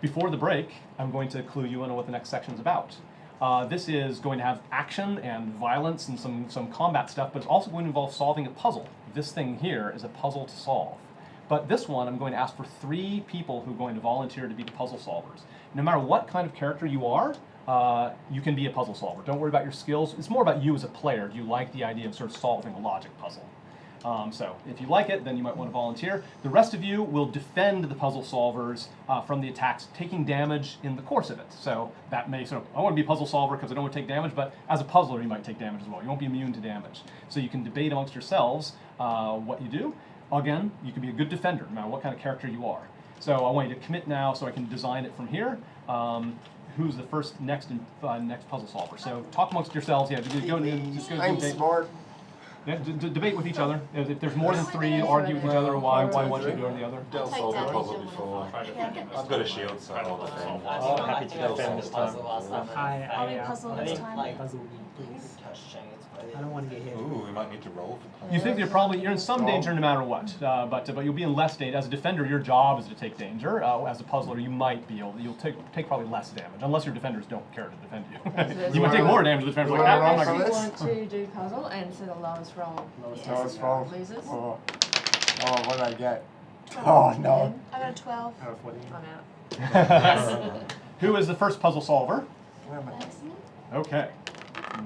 [SPEAKER 1] Before the break, I'm going to clue you in on what the next section's about. This is going to have action and violence and some combat stuff, but it's also going to involve solving a puzzle. This thing here is a puzzle to solve. But this one, I'm going to ask for 3 people who are going to volunteer to be the puzzle solvers. No matter what kind of character you are, you can be a puzzle solver. Don't worry about your skills. It's more about you as a player. Do you like the idea of sort of solving a logic puzzle? So if you like it, then you might want to volunteer. The rest of you will defend the puzzle solvers from the attacks, taking damage in the course of it. So that may I want to be a puzzle solver because I don't want to take damage, but as a puzzler you might take damage as well. You won't be immune to damage. So you can debate amongst yourselves what you do. Again, you can be a good defender no matter what kind of character you are. So I want you to commit now so I can design it from here. Who's the first next puzzle solver? So talk amongst yourselves. Yeah,
[SPEAKER 2] I'm smart.
[SPEAKER 1] Yeah, debate with each other. If there's more than 3, argue with each other why one should go or the other.
[SPEAKER 4] Del solved the puzzle before. I've got a shield, so I'll defend.
[SPEAKER 6] Oh, happy to defend this time.
[SPEAKER 9] I'll be puzzle this time.
[SPEAKER 8] Puzzle me, please. I don't want to get hit.
[SPEAKER 4] Ooh, we might need to roll for puzzle.
[SPEAKER 1] You think you're in some danger no matter what, but you'll be in less danger. As a defender, your job is to take danger. As a puzzler, you might be able. You'll take probably less damage, unless your defenders don't care to defend you. You might take more damage. The defenders like, I'm not
[SPEAKER 5] You
[SPEAKER 1] going
[SPEAKER 5] want to do puzzle, and so the lowest roll loses.
[SPEAKER 2] Oh, what did I get? Oh, no.
[SPEAKER 9] I got a 12.
[SPEAKER 8] Out of 14.
[SPEAKER 5] I'm out.
[SPEAKER 1] Who is the first puzzle solver?
[SPEAKER 2] Where am I?
[SPEAKER 1] Okay.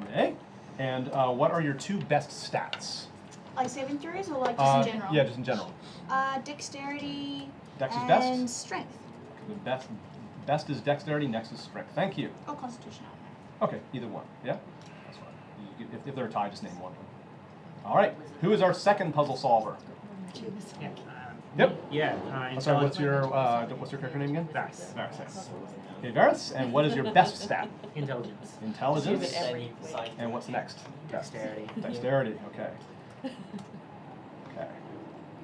[SPEAKER 1] Okay. And what are your 2 best stats?
[SPEAKER 9] Like saving throws or like just in general?
[SPEAKER 1] Yeah, just in general.
[SPEAKER 9] Dexterity
[SPEAKER 1] Dex is
[SPEAKER 9] and
[SPEAKER 1] best?
[SPEAKER 9] strength.
[SPEAKER 1] The best is dexterity, next is strength. Thank you.
[SPEAKER 9] Or constitution.
[SPEAKER 1] Okay, either one. Yeah, that's fine. If they're tied, just name one. All right. Who is our second puzzle solver?
[SPEAKER 8] Yeah.
[SPEAKER 1] Yep.
[SPEAKER 8] Yeah.
[SPEAKER 1] I'm sorry. What's your character name again?
[SPEAKER 8] Varys.
[SPEAKER 1] Varys. Yes. Okay, Varys. And what is your best stat?
[SPEAKER 8] Intelligence.
[SPEAKER 1] Intelligence.
[SPEAKER 3] Every
[SPEAKER 1] And what's next?
[SPEAKER 8] Dexterity.
[SPEAKER 1] Dexterity. Okay. Okay.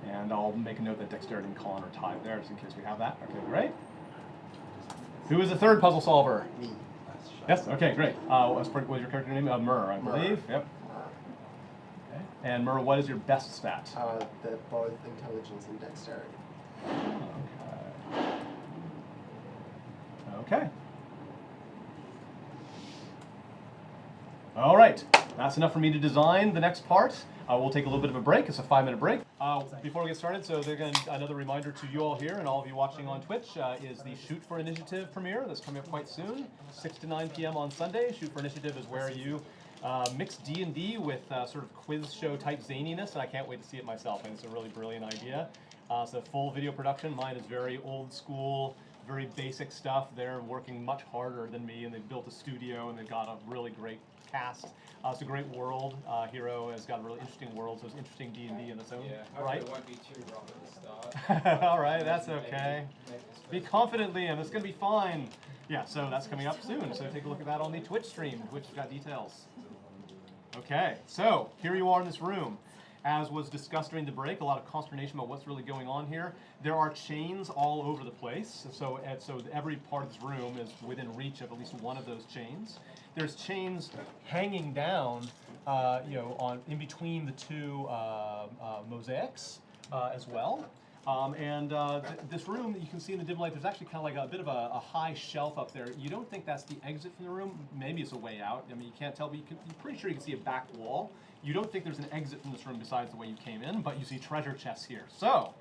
[SPEAKER 1] And I'll make a note that dexterity and con are tied there, just in case we have that. Okay, great. Who is the third puzzle solver?
[SPEAKER 2] Me.
[SPEAKER 1] Yes. Okay, great. What was your character name? Mur, I believe. Yep. Okay. And Mur, what is your best stat?
[SPEAKER 2] They're both intelligence and dexterity.
[SPEAKER 1] Okay. Okay. All right. That's enough for me to design the next part. We'll take a little bit of a break. It's a 5-minute break. Before we get started, so again, another reminder to you all here and all of you watching on Twitch is the Shoot for Initiative premiere that's coming up quite soon, 6 to 9 p.m. on Sunday. Shoot for Initiative is where you mix D&D with sort of quiz show type zaniness, and I can't wait to see it myself. I think it's a really brilliant idea. So full video production. Mine is very old school, very basic stuff. They're working much harder than me, and they've built a studio, and they've got a really great cast. It's a great world. Hero has got a really interesting world, so it's interesting D&D in its own right.
[SPEAKER 12] It won't be too rough at the start.
[SPEAKER 1] All right, that's okay. Be confident, Liam. It's going to be fine. Yeah, so that's coming up soon. So take a look at that on the Twitch stream. Twitch's got details. Okay, so here you are in this room. As was discussed during the break, a lot of consternation about what's really going on here. There are chains all over the place, so every part of this room is within reach of at least one of those chains. There's chains hanging down, in between the 2 mosaics as well. This room, you can see in the dim light, there's actually kind of like a bit of a high shelf up there. You don't think that's the exit from the room. Maybe it's a way out. I mean, you can't tell, but you're pretty sure you can see a back wall. You don't think there's an exit from this room besides the way you came in, but you see treasure chests here. So,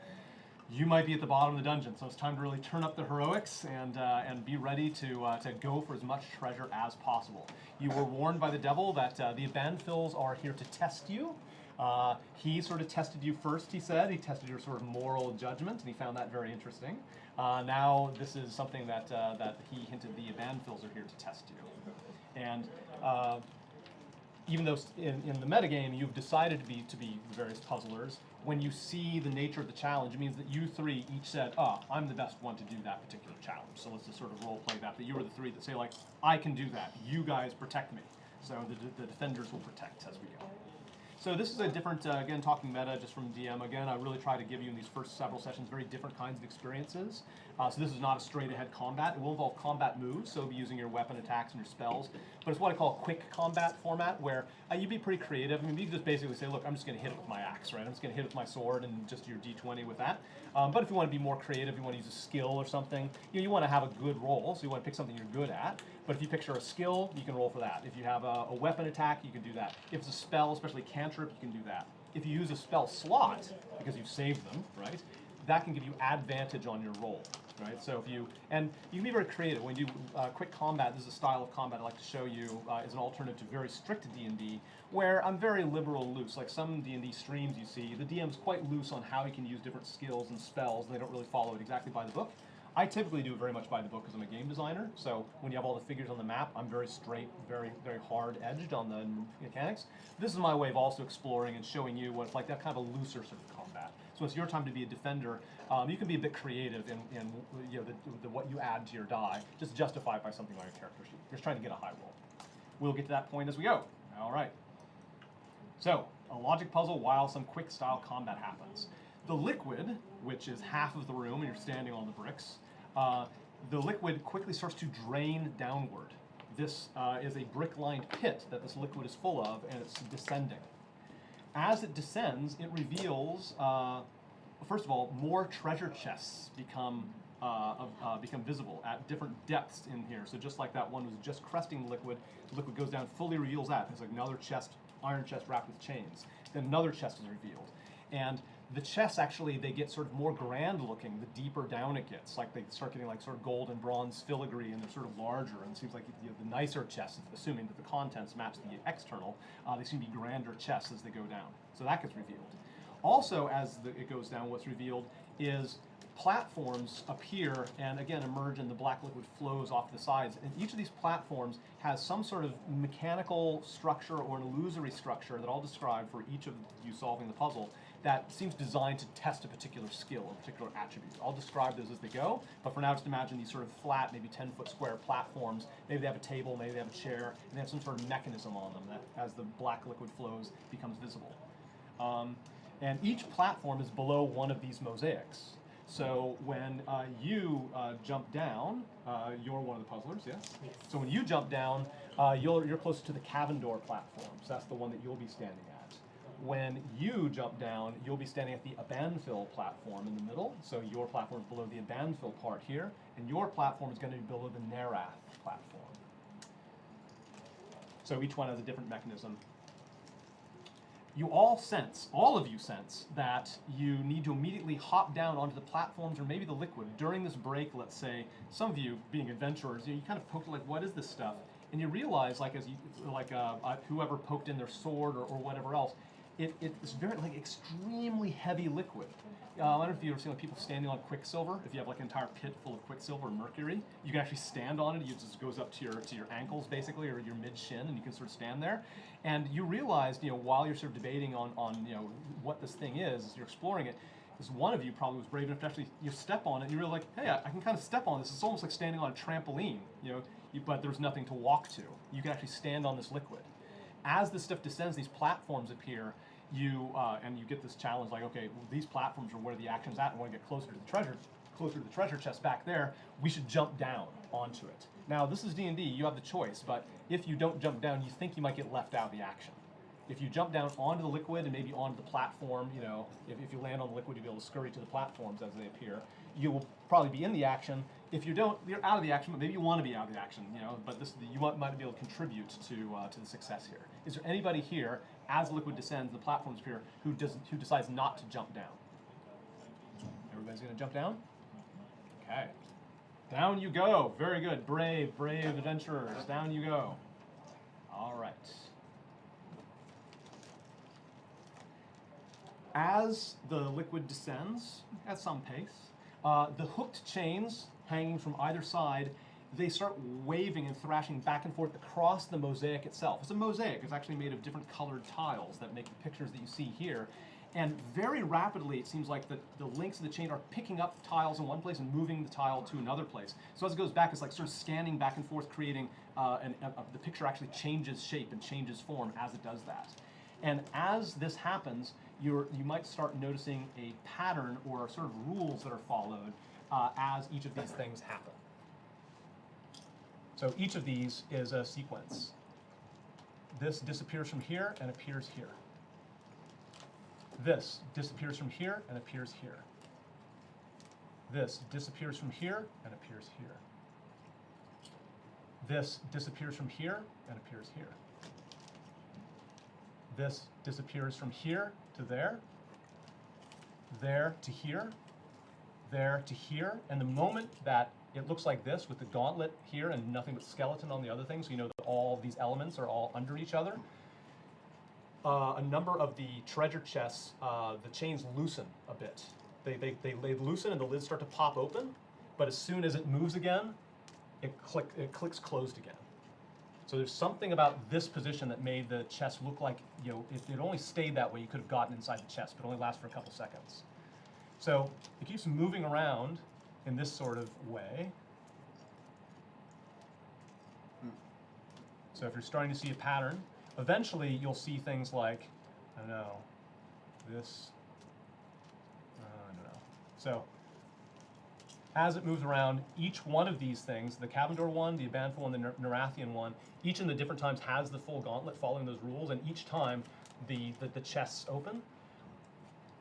[SPEAKER 1] you might be at the bottom of the dungeon, so it's time to really turn up the heroics and be ready to go for as much treasure as possible. You were warned by the devil that the Abanphils are here to test you. He sort of tested you first, he said. He tested your sort of moral judgment, and he found that very interesting. Now this is something that he hinted the Abanphils are here to test you. And even though in the metagame you've decided to be the various puzzlers, when you see the nature of the challenge, it means that you 3 each said, I'm the best one to do that particular challenge. So let's just sort of role play that you were the 3 that say, like, I can do that. You guys protect me. So the defenders will protect as we go. So this is a different, again, talking meta just from DM. Again, I really try to give you in these first several sessions very different kinds of experiences. So this is not a straight ahead combat. It will involve combat moves, so you'll be using your weapon attacks and your spells. But it's what I call a quick combat format, where you'd be pretty creative. I mean, you can just basically say, look, I'm just going to hit it with my axe, right? I'm just going to hit it with my sword and just your d20 with that. But if you want to be more creative, you want to use a skill or something, you want to have a good roll, so you want to pick something you're good at. But if you picture a skill, you can roll for that. If you have a weapon attack, you can do that. If it's a spell, especially cantrip, you can do that. If you use a spell slot, because you've saved them, right, that can give you advantage on your roll, right? So you can be very creative. When you do quick combat, this is a style of combat I like to show you as an alternative to very strict D&D, where I'm very liberal and loose. Like some D&D streams you see, the DM's quite loose on how he can use different skills and spells, and they don't really follow it exactly by the book. I typically do it very much by the book because I'm a game designer, so when you have all the figures on the map, I'm very straight, very, very hard-edged on the mechanics. This is my way of also exploring and showing you what it's like, that kind of a looser sort of combat. So it's your time to be a defender. You can be a bit creative in what you add to your die, just justify it by something on your character sheet. You're just trying to get a high roll. We'll get to that point as we go. All right. So, a logic puzzle while some quick style combat happens. The liquid, which is half of the room and you're standing on the bricks, the liquid quickly starts to drain downward. This is a brick-lined pit that this liquid is full of, and it's descending. As it descends, it reveals, first of all, more treasure chests become visible at different depths in here. So just like that one was just cresting the liquid goes down, fully reveals that. There's like another chest, iron chest wrapped with chains. Then another chest is revealed. And The chests actually, they get sort of more grand looking the deeper down it gets. Like they start getting like sort of gold and bronze filigree, and they're sort of larger. And it seems like the nicer chests, assuming that the contents match the external, they seem to be grander chests as they go down. So that gets revealed. Also, as it goes down, what's revealed is platforms appear and again emerge, and the black liquid flows off the sides. And each of these platforms has some sort of mechanical structure or an illusory structure that I'll describe for each of you solving the puzzle that seems designed to test a particular skill or particular attribute. I'll describe those as they go, but for now just imagine these sort of flat, maybe 10-foot square platforms. Maybe they have a table, maybe they have a chair, and they have some sort of mechanism on them that as the black liquid flows becomes visible. And each platform is below one of these mosaics. So when you jump down, you're one of the puzzlers, yes?
[SPEAKER 8] Yes.
[SPEAKER 1] So when you jump down, you're closer to the cabin door platform. So that's the one that you'll be standing at. When you jump down, you'll be standing at the Abanfil platform in the middle. So your platform is below the Abanfil part here, and your platform is going to be below the Narath platform. So each one has a different mechanism. You all of you sense that you need to immediately hop down onto the platforms or maybe the liquid. During this break, let's say, some of you, being adventurers, you kind of poked like, what is this stuff? And you realize, like, whoever poked in their sword or whatever else, it's very, like, extremely heavy liquid. I don't know if you've ever seen like people standing on quicksilver. If you have like an entire pit full of quicksilver and mercury, you can actually stand on it. It just goes up to your ankles basically, or your mid shin, and you can sort of stand there. And you realize, while you're sort of debating on what this thing is, as you're exploring it, is one of you probably was brave enough to actually step on it. And you realize, like, hey, I can kind of step on this. It's almost like standing on a trampoline, but there's nothing to walk to. You can actually stand on this liquid. As this stuff descends, these platforms appear. You get this challenge, like, okay, well, these platforms are where the action's at, and want to get closer to the treasure chest back there. We should jump down onto it. Now, this is D&D. You have the choice, but if you don't jump down, you think you might get left out of the action. If you jump down onto the liquid and maybe onto the platform, if you land on the liquid, you'll be able to scurry to the platforms as they appear. You will probably be in the action. If you don't, you're out of the action, but maybe you want to be out of the action, but you might be able to contribute to the success here. Is there anybody here, as the liquid descends, the platforms appear, who decides not to jump down? Everybody's going to jump down? Okay. Down you go. Very good. Brave adventurers. Down you go. All right. As the liquid descends at some pace, the hooked chains hanging from either side, they start waving and thrashing back and forth across the mosaic itself. It's a mosaic. It's actually made of different colored tiles that make the pictures that you see here. And very rapidly, it seems like the links of the chain are picking up tiles in one place and moving the tile to another place. So as it goes back, it's like sort of scanning back and forth, creating, the picture actually changes shape and changes form as it does that. And as this happens, you might start noticing a pattern or sort of rules that are followed as each of these things happen. So each of these is a sequence. This disappears from here and appears here. This disappears from here and appears here. This disappears from here and appears here. This disappears from here and appears here. This disappears from here to there to here, there to here. And the moment that it looks like this with the gauntlet here and nothing but skeleton on the other thing, so you know that all these elements are all under each other, a number of the treasure chests, the chains loosen a bit. They loosen and the lids start to pop open, but as soon as it moves again, it clicks closed again. So there's something about this position that made the chest look like, if it only stayed that way, you could have gotten inside the chest, but it only lasts for a couple seconds. So it keeps moving around in this sort of way. So if you're starting to see a pattern, eventually you'll see things like, I don't know, this, I don't know. So as it moves around, each one of these things, the Cavendor one, the Abanfil one, the Narathian one, each in the different times has the full gauntlet following those rules, and each time the chests open.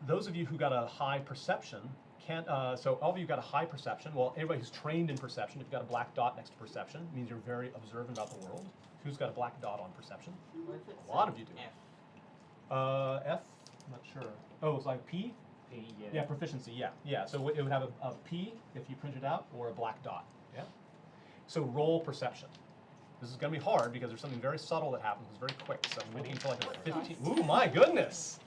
[SPEAKER 1] Those of you who got a high perception can't, so all of you got a high perception. Well, everybody who's trained in perception, if you've got a black dot next to perception, it means you're very observant about the world. Who's got a black dot on perception? A lot of you do.
[SPEAKER 7] F.
[SPEAKER 1] F, I'm not sure. Oh, it's like P?
[SPEAKER 6] P, yeah.
[SPEAKER 1] Yeah, proficiency, yeah. So it would have a P if you print it out, or a black dot, yeah? So roll perception. This is gonna be hard because there's something very subtle that happens, it's very quick, so I'm looking for like a 15. Ooh, my goodness!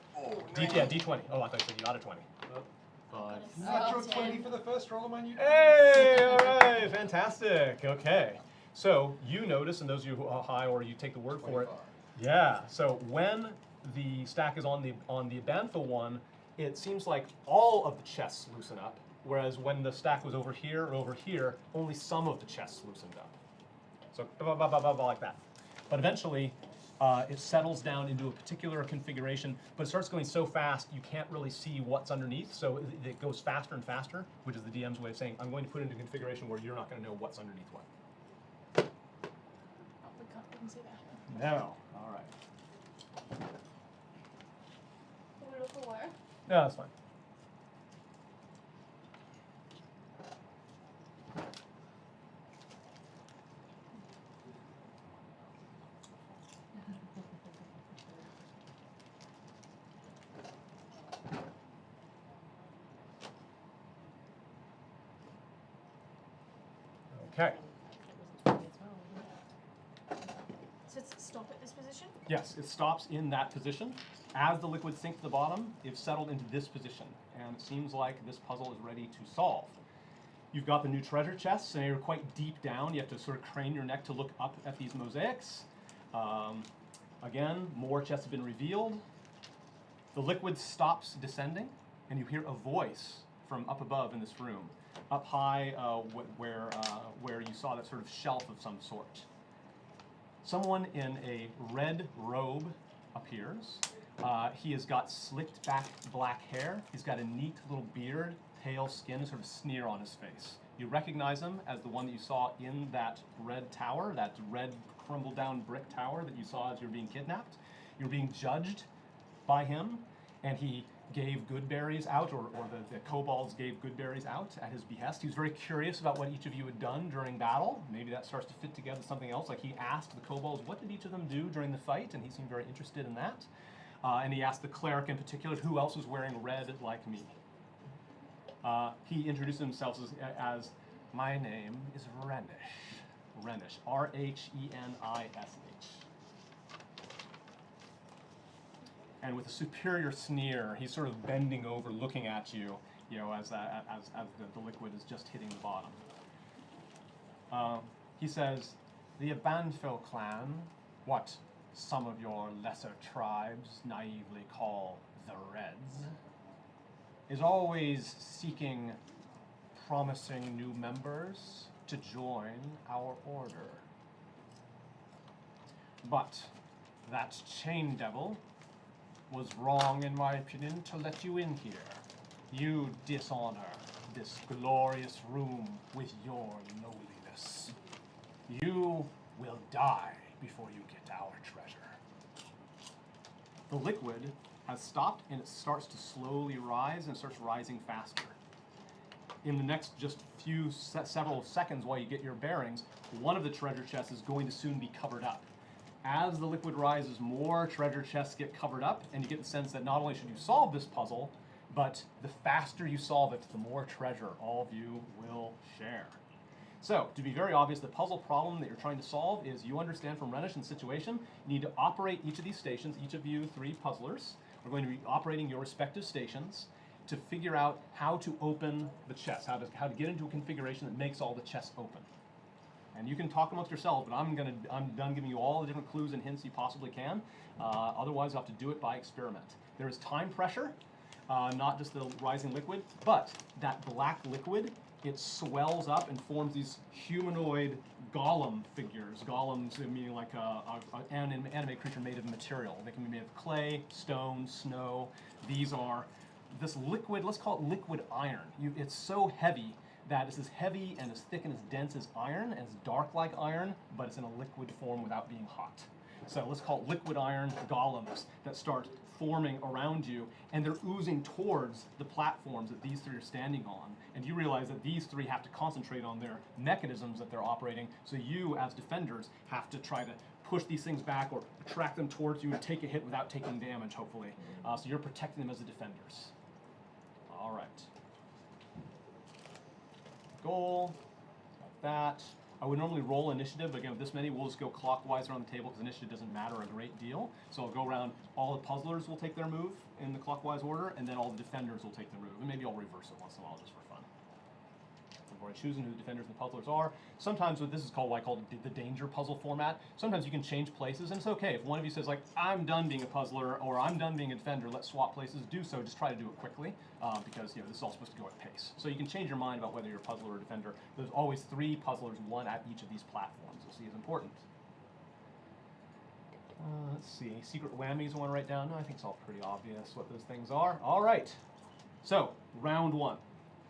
[SPEAKER 1] Yeah, D20. Oh, I thought you said you got a 20.
[SPEAKER 6] Oh, 5.
[SPEAKER 11] Natural 20 for the first roll of my new
[SPEAKER 1] Hey, all right, fantastic, okay. So you notice, and those of you who are high, or you take the word for it,
[SPEAKER 11] 25.
[SPEAKER 1] yeah, so when the stack is on the Bantha one, it seems like all of the chests loosen up, whereas when the stack was over here or over here, only some of the chests loosened up. So like that. But eventually, it settles down into a particular configuration, but it starts going so fast you can't really see what's underneath, so it goes faster and faster, which is the DM's way of saying, I'm going to put it into a configuration where you're not going to know what's underneath what.
[SPEAKER 9] Oh, we can see that.
[SPEAKER 1] No. All right.
[SPEAKER 9] Can we look for where?
[SPEAKER 1] No, that's fine. Okay.
[SPEAKER 9] So it's stop at this position?
[SPEAKER 1] Yes, it stops in that position. As the liquid sinks to the bottom, it's settled into this position, and it seems like this puzzle is ready to solve. You've got the new treasure chests, and you're quite deep down. You have to sort of crane your neck to look up at these mosaics. Again, more chests have been revealed. The liquid stops descending, and you hear a voice from up above in this room, up high where you saw that sort of shelf of some sort. Someone in a red robe appears. He has got slicked back black hair. He's got a neat little beard, pale skin, sort of sneer on his face. You recognize him as the one that you saw in that red tower, that red crumbled down brick tower that you saw as you were being kidnapped. You were being judged by him, and he gave good berries out, or the kobolds gave good berries out at his behest. He was very curious about what each of you had done during battle. Maybe that starts to fit together something else. Like he asked the kobolds, what did each of them do during the fight? And he seemed very interested in that. And he asked the cleric in particular, who else was wearing red like me? He introduced himself as my name is Renish. Renish, R-H-E-N-I-S-H. And with a superior sneer, he's sort of bending over, looking at you, as the liquid is just hitting the bottom. He says, the Abanfil clan, what some of your lesser tribes naively call the Reds, is always seeking promising new members to join our order. But that chain devil was wrong, in my opinion, to let you in here. You dishonor this glorious room with your lowliness. You will die before you get our treasure. The liquid has stopped, and it starts to slowly rise, and it starts rising faster. In the next just several seconds while you get your bearings, one of the treasure chests is going to soon be covered up. As the liquid rises, more treasure chests get covered up, and you get the sense that not only should you solve this puzzle, but the faster you solve it, the more treasure all of you will share. So, to be very obvious, the puzzle problem that you're trying to solve is, you understand from Renish's situation, you need to operate each of these stations. Each of you 3 puzzlers are going to be operating your respective stations to figure out how to open the chest, how to get into a configuration that makes all the chests open. And you can talk amongst yourselves, but I'm done giving you all the different clues and hints you possibly can. Otherwise, you'll have to do it by experiment. There is time pressure, not just the rising liquid, but that black liquid, it swells up and forms these humanoid golem figures. Golems meaning like an animated creature made of material. They can be made of clay, stone, snow. These are this liquid, let's call it liquid iron. It's so heavy that it's as heavy and as thick and as dense as iron, and as dark like iron, but it's in a liquid form without being hot. So let's call it liquid iron golems that start forming around you, and they're oozing towards the platforms that these 3 are standing on. And you realize that these 3 have to concentrate on their mechanisms that they're operating, so you, as defenders, have to try to push these things back or attract them towards you and take a hit without taking damage, hopefully. So you're protecting them as the defenders. goal. Got that. I would normally roll initiative, but again, with this many, we'll just go clockwise around the table because initiative doesn't matter a great deal. So I'll go around, all the puzzlers will take their move in the clockwise order, and then all the defenders will take their move. And maybe I'll reverse it once in a while just for fun. I've already chosen who the defenders and the puzzlers are. Sometimes what this is called what I call the danger puzzle format. Sometimes you can change places, and it's okay. If one of you says, like, I'm done being a puzzler, or I'm done being a defender, let's swap places, do so. Just try to do it quickly, because this is all supposed to go at pace. So you can change your mind about whether you're a puzzler or a defender. There's always 3 puzzlers, 1 at each of these platforms. You'll see is important. Let's see, secret whammies I want to write down. No, I think it's all pretty obvious what those things are. All right, so round 1.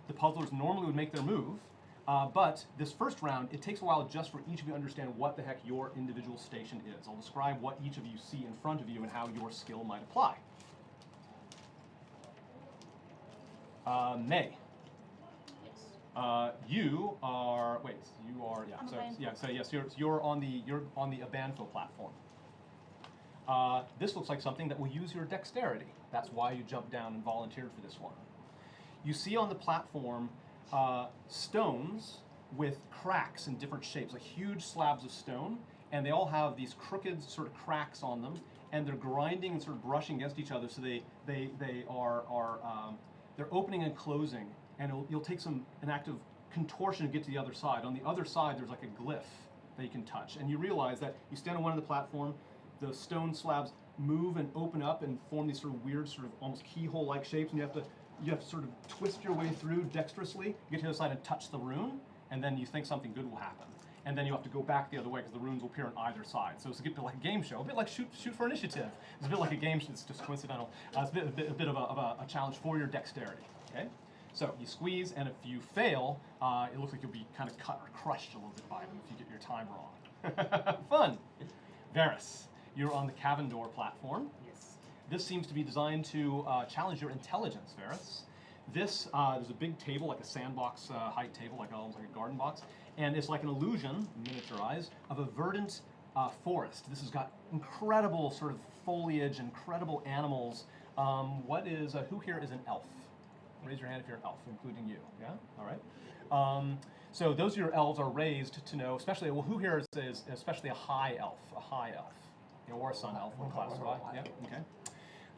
[SPEAKER 1] The puzzlers normally would make their move, but this first round, it takes a while just for each of you to understand what the heck your individual station is. I'll describe what each of you see in front of you and how your skill might apply. May.
[SPEAKER 9] Yes.
[SPEAKER 1] You are, yeah,
[SPEAKER 9] I'm a
[SPEAKER 1] so
[SPEAKER 9] Banfo.
[SPEAKER 1] yes, you're on the Abanfo platform. This looks like something that will use your dexterity. That's why you jumped down and volunteered for this one. You see on the platform stones with cracks in different shapes, like huge slabs of stone, and they all have these crooked sort of cracks on them, and they're grinding and sort of brushing against each other, so they're opening and closing, and you'll take an act of contortion to get to the other side. On the other side, there's like a glyph that you can touch, and you realize that you stand on one of the platform, the stone slabs move and open up and form these sort of weird, sort of almost keyhole-like shapes, and you have to sort of twist your way through dexterously, get to the other side and touch the rune, and then you think something good will happen. And then you have to go back the other way because the runes will appear on either side. So it's a bit like a game show, a bit like shoot for initiative. It's a bit like a game show, it's just coincidental. It's a bit of a challenge for your dexterity, okay? So you squeeze, and if you fail, it looks like you'll be kind of cut or crushed a little bit by them if you get your time wrong. Fun. Varys, you're on the Cavendor platform.
[SPEAKER 8] Yes.
[SPEAKER 1] This seems to be designed to challenge your intelligence, Varys. This, there's a big table, like a sandbox height table, almost like a garden box, and it's like an illusion, miniaturized, of a verdant forest. This has got incredible sort of foliage, incredible animals. Who here is an elf? Raise your hand if you're an elf, including you, yeah? All right. So those of your elves are raised to know, especially, who here is especially a high elf, or a sun elf, we'll classify, yeah, okay.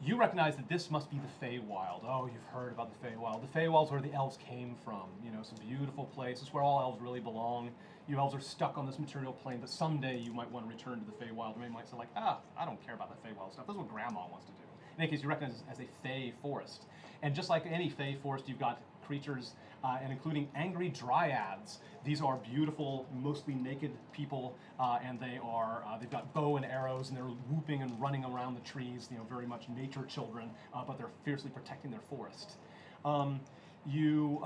[SPEAKER 1] You recognize that this must be the Feywild. Oh, you've heard about the Feywild. The Feywild's where the elves came from. It's a beautiful place. It's where all elves really belong. You elves are stuck on this material plane, but someday you might want to return to the Feywild. Or maybe you might say like, I don't care about the Feywild stuff. That's what Grandma wants to do. In any case, you recognize it as a Fey forest. And just like any Fey forest, you've got creatures, and including angry dryads. These are beautiful, mostly naked people, and they've got bow and arrows, and they're whooping and running around the trees, very much nature children, but they're fiercely protecting their forest. You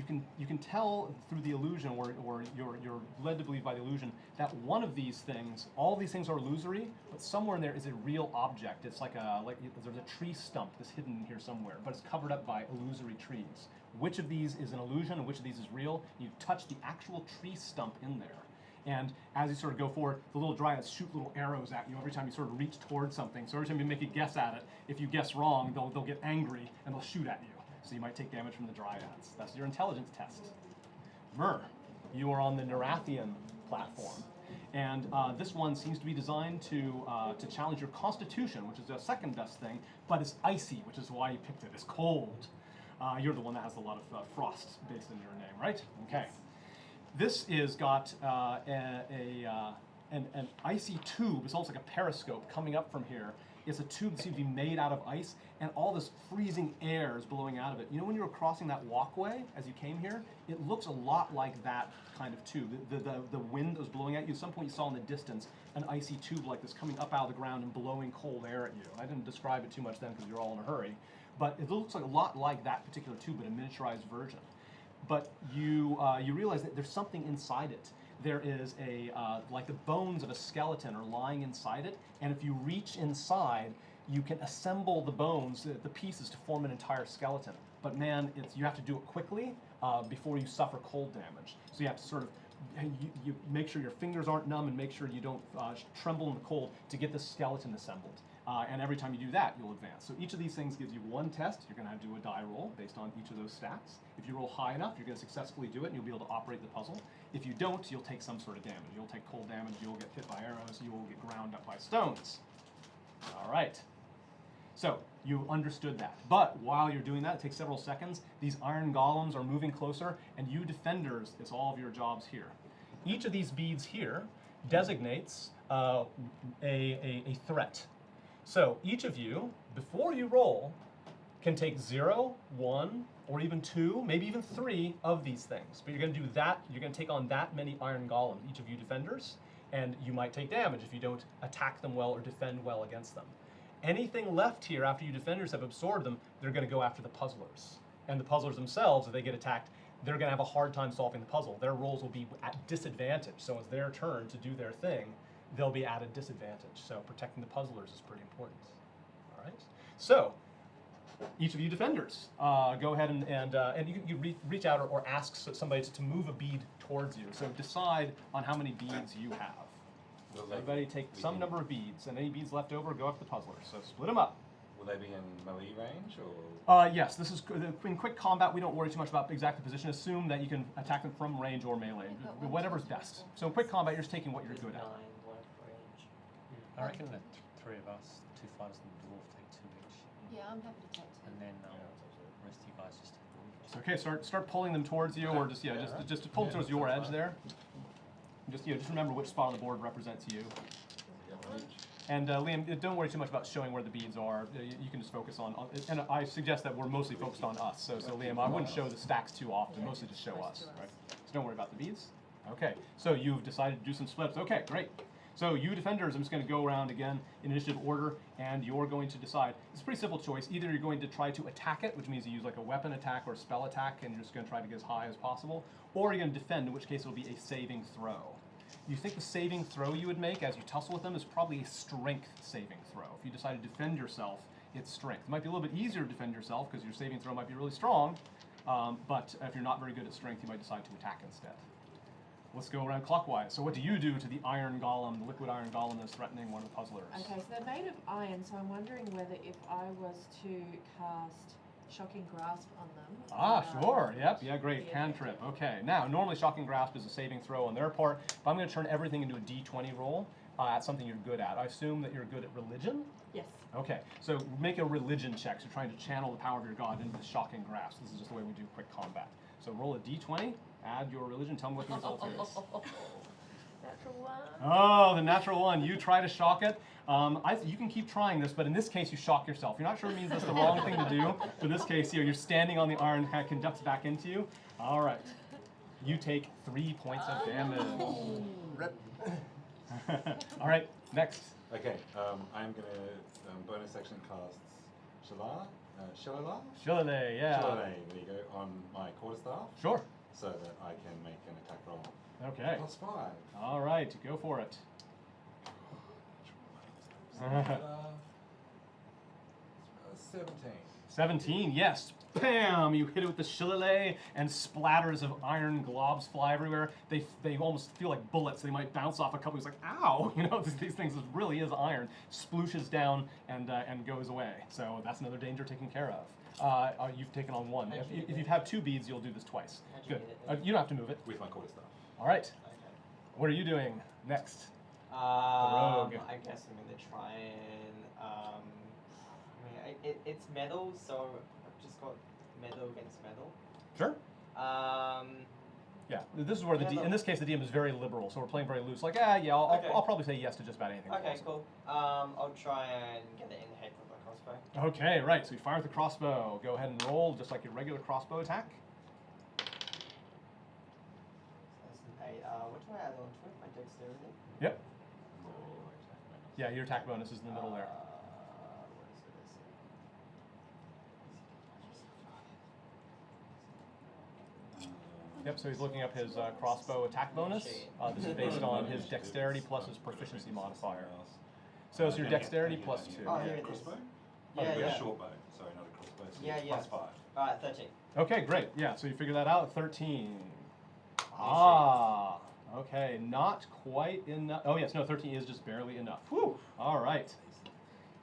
[SPEAKER 1] can tell through the illusion, or you're led to believe by the illusion, that one of these things, all these things are illusory, but somewhere in there is a real object. It's like there's a tree stump that's hidden here somewhere, but it's covered up by illusory trees. Which of these is an illusion and which of these is real? You touch the actual tree stump in there. And as you sort of go forward, the little dryads shoot little arrows at you every time you sort of reach towards something. So every time you make a guess at it, if you guess wrong, they'll get angry and they'll shoot at you. So you might take damage from the dryads. That's your intelligence test. Myr, you are on the Nerathian platform. And this one seems to be designed to challenge your constitution, which is the second best thing, but it's icy, which is why you picked it. It's cold. You're the one that has a lot of frost based in your name, right? Okay. This is got an icy tube. It's almost like a periscope coming up from here. It's a tube that seems to be made out of ice, and all this freezing air is blowing out of it. When you were crossing that walkway as you came here, it looks a lot like that kind of tube. The wind that was blowing at you, at some point you saw in the distance an icy tube like this coming up out of the ground and blowing cold air at you. I didn't describe it too much then because you're all in a hurry, but it looks like a lot like that particular tube, but a miniaturized version. But you realize that there's something inside it. There is like the bones of a skeleton are lying inside it, and if you reach inside, you can assemble the bones, the pieces, to form an entire skeleton. But man, you have to do it quickly before you suffer cold damage. So you have to sort of you make sure your fingers aren't numb and make sure you don't tremble in the cold to get the skeleton assembled. And every time you do that, you'll advance. So each of these things gives you one test. You're going to have to do a die roll based on each of those stats. If you roll high enough, you're going to successfully do it, and you'll be able to operate the puzzle. If you don't, you'll take some sort of damage. You'll take cold damage, you'll get hit by arrows, you will get ground up by stones. All right. So you understood that. But while you're doing that, it takes several seconds. These iron golems are moving closer, and you defenders, it's all of your jobs here. Each of these beads here designates a threat. So each of you, before you roll, can take 0, 1, or even 2, maybe even 3 of these things. But you're going to do that, you're going to take on that many iron golems, each of you defenders, and you might take damage if you don't attack them well or defend well against them. Anything left here after you defenders have absorbed them, they're going to go after the puzzlers. And the puzzlers themselves, if they get attacked, they're going to have a hard time solving the puzzle. Their rolls will be at disadvantage. So it's their turn to do their thing. They'll be at a disadvantage. So protecting the puzzlers is pretty important. All right. So each of you defenders, go ahead and you reach out or ask somebody to move a bead towards you. So decide on how many beads you have. Everybody take some number of beads, and any beads left over go after the puzzlers. So split them up.
[SPEAKER 4] Will they be in melee range or?
[SPEAKER 1] Yes, this is in quick combat. We don't worry too much about exact position. Assume that you can attack them from range or melee, whatever's best. So in quick combat, you're just taking what you're good at.
[SPEAKER 7] 9 left range.
[SPEAKER 6] I reckon the three of us, 2 fighters and the dwarf, take 2 each.
[SPEAKER 3] Yeah, I'm happy to take 2.
[SPEAKER 6] And then the rest of you guys just take 1.
[SPEAKER 1] So, okay, start pulling them towards you, or just pull them towards your edge there. Just remember which spot on the board represents you. And Liam, don't worry too much about showing where the beads are. You can just focus on, and I suggest that we're mostly focused on us. So Liam, I wouldn't show the stacks too often. Mostly just show us, right? So don't worry about the beads. Okay, so you've decided to do some splits. Okay, great. So you defenders, I'm just going to go around again in initiative order, and you're going to decide. It's a pretty simple choice. Either you're going to try to attack it, which means you use like a weapon attack or a spell attack, and you're just going to try to get as high as possible, or you're going to defend, in which case it'll be a saving throw. You think the saving throw you would make as you tussle with them is probably a strength saving throw. If you decide to defend yourself, it's strength. It might be a little bit easier to defend yourself because your saving throw might be really strong, but if you're not very good at strength, you might decide to attack instead. Let's go around clockwise. So what do you do to the iron golem, the liquid iron golem that's threatening one of the puzzlers?
[SPEAKER 5] Okay, so they're made of iron, so I'm wondering whether if I was to cast Shocking Grasp on them.
[SPEAKER 1] Sure. Yep. Yeah, great. Cantrip. Okay. Now, normally Shocking Grasp is a saving throw on their part, but I'm going to turn everything into a D20 roll at something you're good at. I assume that you're good at religion?
[SPEAKER 5] Yes.
[SPEAKER 1] Okay. So make a religion check. So you're trying to channel the power of your god into the Shocking Grasp. This is just the way we do quick combat. So roll a D20, add your religion, tell me what the result is.
[SPEAKER 5] Natural 1.
[SPEAKER 1] Oh, the natural 1. You try to shock it. You can keep trying this, but in this case, you shock yourself. You're not sure it means that's the wrong thing to do. But in this case, you're standing on the iron, kind of conducts back into you. All right. You take 3 points of damage.
[SPEAKER 2] Rip.
[SPEAKER 1] All right, next.
[SPEAKER 4] Okay, I'm going to bonus action cast Shillelagh.
[SPEAKER 1] Shillelagh, yeah.
[SPEAKER 4] Shillelagh, there you go, on my quarterstaff.
[SPEAKER 1] Sure.
[SPEAKER 4] So that I can make an attack roll.
[SPEAKER 1] Okay.
[SPEAKER 4] +5.
[SPEAKER 1] All right, go for it.
[SPEAKER 4] 17.
[SPEAKER 1] 17, yes. Bam! You hit it with the shillelagh, and splatters of iron globs fly everywhere. They almost feel like bullets. They might bounce off a couple. It's like, ow! You know, these things, it really is iron. Splooshes down and goes away. So that's another danger taken care of. You've taken on 1. If you have 2 beads, you'll do this twice. Good. You don't have to move it.
[SPEAKER 4] With my quarterstaff.
[SPEAKER 1] All right.
[SPEAKER 7] Okay.
[SPEAKER 1] What are you doing next?
[SPEAKER 7] rogue. I guess I'm gonna try and it's metal, so I've just got metal against metal.
[SPEAKER 1] Sure. Yeah, this is where in this case the DM is very liberal, so we're playing very loose. Like, I'll probably say yes to just about anything.
[SPEAKER 7] Okay, cool. I'll try and get it in the head with my crossbow.
[SPEAKER 1] Okay, right. So you fire with the crossbow. Go ahead and roll just like your regular crossbow attack.
[SPEAKER 7] So that's an 8. What do I add on to it? My dexterity.
[SPEAKER 1] Yep. Yeah, your attack bonus is in the middle there.
[SPEAKER 7] What is it?
[SPEAKER 1] Yep, so he's looking up his crossbow attack bonus. This is based on his dexterity plus his proficiency modifier. So it's your dexterity plus 2.
[SPEAKER 7] Oh, here it is.
[SPEAKER 4] Crossbow?
[SPEAKER 7] Yeah.
[SPEAKER 4] A short bow. Sorry, not a crossbow. So
[SPEAKER 7] Yeah.
[SPEAKER 4] +5.
[SPEAKER 7] Alright, 13.
[SPEAKER 1] Okay, great. Yeah, so you figure that out. 13. Okay, not quite enough. Oh yes, no, 13 is just barely enough. Whew. All right.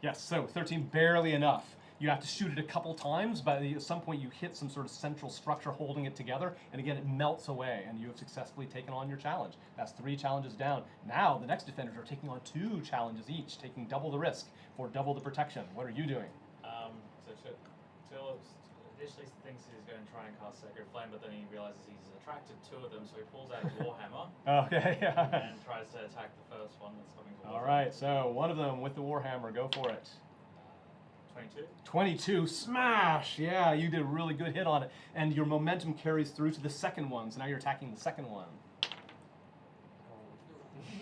[SPEAKER 1] Yes, so 13 barely enough. You have to shoot it a couple times, but at some point you hit some sort of central structure holding it together, and again it melts away, and you have successfully taken on your challenge. That's 3 challenges down. Now the next defenders are taking on 2 challenges each, taking double the risk for double the protection. What are you doing?
[SPEAKER 12] So Till initially thinks he's going to try and cast Sacred Flame, but then he realizes he's attracted 2 of them, so he pulls out his Warhammer
[SPEAKER 1] Okay, yeah.
[SPEAKER 12] and tries to attack the first one that's coming towards him.
[SPEAKER 1] All right, so one of them with the Warhammer, go for it.
[SPEAKER 12] 22.
[SPEAKER 1] 22, smash! Yeah, you did a really good hit on it. And your momentum carries through to the second one, so now you're attacking the second one.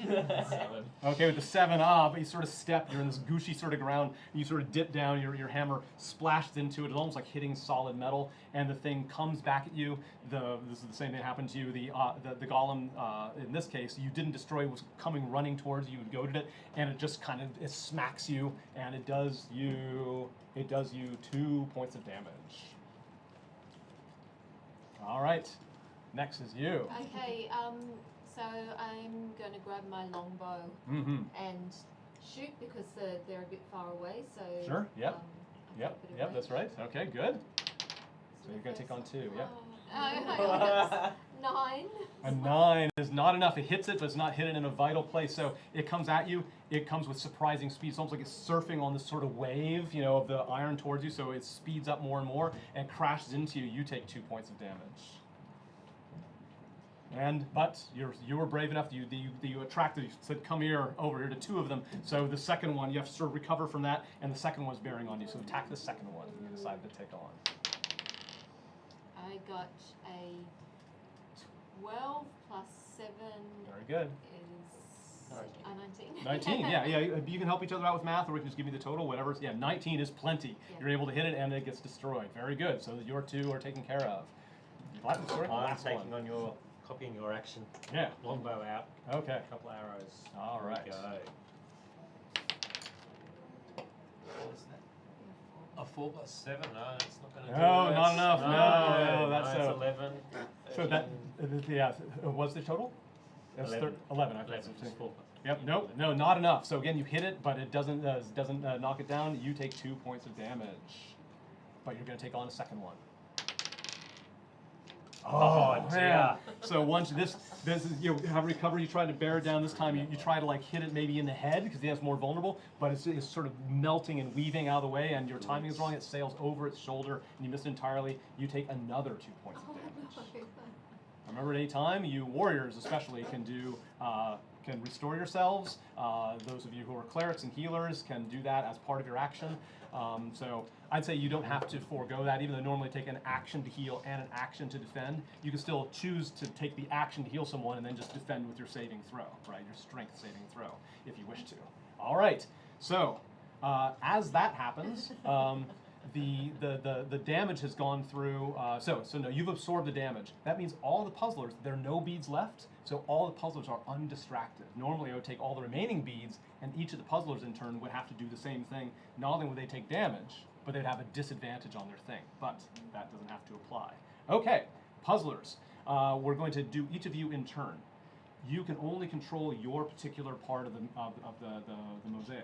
[SPEAKER 12] 7.
[SPEAKER 1] Okay, with the 7, but you sort of step, you're in this gushy sort of ground, and you sort of dip down, your hammer splashes into it, it's almost like hitting solid metal, and the thing comes back at you. This is the same thing that happened to you. The golem, in this case, you didn't destroy, was coming running towards you, goaded it, and it just kind of, it smacks you, and it does you 2 points of damage. All right, next is you.
[SPEAKER 3] Okay, so I'm going to grab my longbow
[SPEAKER 1] Mm-hmm.
[SPEAKER 3] and shoot because they're a bit far away. So
[SPEAKER 1] Sure, yep.
[SPEAKER 3] I've got a bit of
[SPEAKER 1] Yep, that's
[SPEAKER 3] range.
[SPEAKER 1] right. Okay, good. So
[SPEAKER 3] the
[SPEAKER 1] you're going to take on
[SPEAKER 3] first-
[SPEAKER 1] 2, yep.
[SPEAKER 3] Oh, 9.
[SPEAKER 1] A 9 is not enough. It hits it, but it's not hit it in a vital place. So it comes at you. It comes with surprising speed. It's almost like it's surfing on this sort of wave, of the iron towards you. So it speeds up more and more and crashes into you. You take 2 points of damage. But you were brave enough. You attracted. You said, "Come here, over here," to 2 of them. So the second one, you have to sort of recover from that, and the second one's bearing on you. So attack the second one. You decided to take on.
[SPEAKER 3] I got a 12 plus 7
[SPEAKER 1] Very good.
[SPEAKER 3] is
[SPEAKER 2] 19.
[SPEAKER 3] 19.
[SPEAKER 1] 19, yeah. You can help each other out with math, or we can just give me the total, whatever. Yeah, 19 is plenty.
[SPEAKER 3] Yeah.
[SPEAKER 1] You're able to hit it, and it gets destroyed. Very good. So your 2 are taken care of. Last
[SPEAKER 6] taking
[SPEAKER 1] one.
[SPEAKER 6] on copying your action.
[SPEAKER 1] Yeah.
[SPEAKER 6] Longbow out.
[SPEAKER 1] Okay.
[SPEAKER 6] A couple arrows.
[SPEAKER 1] All right.
[SPEAKER 6] Go.
[SPEAKER 12] A 4 plus 7. No, it's not going to do
[SPEAKER 1] No,
[SPEAKER 12] it.
[SPEAKER 1] not enough. No, that's
[SPEAKER 6] it's
[SPEAKER 1] so.
[SPEAKER 6] 11.
[SPEAKER 1] So that, yeah. What's the total? That's
[SPEAKER 6] 11.
[SPEAKER 1] 11. I
[SPEAKER 6] 11
[SPEAKER 1] think.
[SPEAKER 6] plus 4.
[SPEAKER 1] Yep. Nope. No, not enough. So again, you hit it, but it doesn't knock it down. You take 2 points of damage, but you're going to take on a second one.
[SPEAKER 6] Oh,
[SPEAKER 1] man. So once this is, you have recovered, you try to bear it down. This time you try to like hit it maybe in the head because it's more vulnerable, but it's sort of melting and weaving out of the way, and your timing is wrong. It sails over its shoulder, and you miss it entirely. You take another 2 points of damage. Remember, at any time, you warriors especially can restore yourselves. Those of you who are clerics and healers can do that as part of your action. So I'd say you don't have to forego that, even though normally take an action to heal and an action to defend. You can still choose to take the action to heal someone and then just defend with your saving throw, right? Your strength saving throw, if you wish to. All right. So as that happens, the damage has gone through. So no, you've absorbed the damage. That means all the puzzlers, there are no beads left, so all the puzzlers are undistracted. Normally I would take all the remaining beads, and each of the puzzlers in turn would have to do the same thing. Not only would they take damage, but they'd have a disadvantage on their thing. But that doesn't have to apply. Okay, puzzlers. We're going to do each of you in turn. You can only control your particular part of the mosaic.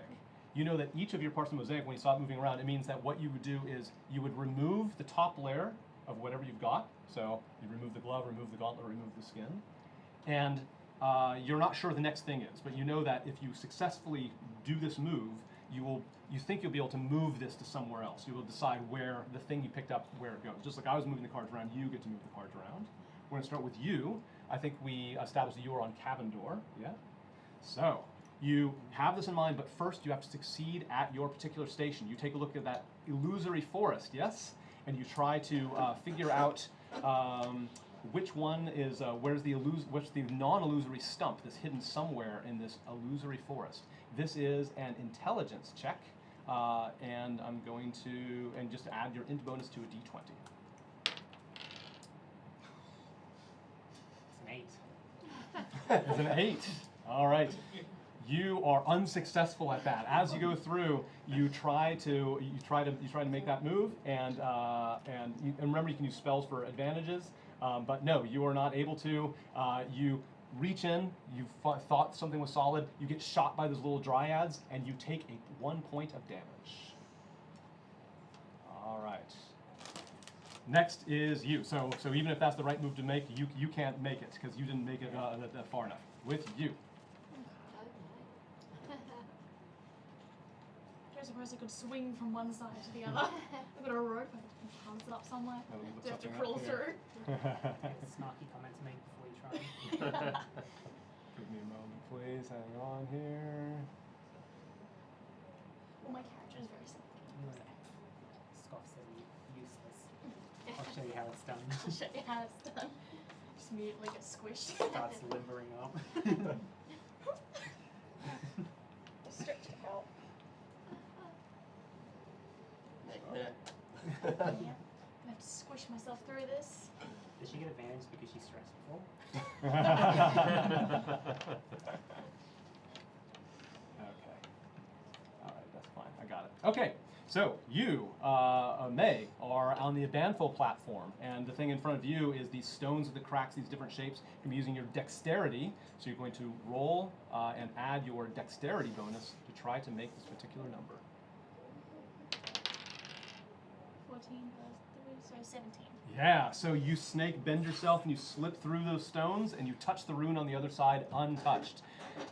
[SPEAKER 1] You know that each of your parts of the mosaic, when you stop moving around, it means that what you would do is you would remove the top layer of whatever you've got. So you remove the glove, remove the gauntlet, remove the skin. And you're not sure the next thing is, but you know that if you successfully do this move, you think you'll be able to move this to somewhere else. You will decide where the thing you picked up, where it goes. Just like I was moving the cards around, you get to move the cards around. We're going to start with you. I think we established that you are on cabin door. Yeah? So you have this in mind, but first you have to succeed at your particular station. You take a look at that illusory forest, yes? And you try to figure out which one is, where's the non-illusory stump that's hidden somewhere in this illusory forest. This is an intelligence check, and I'm going to, and just add your int bonus to a d20.
[SPEAKER 8] It's an 8.
[SPEAKER 1] It's an 8. All right. You are unsuccessful at that. As you go through, you try to make that move, and remember you can use spells for advantages, but no, you are not able to. You reach in, you thought something was solid, you get shot by those little dryads, and you take 1 point of damage. All right. Next is you. So even if that's the right move to make, you can't make it because you didn't make it that far enough. With you.
[SPEAKER 9] I suppose I could swing from one side to the other. I've got a rope, I can pass it up somewhere.
[SPEAKER 1] Oh, look
[SPEAKER 9] Do I have to
[SPEAKER 1] something
[SPEAKER 9] crawl
[SPEAKER 1] up here.
[SPEAKER 9] through?
[SPEAKER 8] Snarky comment to make before you try.
[SPEAKER 1] Give me a moment, please. Hang on here.
[SPEAKER 9] Well, my character is very simple.
[SPEAKER 8] Scoff says you're useless. I'll show you how it's done.
[SPEAKER 9] I'll show you how it's done. Just immediately get squished.
[SPEAKER 8] Starts limbering up.
[SPEAKER 9] Stretched out.
[SPEAKER 2] Yeah.
[SPEAKER 9] Yeah. Gonna have to squish myself through this.
[SPEAKER 8] Does she get advantage because she's stressed before?
[SPEAKER 1] Okay. All right, that's fine. I got it. Okay, so you, May, are on the Abanfil platform, and the thing in front of you is these stones with the cracks, these different shapes. You can be using your dexterity, so you're going to roll and add your dexterity bonus to try to make this particular number.
[SPEAKER 9] 14 plus 3, so 17.
[SPEAKER 1] Yeah, so you snake bend yourself and you slip through those stones and you touch the rune on the other side untouched.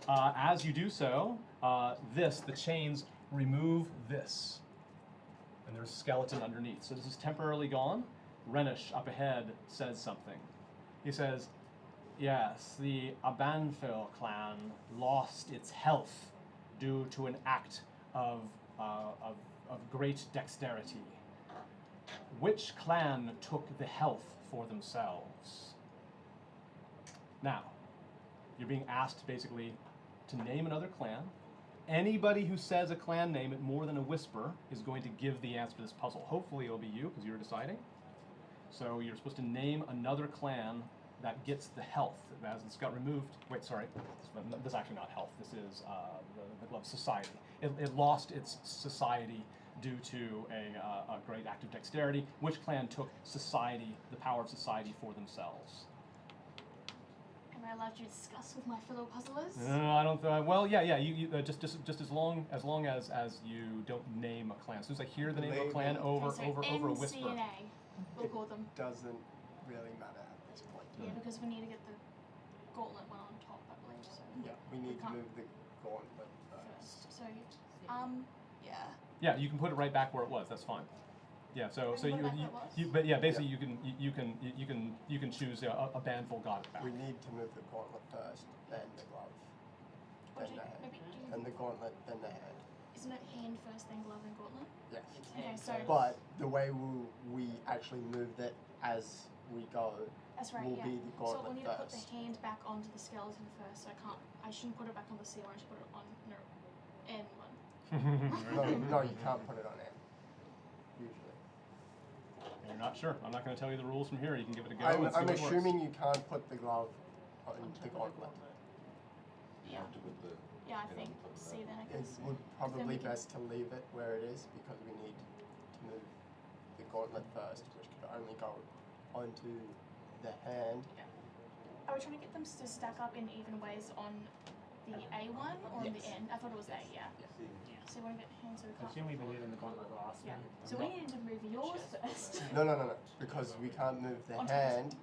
[SPEAKER 1] As you do so, the chains remove this. And there's a skeleton underneath. So this is temporarily gone. Renish up ahead says something. He says, yes, the Abanfil clan lost its health due to an act of great dexterity. Which clan took the health for themselves? Now, you're being asked basically to name another clan. Anybody who says a clan name at more than a whisper is going to give the answer to this puzzle. Hopefully it'll be you, because you're deciding. So you're supposed to name another clan that gets the health. As it's got removed, wait, sorry, this is actually not health. This is the glove society. It lost its society due to a great act of dexterity. Which clan took society, the power of society, for themselves?
[SPEAKER 9] Am I allowed to discuss with my fellow puzzlers?
[SPEAKER 1] No, I don't. Well, yeah. You just as long as you don't name a clan. As soon as I hear the name of a clan over a whisper.
[SPEAKER 9] NCNA, we'll call them.
[SPEAKER 2] Doesn't really matter at this point.
[SPEAKER 9] Yeah, because we need to get the gauntlet one on top, I believe. So
[SPEAKER 2] Yeah, we need to
[SPEAKER 9] can't
[SPEAKER 2] move the gauntlet
[SPEAKER 9] first. So, yeah.
[SPEAKER 1] Yeah, you can put it right back where it was. That's fine. Yeah. So
[SPEAKER 9] I can put it back where it was?
[SPEAKER 1] but yeah, basically you can choose a bandful got it back.
[SPEAKER 2] We need to move the gauntlet first, then the glove,
[SPEAKER 9] Or
[SPEAKER 2] then
[SPEAKER 9] do
[SPEAKER 2] the
[SPEAKER 9] you-
[SPEAKER 2] hand,
[SPEAKER 9] maybe do you-
[SPEAKER 2] then the gauntlet, then the hand.
[SPEAKER 9] Isn't it hand first, then glove, then gauntlet?
[SPEAKER 2] Yes.
[SPEAKER 9] Okay, so
[SPEAKER 2] But the way we actually moved it as we go
[SPEAKER 9] that's right.
[SPEAKER 2] will
[SPEAKER 9] Yeah.
[SPEAKER 2] be the
[SPEAKER 9] So we'll
[SPEAKER 2] gauntlet
[SPEAKER 9] need to put
[SPEAKER 2] first.
[SPEAKER 9] the hand back onto the skeleton first. So I shouldn't put it back on the ceiling. I should put it on N one.
[SPEAKER 2] No, you can't put it on end. Usually.
[SPEAKER 1] You're not sure. I'm not going to tell you the rules from here. You can give it a go.
[SPEAKER 2] I'm
[SPEAKER 1] and see what
[SPEAKER 2] assuming
[SPEAKER 1] works.
[SPEAKER 2] you can't put the glove on the gauntlet.
[SPEAKER 4] You have to put the
[SPEAKER 9] Yeah, I
[SPEAKER 4] head on
[SPEAKER 9] think.
[SPEAKER 4] top of that.
[SPEAKER 9] See, then I
[SPEAKER 2] It
[SPEAKER 9] guess.
[SPEAKER 2] would
[SPEAKER 9] then
[SPEAKER 2] probably
[SPEAKER 9] we
[SPEAKER 2] be
[SPEAKER 9] can-
[SPEAKER 2] best to leave it where it is because we need to move the gauntlet first, which could only go onto the hand.
[SPEAKER 9] Are we trying to get them to stack up in even ways on the A1 or on the
[SPEAKER 2] Yes.
[SPEAKER 9] end? I thought it was A, yeah.
[SPEAKER 8] Yeah.
[SPEAKER 9] So we want to get hands so we
[SPEAKER 8] I
[SPEAKER 9] can't.
[SPEAKER 8] assume we've been moving the gauntlet last
[SPEAKER 9] Yeah.
[SPEAKER 8] one.
[SPEAKER 9] So we need to move yours first.
[SPEAKER 2] No, because we can't move the
[SPEAKER 9] On top of-
[SPEAKER 2] hand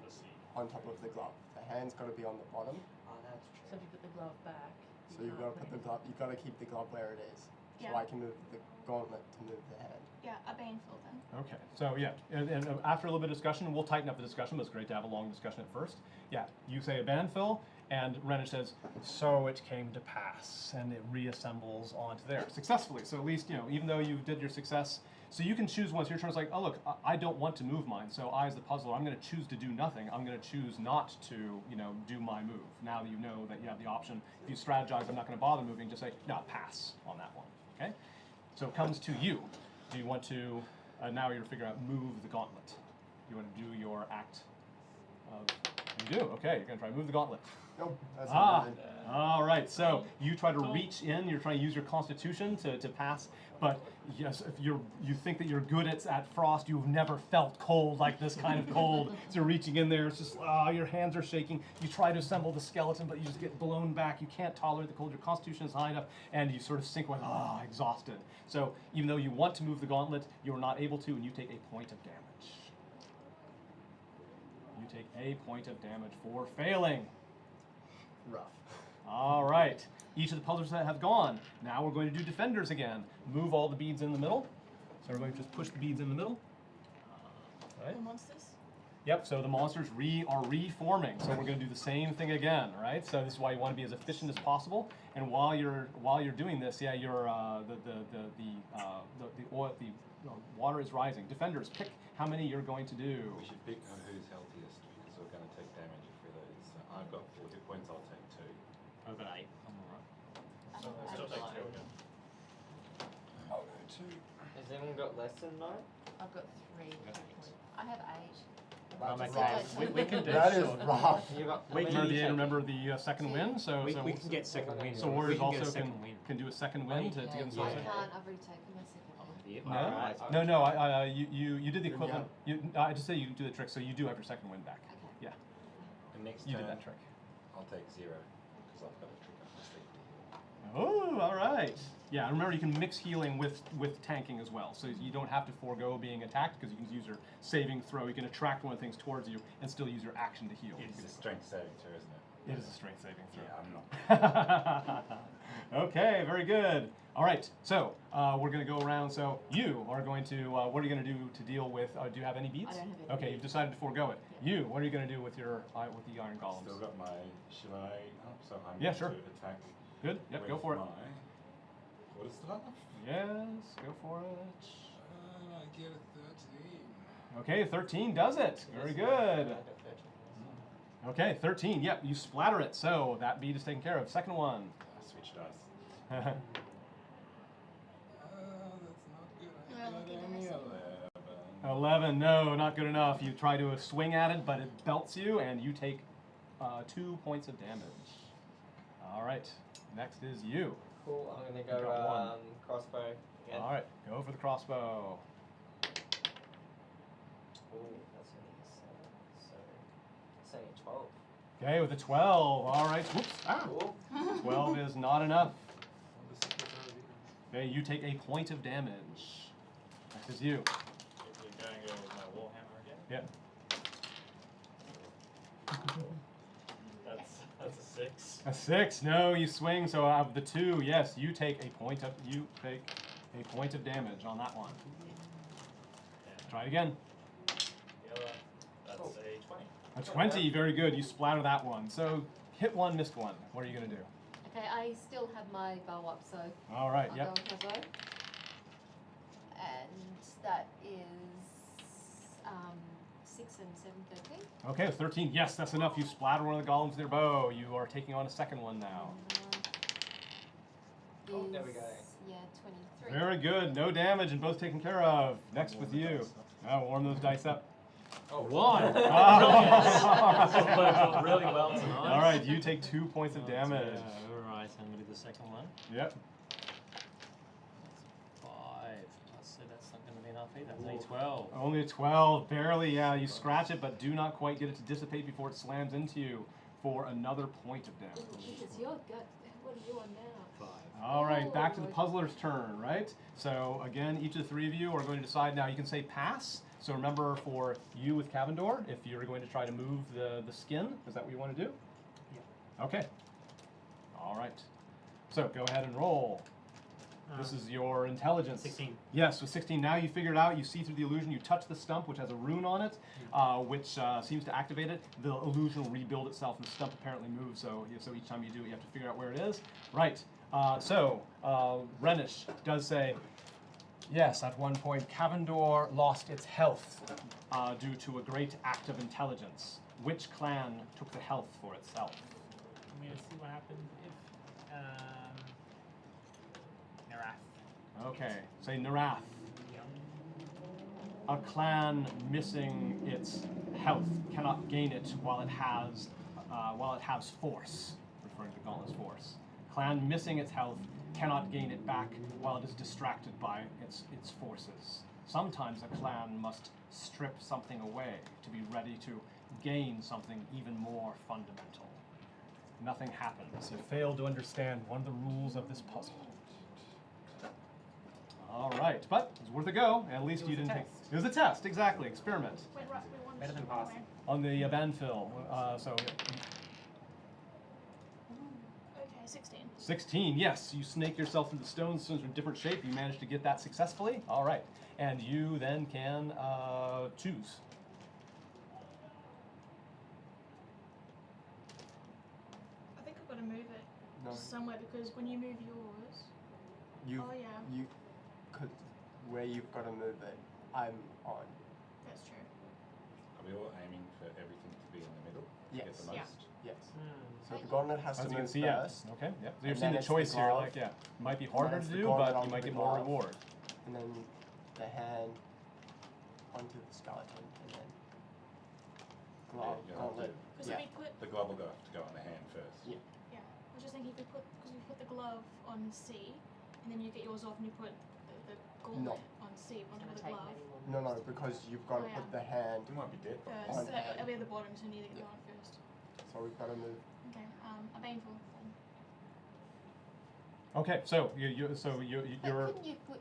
[SPEAKER 2] on top of the glove. The hand's got to be on the bottom.
[SPEAKER 7] Oh, that's
[SPEAKER 5] So
[SPEAKER 7] true.
[SPEAKER 5] if you put the glove back.
[SPEAKER 2] So you've got to put the glove. You've got to keep the glove where it is. So
[SPEAKER 9] Yeah.
[SPEAKER 2] I can move the gauntlet to move the hand.
[SPEAKER 9] Yeah, a Banfield then.
[SPEAKER 1] Okay, so yeah, and after a little bit of discussion, we'll tighten up the discussion, but it's great to have a long discussion at first. Yeah, you say a Banfill, and Renish says, so it came to pass, and it reassembles onto there successfully. So at least, even though you did your success, so you can choose once your turn. It's like, oh look, I don't want to move mine, so I as the puzzler, I'm going to choose to do nothing. I'm going to choose not to, do my move. Now that you know that you have the option, if you strategize, I'm not going to bother moving, just say, no, pass on that one, okay? So it comes to you. Do you want to, now you're figuring out, move the gauntlet? You want to do your act of You do? Okay, you're going to try to move the gauntlet.
[SPEAKER 2] Nope, that's
[SPEAKER 1] Ah,
[SPEAKER 2] not good.
[SPEAKER 1] all right. So you try to reach in. You're trying to use your constitution to pass. But yes, if you think that you're good at frost, you've never felt cold like this kind of cold. So you're reaching in there. It's just your hands are shaking. You try to assemble the skeleton, but you just get blown back. You can't tolerate the cold. Your constitution is high enough, and you sort of sink away. Exhausted. So even though you want to move the gauntlet, you are not able to, and you take a point of damage. You take a point of damage for failing.
[SPEAKER 2] Rough.
[SPEAKER 1] All right. Each of the puzzlers that have gone. Now we're going to do defenders again. Move all the beads in the middle. So everybody just push the beads in the middle. Right.
[SPEAKER 9] The monsters.
[SPEAKER 1] Yep. So the monsters are reforming. So we're going to do the same thing again, right? So this is why you want to be as efficient as possible. And while you're doing this, yeah, you're the water is rising. Defenders, pick how many you're going to do.
[SPEAKER 4] We should pick who's healthiest because we're going to take damage if we lose. So I've got 4 hit points, I'll take 2.
[SPEAKER 6] I've got 8. I'm alright.
[SPEAKER 10] So we'll still take 2 again.
[SPEAKER 4] I'll go 2.
[SPEAKER 7] Has anyone got less than 9?
[SPEAKER 5] I've got 3. I have 8.
[SPEAKER 6] I'll make
[SPEAKER 2] Rough.
[SPEAKER 6] we can do
[SPEAKER 2] That is
[SPEAKER 6] short.
[SPEAKER 2] rough.
[SPEAKER 7] You got
[SPEAKER 6] We
[SPEAKER 1] Remember
[SPEAKER 6] can-
[SPEAKER 1] remember the second win. So
[SPEAKER 8] We can get second win.
[SPEAKER 1] So
[SPEAKER 8] We
[SPEAKER 1] warriors
[SPEAKER 8] can get a
[SPEAKER 1] also
[SPEAKER 8] second win.
[SPEAKER 1] can do a second win to get
[SPEAKER 3] I
[SPEAKER 1] themselves.
[SPEAKER 3] can't. I've already taken my second one.
[SPEAKER 1] No, no. You did the equivalent. I just say you do the trick, so you do have your second win back.
[SPEAKER 3] Okay.
[SPEAKER 1] Yeah,
[SPEAKER 4] And next
[SPEAKER 1] you
[SPEAKER 4] turn,
[SPEAKER 1] did that trick.
[SPEAKER 4] I'll take 0 because I've got a trick up my sleeve to heal.
[SPEAKER 1] Oh, all right. Yeah, remember you can mix healing with tanking as well, so you don't have to forego being attacked because you can use your saving throw. You can attract one of the things towards you and still use your action to heal.
[SPEAKER 4] It's a strength saving throw, isn't it?
[SPEAKER 1] It is a strength saving throw.
[SPEAKER 4] Yeah, I'm not.
[SPEAKER 1] Okay, very good. All right, so we're going to go around. So you are going to, what are you going to do to deal with, do you have any beads?
[SPEAKER 3] I don't have any
[SPEAKER 1] Okay,
[SPEAKER 3] beads.
[SPEAKER 1] you've decided to forego it.
[SPEAKER 3] Yeah.
[SPEAKER 1] You, what are you going to do with your with the iron golems?
[SPEAKER 4] Still got my. Should I? Oh, so I'm
[SPEAKER 1] Yeah,
[SPEAKER 4] going
[SPEAKER 1] sure.
[SPEAKER 4] to attack.
[SPEAKER 1] Good, yep, go
[SPEAKER 4] with
[SPEAKER 1] for it.
[SPEAKER 4] my quarter staff.
[SPEAKER 1] Yes, go for it.
[SPEAKER 4] I get a 13.
[SPEAKER 1] Okay, 13 does it. Very good.
[SPEAKER 7] I got 13.
[SPEAKER 1] Okay, 13, yep, you splatter it. So that bead is taken care of. Second one.
[SPEAKER 4] I switch dice.
[SPEAKER 1] Okay,
[SPEAKER 4] That's not good.
[SPEAKER 9] Yeah,
[SPEAKER 4] I
[SPEAKER 9] look
[SPEAKER 4] got
[SPEAKER 9] at
[SPEAKER 4] only
[SPEAKER 9] this.
[SPEAKER 4] 11.
[SPEAKER 1] 11, no, not good enough. You try to swing at it, but it belts you, and you take 2 points of damage. All right, next is you.
[SPEAKER 7] Cool. I'm gonna
[SPEAKER 1] got
[SPEAKER 7] go
[SPEAKER 1] one.
[SPEAKER 7] crossbow again.
[SPEAKER 1] All right, go for the crossbow.
[SPEAKER 7] Ooh, that's only a 7. So it's only a 12.
[SPEAKER 1] Okay, with a 12. All right, whoops. Ah,
[SPEAKER 7] Cool.
[SPEAKER 1] 12 is not enough.
[SPEAKER 4] Oh, the secret's over here.
[SPEAKER 1] Okay, you take a point of damage. Next is you.
[SPEAKER 12] If you're going to go with my warhammer again,
[SPEAKER 1] Yep.
[SPEAKER 12] that's a 6.
[SPEAKER 1] A 6. No, you swing. So out of the 2, yes, you take a point of damage on that one. Try it again.
[SPEAKER 12] The other, that's a 20.
[SPEAKER 1] A 20. Very good. You splatter that one. So hit one, missed one. What are you gonna do?
[SPEAKER 3] Okay, I still have my bow up, so
[SPEAKER 1] All right.
[SPEAKER 3] I'll
[SPEAKER 1] Yep.
[SPEAKER 3] go with my bow. And that is 6 and 7, 13.
[SPEAKER 1] Okay, 13. Yes, that's enough. You splatter one of the golems with your bow. You are taking on a second one now.
[SPEAKER 7] Oh, there we go.
[SPEAKER 3] Yeah, 23.
[SPEAKER 1] Very good. No damage and both taken care of. Next with you. Now warm those dice up.
[SPEAKER 6] Oh, 1!
[SPEAKER 1] Ah.
[SPEAKER 6] really well tonight.
[SPEAKER 1] All right, you take 2 points of damage.
[SPEAKER 6] Yeah, alright, I'm going to do the second one.
[SPEAKER 1] Yep.
[SPEAKER 6] 5. So that's not going to be enough either. That's only 12.
[SPEAKER 1] Only a 12, barely, yeah. You scratch it, but do not quite get it to dissipate before it slams into you for another point of damage.
[SPEAKER 3] Jesus, you're good. What are you on now?
[SPEAKER 6] 5.
[SPEAKER 1] All right, back to the puzzler's turn, right? So again, each of the 3 of you are going to decide now. You can say pass. So remember, for you with Cavendor, if you're going to try to move the skin, is that what you want to do?
[SPEAKER 8] Yeah.
[SPEAKER 1] Okay. All right. So go ahead and roll. This is your intelligence.
[SPEAKER 8] 16.
[SPEAKER 1] Yes, with 16. Now you figure it out. You see through the illusion. You touch the stump, which has a rune on it, which seems to activate it. The illusion will rebuild itself, and the stump apparently moves. So each time you do it, you have to figure out where it is. Right. Renish does say, yes, at one point, Cavendor lost its health due to a great act of intelligence. Which clan took the health for itself?
[SPEAKER 8] I'm going to see what happens if Narath.
[SPEAKER 1] Okay, say Narath. A clan missing its health cannot gain it while it has force, referring to Gauntlet's force. Clan missing its health cannot gain it back while it is distracted by its forces. Sometimes a clan must strip something away to be ready to gain something even more fundamental. Nothing happens. You fail to understand one of the rules of this puzzle. All right, but it's worth a go. At least you didn't take. It was a test, exactly. Experiment
[SPEAKER 9] Wait, right, we want
[SPEAKER 8] Better than
[SPEAKER 9] to
[SPEAKER 8] passing.
[SPEAKER 1] on the Banfill. So
[SPEAKER 9] Okay, 16.
[SPEAKER 1] 16. Yes, you snake yourself through the stones in a different shape. You managed to get that successfully. All right, and you then can choose.
[SPEAKER 9] I think I've got to move it
[SPEAKER 2] No.
[SPEAKER 9] somewhere because when you move yours,
[SPEAKER 2] You,
[SPEAKER 9] oh yeah,
[SPEAKER 2] you, cause where you've got to move it, I'm on.
[SPEAKER 9] that's true.
[SPEAKER 4] Are we all aiming for everything to be in the middle? To get
[SPEAKER 2] Yes.
[SPEAKER 4] the
[SPEAKER 9] Yeah.
[SPEAKER 4] most?
[SPEAKER 2] Yes.
[SPEAKER 8] Hmm.
[SPEAKER 2] So the gauntlet has
[SPEAKER 1] As
[SPEAKER 2] to
[SPEAKER 1] you can
[SPEAKER 2] move
[SPEAKER 1] see, yeah.
[SPEAKER 2] first,
[SPEAKER 1] Okay, yeah. So
[SPEAKER 2] And
[SPEAKER 1] you've seen
[SPEAKER 2] then
[SPEAKER 1] the
[SPEAKER 2] it's the
[SPEAKER 1] choice here.
[SPEAKER 2] glove.
[SPEAKER 1] Like, yeah, it might be harder
[SPEAKER 2] it's
[SPEAKER 1] to
[SPEAKER 2] the
[SPEAKER 1] do,
[SPEAKER 2] gauntlet
[SPEAKER 1] but you
[SPEAKER 2] onto
[SPEAKER 1] might
[SPEAKER 2] the
[SPEAKER 1] get more
[SPEAKER 2] glove.
[SPEAKER 1] reward.
[SPEAKER 2] and then the hand onto the skeleton, and then glove,
[SPEAKER 4] Yeah,
[SPEAKER 2] gauntlet.
[SPEAKER 9] Because
[SPEAKER 2] Yeah.
[SPEAKER 9] if we put,
[SPEAKER 4] The glove will have to go on the hand first.
[SPEAKER 2] Yeah.
[SPEAKER 9] yeah, I was just thinking if we put, because we put the glove on C, and then you get yours off and you put the gauntlet on C, onto the glove
[SPEAKER 2] No, no, because you've got to
[SPEAKER 9] Oh, yeah.
[SPEAKER 2] put the hand
[SPEAKER 4] You might be dead by
[SPEAKER 9] first.
[SPEAKER 2] On
[SPEAKER 9] So
[SPEAKER 2] hand.
[SPEAKER 9] it'll be at the bottom, so neither get
[SPEAKER 2] Yeah.
[SPEAKER 9] on first.
[SPEAKER 2] So we've got to move.
[SPEAKER 9] Okay, a baneful then.
[SPEAKER 1] Okay, so you're
[SPEAKER 3] But couldn't you put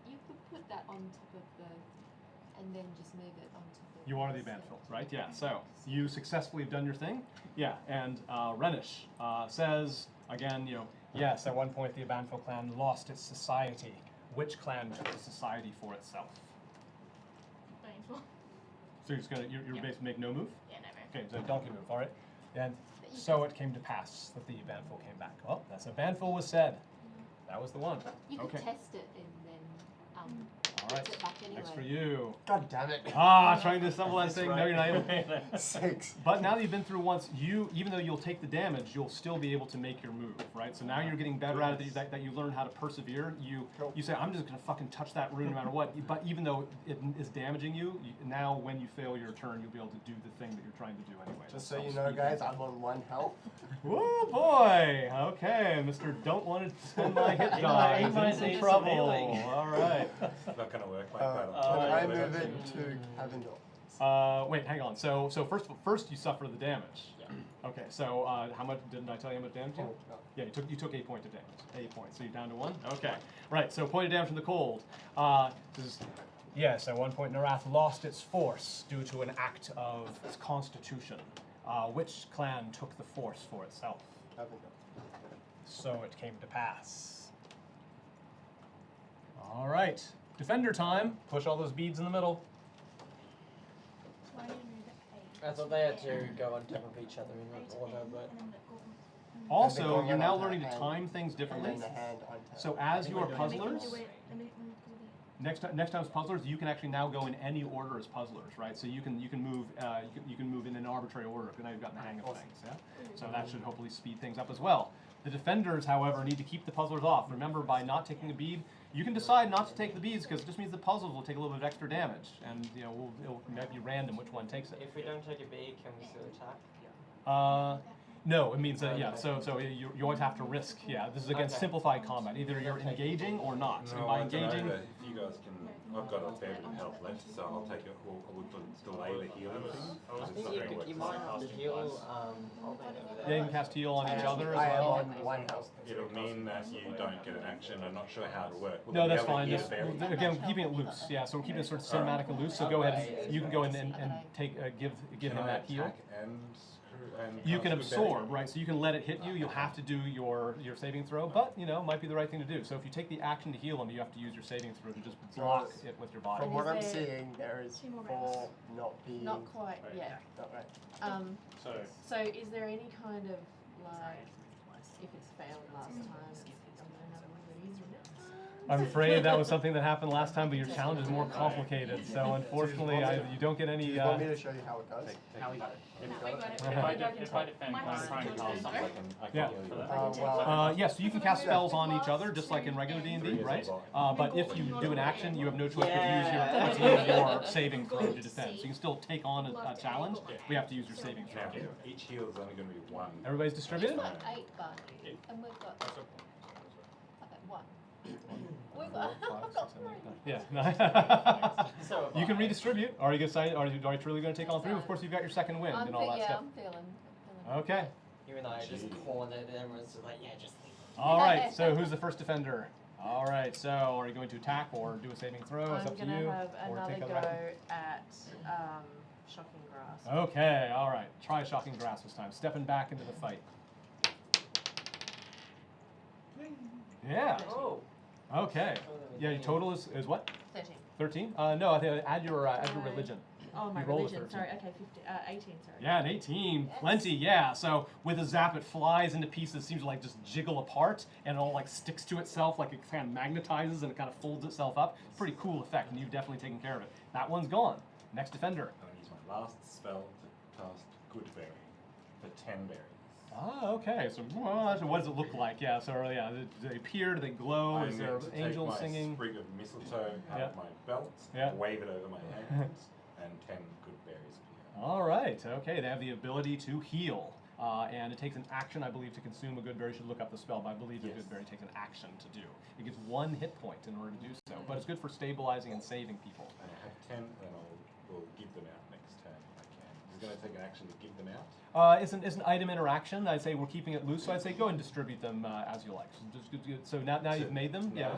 [SPEAKER 3] you could put that on top of the, and then just move it on top of.
[SPEAKER 1] you are the
[SPEAKER 3] this,
[SPEAKER 1] Banfill, right? Yeah. So you successfully have done your thing. Yeah, and Renish says again, yes, at one point the Banfill clan lost its society. Which clan took the society for itself?
[SPEAKER 9] Baneful.
[SPEAKER 1] So you're just gonna you're
[SPEAKER 9] Yeah.
[SPEAKER 1] basically make no move.
[SPEAKER 9] Yeah, no, no.
[SPEAKER 1] Okay, so donkey move. All right, and
[SPEAKER 3] But you
[SPEAKER 1] so it came to pass that the Banfill came back. Well, that's a Banfill was said. That was the one.
[SPEAKER 3] You could
[SPEAKER 1] Okay.
[SPEAKER 3] test it and then
[SPEAKER 1] All
[SPEAKER 3] put
[SPEAKER 1] right.
[SPEAKER 3] it back anyway.
[SPEAKER 1] Next for you.
[SPEAKER 2] God damn it.
[SPEAKER 1] Trying to stumble that thing. No, you're not able.
[SPEAKER 2] 6.
[SPEAKER 1] But now that you've been through once, even though you'll take the damage, you'll still be able to make your move, right? So now you're getting better at it, that you learn how to persevere. You say, I'm just going to fucking touch that rune no matter what. But even though it is damaging you, now when you fail your turn, you'll be able to do the thing that you're trying to do anyway.
[SPEAKER 2] Just so you know, guys, I'm on 1 health.
[SPEAKER 1] Woo boy! Okay, Mr. Don't want to spend my hit die.
[SPEAKER 6] He might
[SPEAKER 1] He's in
[SPEAKER 6] need
[SPEAKER 1] trouble.
[SPEAKER 6] some healing.
[SPEAKER 1] All right.
[SPEAKER 4] It's not going to work like that.
[SPEAKER 2] Can I
[SPEAKER 4] unfortunately.
[SPEAKER 2] move it to Cavendor?
[SPEAKER 1] Wait, hang on. So first you suffer the damage. Yeah. Okay. So how much didn't I tell you how much damage?
[SPEAKER 2] Oh, no.
[SPEAKER 1] Yeah, you took 8 points of damage. 8 points. So you're down to 1. Okay. Right. So point of damage from the cold. Yes, at one point Narath lost its force due to an act of its constitution. Which clan took the force for itself?
[SPEAKER 2] Cavendor.
[SPEAKER 1] So it came to pass. All right. Defender time. Push all those beads in the middle.
[SPEAKER 9] Why do you move it 8?
[SPEAKER 13] I thought they had to go on top of each other in
[SPEAKER 9] Eight
[SPEAKER 13] order,
[SPEAKER 9] and
[SPEAKER 13] but
[SPEAKER 9] then let go.
[SPEAKER 1] Also,
[SPEAKER 2] going
[SPEAKER 1] you're
[SPEAKER 2] in
[SPEAKER 1] now
[SPEAKER 2] onto
[SPEAKER 1] learning to
[SPEAKER 2] hand,
[SPEAKER 1] time things
[SPEAKER 2] And
[SPEAKER 1] differently.
[SPEAKER 2] then the hand onto.
[SPEAKER 1] So as you are
[SPEAKER 9] Let me
[SPEAKER 1] puzzlers,
[SPEAKER 9] do it. Let me
[SPEAKER 1] next time as puzzlers, you can actually now go in any order as puzzlers, right? So you can move you can move in an arbitrary order because now you've gotten the hang of
[SPEAKER 2] Awesome.
[SPEAKER 1] things. Yeah. So that should hopefully speed things up as well. The defenders, however, need to keep the puzzlers off. Remember, by not taking a bead, you can decide not to take the beads because it just means the puzzles will take a little bit of extra damage, and it might be random which one takes it.
[SPEAKER 13] if we don't take a bead, can we still attack?
[SPEAKER 1] No, it means that So you always have to risk. Yeah, this is again
[SPEAKER 13] Okay.
[SPEAKER 1] simplified combat. Either you're engaging or not. And
[SPEAKER 4] No,
[SPEAKER 1] by
[SPEAKER 4] I don't know,
[SPEAKER 1] engaging,
[SPEAKER 4] but if you guys can, I've got a fair bit of health left, so I'll take it. We'll delay the healing thing.
[SPEAKER 13] I
[SPEAKER 4] It's
[SPEAKER 13] think
[SPEAKER 4] not going to work.
[SPEAKER 13] you might have to heal over there.
[SPEAKER 1] yeah, you can cast heal on each other as
[SPEAKER 2] I am
[SPEAKER 1] well.
[SPEAKER 2] on 1 health.
[SPEAKER 4] It'll mean that you don't get an action. I'm not sure how it'll work. Will
[SPEAKER 1] No,
[SPEAKER 4] we
[SPEAKER 1] that's
[SPEAKER 4] be able
[SPEAKER 1] fine.
[SPEAKER 4] to hear
[SPEAKER 1] Just,
[SPEAKER 4] fairies?
[SPEAKER 1] again, keeping it loose. Yeah, so we're keeping it sort of cinematic and loose. So go ahead. You can go in and take give
[SPEAKER 4] Can
[SPEAKER 1] him
[SPEAKER 4] I
[SPEAKER 1] that heal.
[SPEAKER 4] attack and
[SPEAKER 1] You can
[SPEAKER 4] cast
[SPEAKER 1] absorb,
[SPEAKER 4] good
[SPEAKER 1] right? So you can let it hit you. You'll have to do your saving throw, but might be the right thing to do. So if you take the action to heal him, you have to use your saving throw to just block it with your body.
[SPEAKER 2] From what I'm
[SPEAKER 5] Is there-
[SPEAKER 2] seeing, there is
[SPEAKER 9] 2 more
[SPEAKER 2] 4 not being.
[SPEAKER 5] Not quite yet.
[SPEAKER 2] Not right.
[SPEAKER 6] So
[SPEAKER 5] So is there any kind of like, if it's failed last time, I'm gonna have one of these.
[SPEAKER 1] I'm afraid that was something that happened last time, but your challenge is more complicated. So unfortunately, you don't get
[SPEAKER 2] Do
[SPEAKER 1] any.
[SPEAKER 2] you want me to show you how it goes?
[SPEAKER 8] How we got it.
[SPEAKER 10] If I defend,
[SPEAKER 9] My
[SPEAKER 10] I'm trying to
[SPEAKER 9] turn.
[SPEAKER 10] cast something.
[SPEAKER 4] I can
[SPEAKER 1] Yeah.
[SPEAKER 4] heal you.
[SPEAKER 1] Yes, so you can cast spells on each other, just like in regular D&D, right? But if you do an action, you have no choice but to use your saving throw to defend. So you can still take on a challenge. We have to use your saving throw.
[SPEAKER 4] Now, each heal is only going to be one.
[SPEAKER 1] Everybody's
[SPEAKER 3] He's
[SPEAKER 1] distributed?
[SPEAKER 3] got 8 Barney, and we've got okay, 1. We've got, I've got 3.
[SPEAKER 1] Yeah.
[SPEAKER 13] So
[SPEAKER 1] You can redistribute. Are you truly going to take on 3? Of course, you've got your second wind and all that stuff.
[SPEAKER 3] I'm feeling.
[SPEAKER 1] Okay.
[SPEAKER 13] Even though I just cornered it, everyone's just like, yeah, just leave it.
[SPEAKER 1] All right. So who's the first defender? All right. So are you going to attack or do a saving throw? It's
[SPEAKER 5] I'm
[SPEAKER 1] up to
[SPEAKER 5] gonna
[SPEAKER 1] you.
[SPEAKER 5] have
[SPEAKER 1] Or
[SPEAKER 5] another
[SPEAKER 1] take
[SPEAKER 5] go
[SPEAKER 1] other action.
[SPEAKER 5] at shocking grasp.
[SPEAKER 1] Okay. All right. Try shocking grasp this time. Stepping back into the fight. Yeah.
[SPEAKER 13] Oh.
[SPEAKER 1] Okay. Yeah. Your total is what?
[SPEAKER 5] 13.
[SPEAKER 1] 13? No. I think add your religion.
[SPEAKER 5] Oh, my
[SPEAKER 1] You rolled a
[SPEAKER 5] religion.
[SPEAKER 1] 13.
[SPEAKER 5] Sorry. Okay, 18. Sorry.
[SPEAKER 1] Yeah, an 18. Plenty, yeah. So with a zap, it flies into pieces, seems to like just jiggle apart, and it all like sticks to itself, like it kind of magnetizes and it kind of folds itself up. Pretty cool effect, and you've definitely taken care of it. That one's gone. Next defender.
[SPEAKER 4] I'm going to use my last spell to cast Good Berry for 10 berries.
[SPEAKER 1] Ah, okay. So what does it look like? Yeah, so yeah, they appear, do they glow?
[SPEAKER 4] I'm
[SPEAKER 1] Is there
[SPEAKER 4] going to take
[SPEAKER 1] angels
[SPEAKER 4] my
[SPEAKER 1] singing?
[SPEAKER 4] sprig of mistletoe out
[SPEAKER 1] Yeah.
[SPEAKER 4] of my belt,
[SPEAKER 1] Yeah.
[SPEAKER 4] wave it over my hands, and 10 good berries appear.
[SPEAKER 1] All right, okay. They have the ability to heal. And it takes an action, I believe, to consume a good berry. You should look up the spell, but I believe a
[SPEAKER 4] Yes.
[SPEAKER 1] good berry takes an action to do. It gives 1 hit point in order to do so, but it's good for stabilizing and saving people.
[SPEAKER 4] And I have 10, and we'll give them out next turn if I can. Is it going to take an action to give them out?
[SPEAKER 1] It's an item interaction. I'd say we're keeping it loose, so I'd say go and distribute them as you like. So now you've made them.
[SPEAKER 4] now?
[SPEAKER 1] Yeah.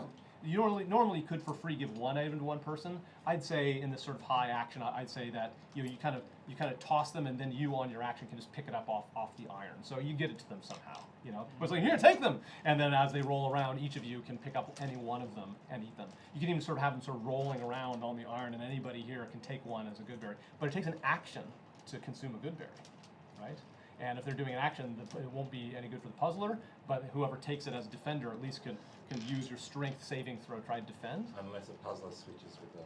[SPEAKER 1] You normally could for free give 1 item to one person. I'd say in this sort of high action, I'd say that you kind of toss them, and then you on your action can just pick it up off the iron. So you get it to them somehow. But it's like, here, take them, and then as they roll around, each of you can pick up any one of them and eat them. You can even sort of have them sort of rolling around on the iron, and anybody here can take one as a good berry. But it takes an action to consume a good berry, right? And if they're doing an action, it won't be any good for the puzzler, but whoever takes it as a defender at least can use your strength saving throw, try to defend.
[SPEAKER 4] Unless a puzzler switches with the...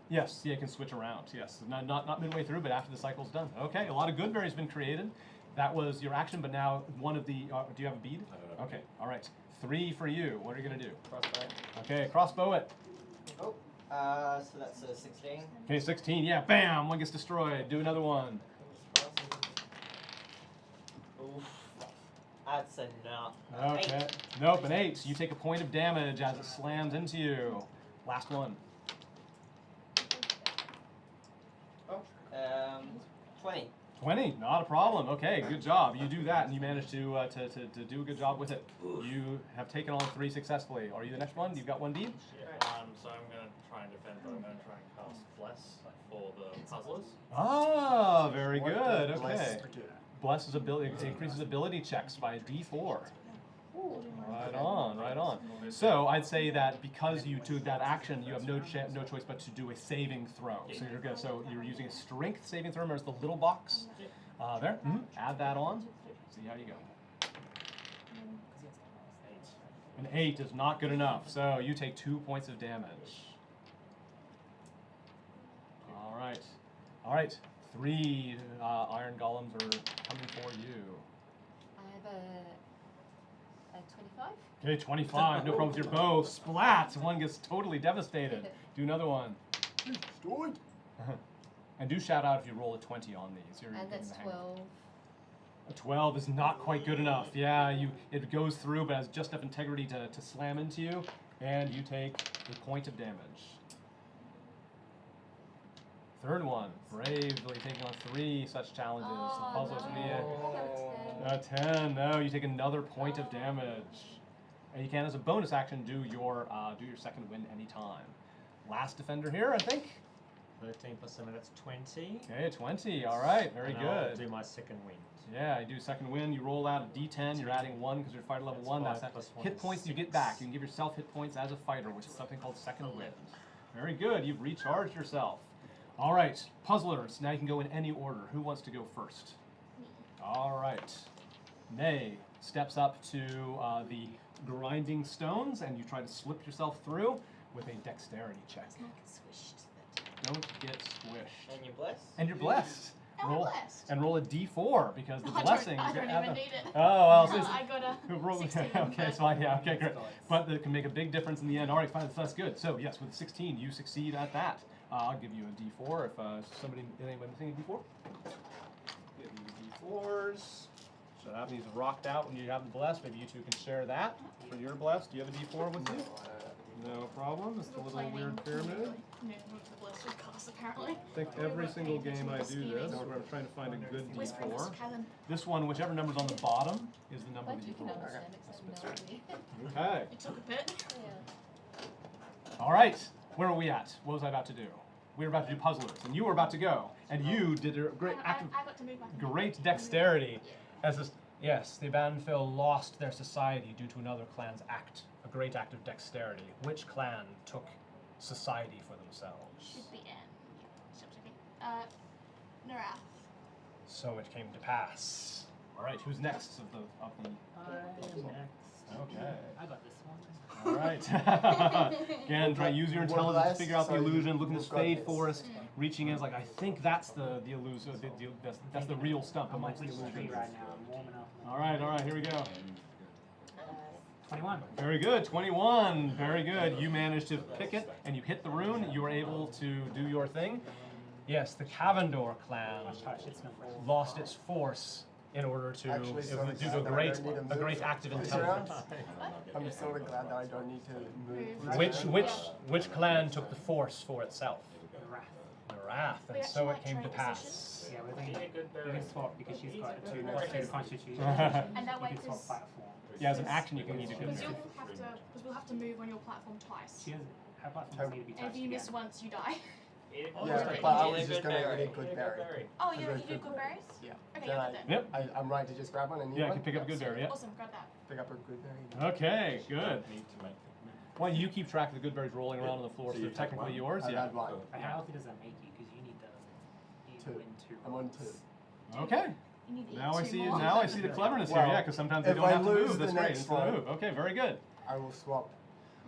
[SPEAKER 1] Yes, yeah, it can switch around, yes. Not midway through, but after the cycle's done. Okay, a lot of good berries been created. That was your action, but now one of the, do you have a bead?
[SPEAKER 4] I don't know.
[SPEAKER 1] Okay, all right. 3 for you. What are you gonna do?
[SPEAKER 13] Crossbow.
[SPEAKER 1] Okay, crossbow it.
[SPEAKER 13] Oh. So that's a 16.
[SPEAKER 1] Okay, 16, yeah, bam, one gets destroyed. Do another one.
[SPEAKER 13] Oof. That's enough.
[SPEAKER 1] Okay,
[SPEAKER 13] 8.
[SPEAKER 1] nope, an 8. You take a point of damage as it slams into you. Last one.
[SPEAKER 13] Oh. 20.
[SPEAKER 1] 20, not a problem. Okay, good job. You do that, and you manage to do a good job with it. You have taken on 3 successfully. Are you the next one? You've got 1 bead?
[SPEAKER 12] So I'm going to try and defend, but I'm going to try and cast Bless for the puzzlers.
[SPEAKER 1] Ah, very
[SPEAKER 2] What
[SPEAKER 1] good.
[SPEAKER 2] does bless
[SPEAKER 1] Okay.
[SPEAKER 2] do?
[SPEAKER 1] Blesses ability, increases ability checks by D4. Right on, right on. So I'd say that because you took that action, you have no choice but to do a saving throw. So you're using a strength saving throw. Remember the little box there. Add that on. See how you go. An 8 is not good enough, so you take 2 points of damage. All right, all right. 3 iron golems are coming for you.
[SPEAKER 3] I have a 25.
[SPEAKER 1] Okay, 25. No problem with your bow. Splat! One gets totally devastated. Do another one.
[SPEAKER 2] Destroyed.
[SPEAKER 1] And do shout out if you roll a 20 on these. You're
[SPEAKER 3] And
[SPEAKER 1] getting
[SPEAKER 3] that's
[SPEAKER 1] the hang of it.
[SPEAKER 3] 12.
[SPEAKER 1] A 12 is not quite good enough. Yeah, it goes through, but has just enough integrity to slam into you, and you take a point of damage. Third one, bravely taking on 3 such challenges. The puzzles
[SPEAKER 3] no.
[SPEAKER 1] be a 10. No, you take another point of damage, and you can, as a bonus action, do your second wind anytime. Last defender here, I think.
[SPEAKER 6] 13 plus 7, that's 20.
[SPEAKER 1] Okay, 20. All right, very
[SPEAKER 6] And
[SPEAKER 1] good.
[SPEAKER 6] I'll do my second wind.
[SPEAKER 1] Yeah, you do second wind, you roll out a d10, you're adding 1 because you're fighter level
[SPEAKER 6] That's
[SPEAKER 1] 1.
[SPEAKER 6] 5
[SPEAKER 1] That's
[SPEAKER 6] plus 1
[SPEAKER 1] hit
[SPEAKER 6] is
[SPEAKER 1] points you get
[SPEAKER 6] 6.
[SPEAKER 1] back. You can give yourself hit points as a fighter, which is something called second wind. Very good, you've recharged yourself. All right, puzzlers, now you can go in any order. Who wants to go first? All right. May steps up to the grinding stones, and you try to slip yourself through with a dexterity check.
[SPEAKER 9] Let's not get squished.
[SPEAKER 1] Don't get squished.
[SPEAKER 7] And you're blessed?
[SPEAKER 1] And you're blessed.
[SPEAKER 9] And
[SPEAKER 1] roll,
[SPEAKER 9] we're blessed.
[SPEAKER 1] And roll a d4 because the
[SPEAKER 9] I
[SPEAKER 1] blessings.
[SPEAKER 9] don't even need it.
[SPEAKER 1] Oh, well, so
[SPEAKER 9] I got a
[SPEAKER 1] roll,
[SPEAKER 9] 16.
[SPEAKER 1] okay, it's fine. Yeah, okay, great. But it can make a big difference in the end. All right, fine. That's good. So yes, with 16, you succeed at that. I'll give you a d4 if anybody missing a d4. Give you d4s. So that means rocked out when you have the blessed. Maybe you two can share that for your blessed. Do you have a d4 with you? No problem. It's a little weird pyramid.
[SPEAKER 9] No, the blister cost apparently.
[SPEAKER 1] I think every single game I do this, where I'm trying to find a good
[SPEAKER 9] Whispering Mr.
[SPEAKER 1] d4.
[SPEAKER 9] Kevin.
[SPEAKER 1] This one, whichever number's on the bottom, is the number
[SPEAKER 3] But
[SPEAKER 1] that
[SPEAKER 3] you
[SPEAKER 1] you
[SPEAKER 3] can
[SPEAKER 1] roll.
[SPEAKER 3] understand except no.
[SPEAKER 1] Okay.
[SPEAKER 9] It took a bit.
[SPEAKER 3] Yeah.
[SPEAKER 1] All right. Where are we at? What was I about to do? We were about to do puzzlers, and you were about to go, and you did a great act of
[SPEAKER 9] I got to move back.
[SPEAKER 1] great dexterity. As this, yes, the Banfill lost their society due to another clan's act, a great act of dexterity. Which clan took society for themselves?
[SPEAKER 9] Should be N. Narath.
[SPEAKER 1] So it came to pass. All right, who's next of the?
[SPEAKER 8] I'm next.
[SPEAKER 1] Okay.
[SPEAKER 8] I got this one.
[SPEAKER 1] All right. Again, try to use your intelligence to figure out the illusion. Look in this fade forest, reaching in. It's like I think that's the illusion. That's the real stump
[SPEAKER 8] I'm
[SPEAKER 1] amongst
[SPEAKER 8] like
[SPEAKER 1] the
[SPEAKER 8] tree
[SPEAKER 1] illusions.
[SPEAKER 8] right now. I'm warming up.
[SPEAKER 1] All right. Here we go.
[SPEAKER 8] 21.
[SPEAKER 1] Very good, 21. Very good. You managed to pick it, and you hit the rune. You were able to do your thing. Yes, the Cavendor clan lost its force in order to
[SPEAKER 2] Actually,
[SPEAKER 1] due to a great act of intelligence.
[SPEAKER 2] I'm sort of glad that I don't need to move.
[SPEAKER 1] Which clan took the force for itself?
[SPEAKER 8] The
[SPEAKER 1] The Wrath, and so it came to pass.
[SPEAKER 8] Yeah, we're going to you can swap because she's got a 2 constitution.
[SPEAKER 9] And that way,
[SPEAKER 8] you can swap
[SPEAKER 9] because
[SPEAKER 8] platform.
[SPEAKER 1] Yeah, as an action, you can need to go.
[SPEAKER 9] we'll have to move on your platform twice.
[SPEAKER 8] She doesn't, her platforms need to be
[SPEAKER 9] And
[SPEAKER 8] touched
[SPEAKER 9] if you miss
[SPEAKER 8] again.
[SPEAKER 9] once, you die.
[SPEAKER 2] Yeah, but I was just gonna eat a good berry.
[SPEAKER 9] Oh, you do good berries?
[SPEAKER 2] Yeah.
[SPEAKER 9] Okay,
[SPEAKER 2] Then
[SPEAKER 9] yeah,
[SPEAKER 2] I,
[SPEAKER 9] then.
[SPEAKER 1] Yep.
[SPEAKER 2] I'm right to just grab one and eat
[SPEAKER 1] Yeah, I
[SPEAKER 2] one?
[SPEAKER 1] can pick up a good berry. Yeah.
[SPEAKER 9] Awesome, grab that.
[SPEAKER 2] Pick up a good berry.
[SPEAKER 1] Okay, good.
[SPEAKER 4] Need to make it.
[SPEAKER 1] Well, you keep track of the good berries rolling around on the floor,
[SPEAKER 4] So
[SPEAKER 1] so
[SPEAKER 4] you
[SPEAKER 1] they're
[SPEAKER 4] take
[SPEAKER 1] technically
[SPEAKER 4] one?
[SPEAKER 1] yours.
[SPEAKER 2] I
[SPEAKER 1] Yeah.
[SPEAKER 2] had one.
[SPEAKER 8] But how healthy does that make you? Because you need the
[SPEAKER 2] Two.
[SPEAKER 8] win 2
[SPEAKER 2] I'm on
[SPEAKER 8] rolls.
[SPEAKER 2] 2.
[SPEAKER 1] Okay.
[SPEAKER 9] You need to eat
[SPEAKER 1] Now I
[SPEAKER 9] 2
[SPEAKER 1] see.
[SPEAKER 9] more.
[SPEAKER 1] Now I see the cleverness here.
[SPEAKER 2] Well,
[SPEAKER 1] Yeah, because sometimes they
[SPEAKER 2] if
[SPEAKER 1] don't
[SPEAKER 2] I
[SPEAKER 1] have to
[SPEAKER 2] lose
[SPEAKER 1] move. That's
[SPEAKER 2] the
[SPEAKER 1] great.
[SPEAKER 2] next
[SPEAKER 1] It's the
[SPEAKER 2] one-
[SPEAKER 1] move. Okay, very good.
[SPEAKER 2] I will swap.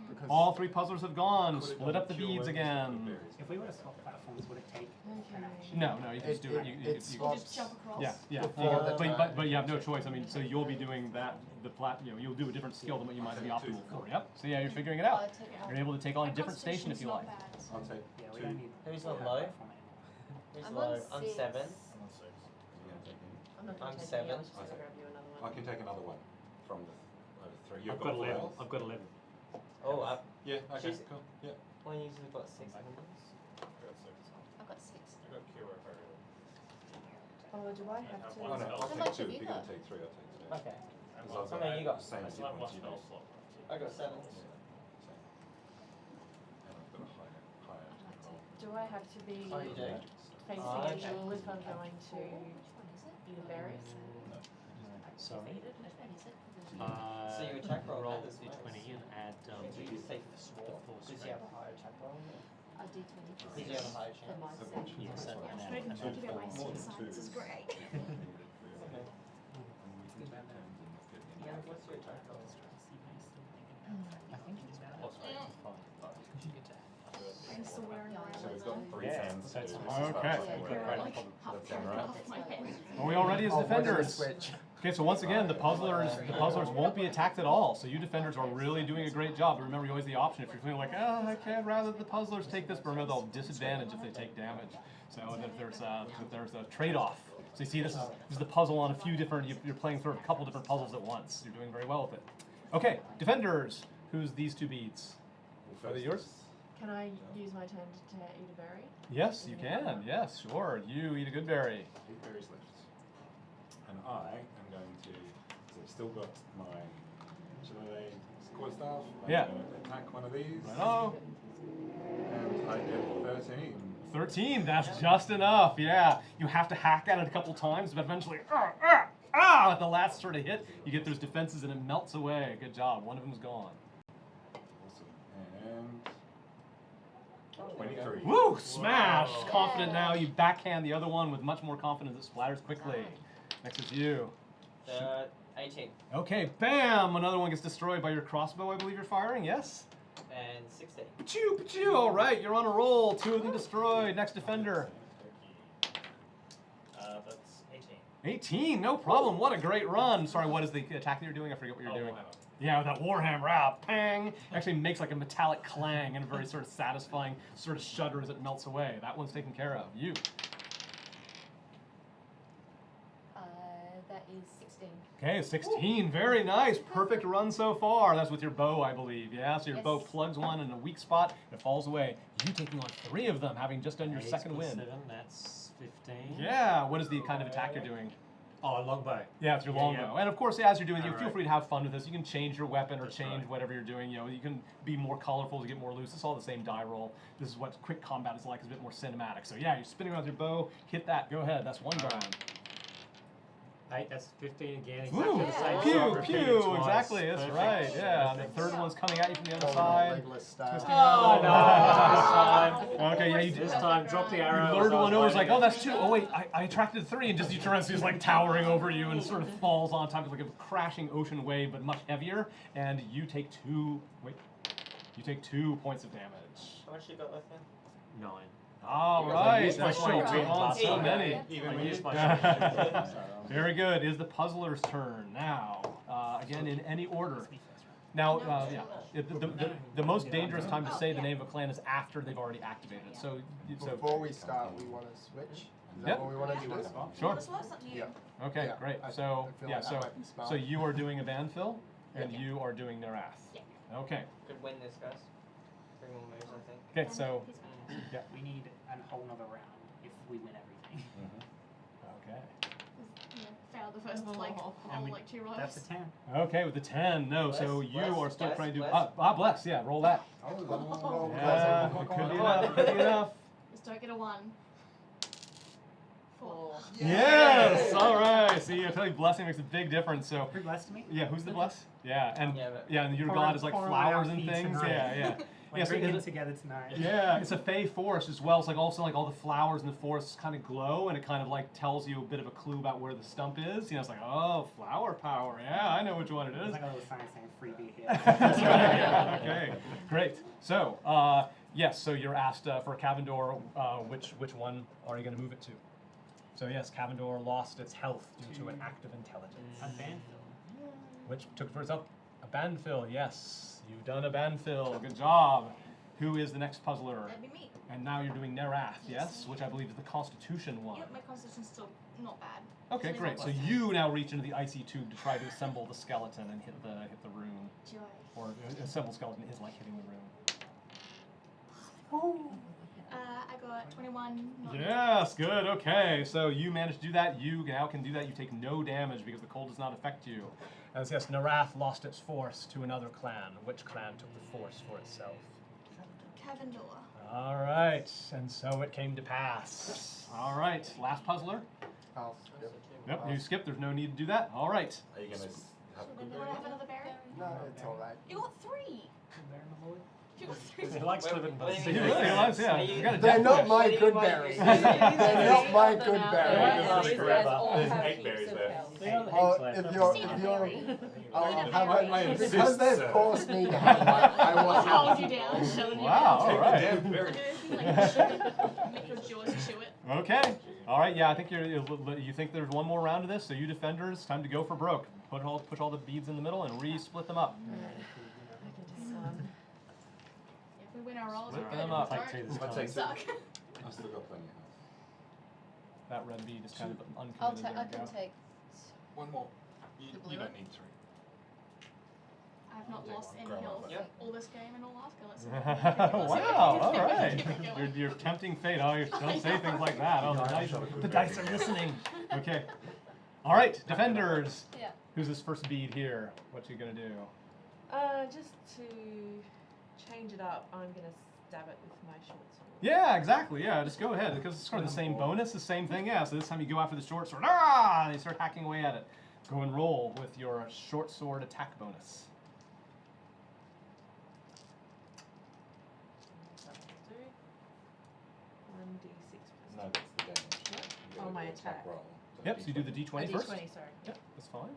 [SPEAKER 2] Because
[SPEAKER 1] All 3 puzzlers have gone.
[SPEAKER 4] Could it
[SPEAKER 1] Split up the
[SPEAKER 4] kill
[SPEAKER 1] beads
[SPEAKER 4] those
[SPEAKER 1] again.
[SPEAKER 4] berries?
[SPEAKER 8] If we were to swap platforms, would it take an action?
[SPEAKER 1] No, you can just do it. You
[SPEAKER 2] It's
[SPEAKER 1] could-
[SPEAKER 2] swapped.
[SPEAKER 9] Just jump across.
[SPEAKER 1] Yeah.
[SPEAKER 2] Before the time.
[SPEAKER 1] But you have no choice. I mean, so you'll be doing that. You'll do a different skill than what you might be optimal for. Yep. So yeah, you're figuring it out. You're able to take on a
[SPEAKER 9] My
[SPEAKER 1] different station if you like.
[SPEAKER 9] constitution's
[SPEAKER 4] I'll take
[SPEAKER 8] Yeah, we
[SPEAKER 4] 2.
[SPEAKER 8] don't need
[SPEAKER 7] Who's
[SPEAKER 8] to
[SPEAKER 7] on
[SPEAKER 8] have
[SPEAKER 7] low?
[SPEAKER 8] platform anymore.
[SPEAKER 7] Who's
[SPEAKER 3] I'm
[SPEAKER 7] low?
[SPEAKER 3] on
[SPEAKER 7] I'm
[SPEAKER 3] 6.
[SPEAKER 7] 7.
[SPEAKER 4] I'm on 6. You gonna take any?
[SPEAKER 5] I'm not
[SPEAKER 7] I'm
[SPEAKER 5] taking
[SPEAKER 7] 7.
[SPEAKER 5] it, I'm just gonna grab you another one.
[SPEAKER 4] I can take another one from the over 3. You've
[SPEAKER 6] I've got 11.
[SPEAKER 4] files?
[SPEAKER 6] I've got 11.
[SPEAKER 7] Oh,
[SPEAKER 4] Yeah, okay,
[SPEAKER 7] She's-
[SPEAKER 4] cool. Yeah.
[SPEAKER 7] well, you usually got 6 numbers.
[SPEAKER 3] I've got 6.
[SPEAKER 12] I got Q if I really.
[SPEAKER 5] Oh, do I have
[SPEAKER 12] have
[SPEAKER 5] to?
[SPEAKER 4] Oh, no,
[SPEAKER 12] How
[SPEAKER 4] I'll
[SPEAKER 3] much
[SPEAKER 4] take 2.
[SPEAKER 3] have
[SPEAKER 4] If
[SPEAKER 3] you
[SPEAKER 4] you're going
[SPEAKER 3] got?
[SPEAKER 4] to take 3, I'll take 2.
[SPEAKER 7] Okay.
[SPEAKER 4] Because
[SPEAKER 7] How many you got?
[SPEAKER 4] the same
[SPEAKER 12] I
[SPEAKER 4] as
[SPEAKER 12] still
[SPEAKER 4] you
[SPEAKER 12] have one
[SPEAKER 4] want, you
[SPEAKER 12] spell
[SPEAKER 4] know.
[SPEAKER 12] slot.
[SPEAKER 7] I got 7.
[SPEAKER 4] And I've got a higher
[SPEAKER 5] Do I have to be
[SPEAKER 7] Oh, you do?
[SPEAKER 5] facing
[SPEAKER 7] Oh,
[SPEAKER 5] an
[SPEAKER 7] okay.
[SPEAKER 5] eagle if I'm going to eat a berry?
[SPEAKER 6] Sorry.
[SPEAKER 3] Which one is it?
[SPEAKER 7] So your attack roll
[SPEAKER 6] roll
[SPEAKER 7] matters most.
[SPEAKER 6] d20 and add
[SPEAKER 7] Did you say
[SPEAKER 6] the
[SPEAKER 7] swore?
[SPEAKER 6] force
[SPEAKER 7] Did you have a higher attack roll?
[SPEAKER 3] A D20.
[SPEAKER 7] Did you have a higher
[SPEAKER 3] For
[SPEAKER 7] chance?
[SPEAKER 3] my sake.
[SPEAKER 6] Yes, and
[SPEAKER 9] I'm
[SPEAKER 6] add
[SPEAKER 9] making sure to get my
[SPEAKER 4] More
[SPEAKER 9] skin
[SPEAKER 4] than
[SPEAKER 9] sign.
[SPEAKER 4] 2
[SPEAKER 9] This is
[SPEAKER 4] is-
[SPEAKER 9] great.
[SPEAKER 7] Yeah, what's your attack roll?
[SPEAKER 6] I think it's about
[SPEAKER 12] Plus
[SPEAKER 9] Yeah.
[SPEAKER 6] 5.
[SPEAKER 9] I'm still wearing my
[SPEAKER 4] So we've got 3
[SPEAKER 6] Yeah,
[SPEAKER 4] turns
[SPEAKER 6] so
[SPEAKER 4] to
[SPEAKER 6] it's
[SPEAKER 4] do
[SPEAKER 6] fine.
[SPEAKER 4] this.
[SPEAKER 1] Okay.
[SPEAKER 9] like half
[SPEAKER 4] That's
[SPEAKER 9] carrot
[SPEAKER 4] right.
[SPEAKER 9] off my head.
[SPEAKER 1] Are we all ready as
[SPEAKER 2] I'll put in the
[SPEAKER 1] defenders?
[SPEAKER 2] switch.
[SPEAKER 1] Okay, so once again, the puzzlers won't be attacked at all. So you defenders are really doing a great job. But remember, you always have the option if you're feeling like, okay, I'd rather the puzzlers take this, but remember they'll disadvantage if they take damage. So and if there's a trade-off. So you see, this is the puzzle on a few different. You're playing through a couple different puzzles at once. You're doing very well with it. Okay, defenders. Who's these 2 beads? Are they yours?
[SPEAKER 5] Can I use my turn to eat a berry?
[SPEAKER 1] Yes, you can. Yes, sure. You eat a good berry.
[SPEAKER 4] 8 berries left. And I am going to, so I've still got my, should I score staff? I'm
[SPEAKER 1] Yeah.
[SPEAKER 4] going to attack one of these.
[SPEAKER 1] Hello.
[SPEAKER 4] And I get 13.
[SPEAKER 1] 13, that's just enough, yeah. You have to hack at it a couple times, but eventually, at the last sort of hit, you get those defenses and it melts away. Good job, one of them's gone.
[SPEAKER 4] Awesome. And 23.
[SPEAKER 1] Woo, smash! Confident now, you backhand the other one with much more confidence, it splatters quickly. Next is you.
[SPEAKER 7] 18
[SPEAKER 1] Okay, bam! Another one gets destroyed by your crossbow, I believe you're firing, yes?
[SPEAKER 7] and 16.
[SPEAKER 1] Pachoo, pachoo! All right, you're on a roll. 2 of them destroyed. Next defender.
[SPEAKER 12] That's 18.
[SPEAKER 1] 18, no problem. What a great run. Sorry, what is the attack that you're doing? I forget what you're doing.
[SPEAKER 12] Warhammer.
[SPEAKER 1] Yeah, with that Warhammer, pang! Actually makes like a metallic clang and a very sort of satisfying sort of shudder as it melts away. That one's taken care of. You.
[SPEAKER 3] That is 16.
[SPEAKER 1] Okay, 16. Very nice. Perfect run so far. That's with your bow, I believe. Yeah, so your
[SPEAKER 3] Yes.
[SPEAKER 1] bow plugs one in a weak spot. It falls away. You taking on 3 of them, having just done your
[SPEAKER 6] 8
[SPEAKER 1] second
[SPEAKER 6] plus
[SPEAKER 1] win.
[SPEAKER 6] 7, that's 15.
[SPEAKER 1] Yeah. What is the kind of attack you're doing?
[SPEAKER 6] Oh, a longbow.
[SPEAKER 1] Yeah, it's your
[SPEAKER 6] Yeah,
[SPEAKER 1] longbow.
[SPEAKER 6] yeah.
[SPEAKER 1] And of course, as you're doing, you
[SPEAKER 6] All
[SPEAKER 1] feel
[SPEAKER 6] right.
[SPEAKER 1] free to have fun with this. You can change your weapon or
[SPEAKER 6] That's
[SPEAKER 1] change
[SPEAKER 6] right.
[SPEAKER 1] whatever you're doing. You know, you can be more colorful to get more loose. It's all the same die roll. This is what quick combat is like. It's a bit more cinematic. So yeah, you're spinning around with your bow. Hit that. Go ahead. That's 1 burn.
[SPEAKER 6] 8, that's 15 again. Exactly
[SPEAKER 1] Woo!
[SPEAKER 6] the same
[SPEAKER 1] Pew,
[SPEAKER 6] shot, repeated
[SPEAKER 1] pew!
[SPEAKER 6] twice.
[SPEAKER 1] Exactly. That's
[SPEAKER 6] Perfect.
[SPEAKER 1] right. Yeah. And the
[SPEAKER 6] Perfect.
[SPEAKER 1] third one's coming at you from the other
[SPEAKER 2] Going
[SPEAKER 1] side.
[SPEAKER 2] Legless style.
[SPEAKER 1] Twisting
[SPEAKER 6] Oh,
[SPEAKER 1] around.
[SPEAKER 6] no. This time.
[SPEAKER 1] Okay, yeah, you
[SPEAKER 6] This time, drop the
[SPEAKER 1] You
[SPEAKER 6] arrow.
[SPEAKER 1] lured
[SPEAKER 6] as I
[SPEAKER 1] one
[SPEAKER 6] was
[SPEAKER 1] over. It's like,
[SPEAKER 6] loading
[SPEAKER 1] oh,
[SPEAKER 6] it.
[SPEAKER 1] that's 2. Oh, wait, I attracted 3. And just you turn around, so he's like towering over you and sort of falls on top of like a crashing ocean wave, but much heavier. And you take 2. Wait. You take 2 points of damage.
[SPEAKER 7] How much you got left now?
[SPEAKER 6] 9.
[SPEAKER 1] All
[SPEAKER 7] You
[SPEAKER 1] right.
[SPEAKER 6] used my
[SPEAKER 1] That's why you
[SPEAKER 6] shield
[SPEAKER 1] took
[SPEAKER 6] too.
[SPEAKER 1] on so
[SPEAKER 7] Yeah.
[SPEAKER 1] many.
[SPEAKER 6] I used my
[SPEAKER 1] Yeah.
[SPEAKER 6] shot.
[SPEAKER 1] Very good. It is the puzzler's turn now. Again, in any order. Now, yeah, the most dangerous time to say the name of a clan is after they've already activated. So
[SPEAKER 2] Before we start, we want to switch. Is that
[SPEAKER 1] Yep.
[SPEAKER 2] what we want to do?
[SPEAKER 1] Sure.
[SPEAKER 9] It's up to you.
[SPEAKER 2] Yeah.
[SPEAKER 1] Okay,
[SPEAKER 2] Yeah,
[SPEAKER 1] great.
[SPEAKER 2] I
[SPEAKER 1] So
[SPEAKER 2] feel
[SPEAKER 1] yeah,
[SPEAKER 2] like that
[SPEAKER 1] so
[SPEAKER 2] might be smart.
[SPEAKER 1] so you are doing a Banfill, and
[SPEAKER 9] Yeah.
[SPEAKER 1] you are doing Narath.
[SPEAKER 9] Yeah.
[SPEAKER 1] Okay.
[SPEAKER 7] Could win this, guys. 3 more moves, I think.
[SPEAKER 1] Okay. So yeah.
[SPEAKER 8] We need a whole nother round if we win everything.
[SPEAKER 1] Okay.
[SPEAKER 9] Yeah, failed the first like
[SPEAKER 8] And we-
[SPEAKER 9] 2 rolls.
[SPEAKER 8] That's a 10.
[SPEAKER 1] Okay, with the 10. No, so
[SPEAKER 7] Bless,
[SPEAKER 1] you
[SPEAKER 7] bless,
[SPEAKER 1] are still
[SPEAKER 7] bless,
[SPEAKER 1] trying to do.
[SPEAKER 7] bless.
[SPEAKER 1] Bless. Yeah, roll that.
[SPEAKER 2] Oh,
[SPEAKER 1] Yeah, it could be enough. Could be enough.
[SPEAKER 9] Just don't get a 1. 4.
[SPEAKER 1] Yes. All right. See, I tell you, blessing makes a big difference. So.
[SPEAKER 8] Who blessed me?
[SPEAKER 1] Yeah, who's the bless? Yeah, and
[SPEAKER 7] Yeah, but-
[SPEAKER 1] and your
[SPEAKER 8] Pour
[SPEAKER 1] god
[SPEAKER 8] out-
[SPEAKER 1] is like
[SPEAKER 8] pour out
[SPEAKER 1] flowers
[SPEAKER 8] our
[SPEAKER 1] and
[SPEAKER 8] feet
[SPEAKER 1] things.
[SPEAKER 8] tonight.
[SPEAKER 1] Yeah, yeah.
[SPEAKER 8] We're
[SPEAKER 1] Yeah, so
[SPEAKER 8] drinking
[SPEAKER 1] it-
[SPEAKER 8] together tonight.
[SPEAKER 1] yeah, it's a fey forest as well. It's like also like all the flowers in the forest kind of glow, and it kind of like tells you a bit of a clue about where the stump is. You know, it's like, oh, flower power. Yeah, I know which one it
[SPEAKER 8] There's
[SPEAKER 1] is.
[SPEAKER 8] like a little sign saying freebie here.
[SPEAKER 1] That's right. Yeah, okay, great. So, yes, so you're asked for Cavendor, which one are you going to move it to? So yes, Cavendor lost its health due to an act of intelligence.
[SPEAKER 8] A Banfill.
[SPEAKER 1] Which took for itself a Banfill, yes. You've done a Banfill, good job. Who is the next puzzler?
[SPEAKER 9] That'd be me.
[SPEAKER 1] And now you're doing Narath, yes?
[SPEAKER 9] Yes.
[SPEAKER 1] Which I believe is the Constitution one.
[SPEAKER 9] Yep, my constitution's still not bad.
[SPEAKER 1] Okay,
[SPEAKER 9] It's
[SPEAKER 1] great.
[SPEAKER 9] not
[SPEAKER 1] So
[SPEAKER 9] bad.
[SPEAKER 1] you now reach into the icy tube to try to assemble the skeleton and hit the rune.
[SPEAKER 9] Joy.
[SPEAKER 1] Or assemble skeleton is like hitting the rune.
[SPEAKER 9] I got 21. Not
[SPEAKER 1] Yes, good, okay. So you managed to do that. You now can do that. You take no damage because the cold does not affect you. As yes, Narath lost its force to another clan. Which clan took the force for itself?
[SPEAKER 9] Cavendor.
[SPEAKER 1] All right, and so it came to pass. All right, last puzzler.
[SPEAKER 2] I'll skip.
[SPEAKER 1] Yep, you skip. There's no need to do that. All right.
[SPEAKER 4] Are you going to have
[SPEAKER 9] Do you want to have another berry?
[SPEAKER 2] No, it's all right.
[SPEAKER 9] You got 3. You got 3.
[SPEAKER 6] He likes living by the
[SPEAKER 7] Wait,
[SPEAKER 6] sea.
[SPEAKER 7] wait,
[SPEAKER 1] He likes, yeah.
[SPEAKER 7] Are
[SPEAKER 1] You
[SPEAKER 7] you-
[SPEAKER 1] got a
[SPEAKER 2] They're
[SPEAKER 1] death
[SPEAKER 2] not
[SPEAKER 1] wish.
[SPEAKER 2] my
[SPEAKER 7] What do you
[SPEAKER 2] good
[SPEAKER 7] want
[SPEAKER 2] berries.
[SPEAKER 7] your-
[SPEAKER 2] They're not my good
[SPEAKER 4] Yeah,
[SPEAKER 2] berries.
[SPEAKER 4] it's great. 8 berries left.
[SPEAKER 6] They are the
[SPEAKER 2] Oh,
[SPEAKER 6] eggs left.
[SPEAKER 2] if you're,
[SPEAKER 9] See
[SPEAKER 2] if
[SPEAKER 9] the
[SPEAKER 2] you're,
[SPEAKER 9] berry.
[SPEAKER 2] I'll have it.
[SPEAKER 4] I insist,
[SPEAKER 2] Because they've
[SPEAKER 4] sir.
[SPEAKER 2] forced me to have one, I will
[SPEAKER 9] Hold
[SPEAKER 2] have
[SPEAKER 9] you
[SPEAKER 2] it.
[SPEAKER 9] down, showing you
[SPEAKER 1] Wow,
[SPEAKER 9] down.
[SPEAKER 1] all right.
[SPEAKER 4] Damn berry.
[SPEAKER 9] Like, chew it. Make your jaws chew it.
[SPEAKER 1] Okay. All right. Yeah, I think you think there's one more round of this. So you defenders, time to go for broke. Push all the beads in the middle and re-split them up.
[SPEAKER 9] If we win our rolls,
[SPEAKER 1] Split
[SPEAKER 9] we're
[SPEAKER 1] them
[SPEAKER 9] good.
[SPEAKER 1] up.
[SPEAKER 6] Take 2 this
[SPEAKER 4] I'll
[SPEAKER 6] time.
[SPEAKER 4] take
[SPEAKER 9] Suck.
[SPEAKER 4] I've still got plenty of health.
[SPEAKER 1] That red bead is kind of uncommitted.
[SPEAKER 3] I
[SPEAKER 1] There we
[SPEAKER 3] can
[SPEAKER 1] go.
[SPEAKER 3] take.
[SPEAKER 11] One more.
[SPEAKER 3] The
[SPEAKER 11] You
[SPEAKER 3] blue
[SPEAKER 11] don't need 3.
[SPEAKER 9] I've not lost any
[SPEAKER 4] Grab
[SPEAKER 9] health
[SPEAKER 7] Yep.
[SPEAKER 9] all this game in Alaska. Let's
[SPEAKER 1] Wow, all right.
[SPEAKER 9] Keep it going.
[SPEAKER 1] You're tempting fate. Oh, you don't say things like that. Oh, the dice are listening. Okay. All right, defenders.
[SPEAKER 3] Yeah.
[SPEAKER 1] Who's this first bead here? What's he gonna do?
[SPEAKER 5] Just to change it up, I'm gonna stab it with my short sword.
[SPEAKER 1] Yeah, exactly. Yeah, just go ahead because it's sort of the same bonus, the same thing. Yeah. So this time you go after the short sword. Ah! And you start hacking away at it. Go and roll with your short sword attack bonus.
[SPEAKER 5] That'll do. 1d6 plus
[SPEAKER 4] No, that's the damage. You
[SPEAKER 5] Oh,
[SPEAKER 4] gotta
[SPEAKER 5] my
[SPEAKER 4] do
[SPEAKER 5] attack.
[SPEAKER 4] roll.
[SPEAKER 1] Yep. So you do the d20
[SPEAKER 5] a
[SPEAKER 1] first.
[SPEAKER 5] d20, sorry.
[SPEAKER 1] Yep, that's fine.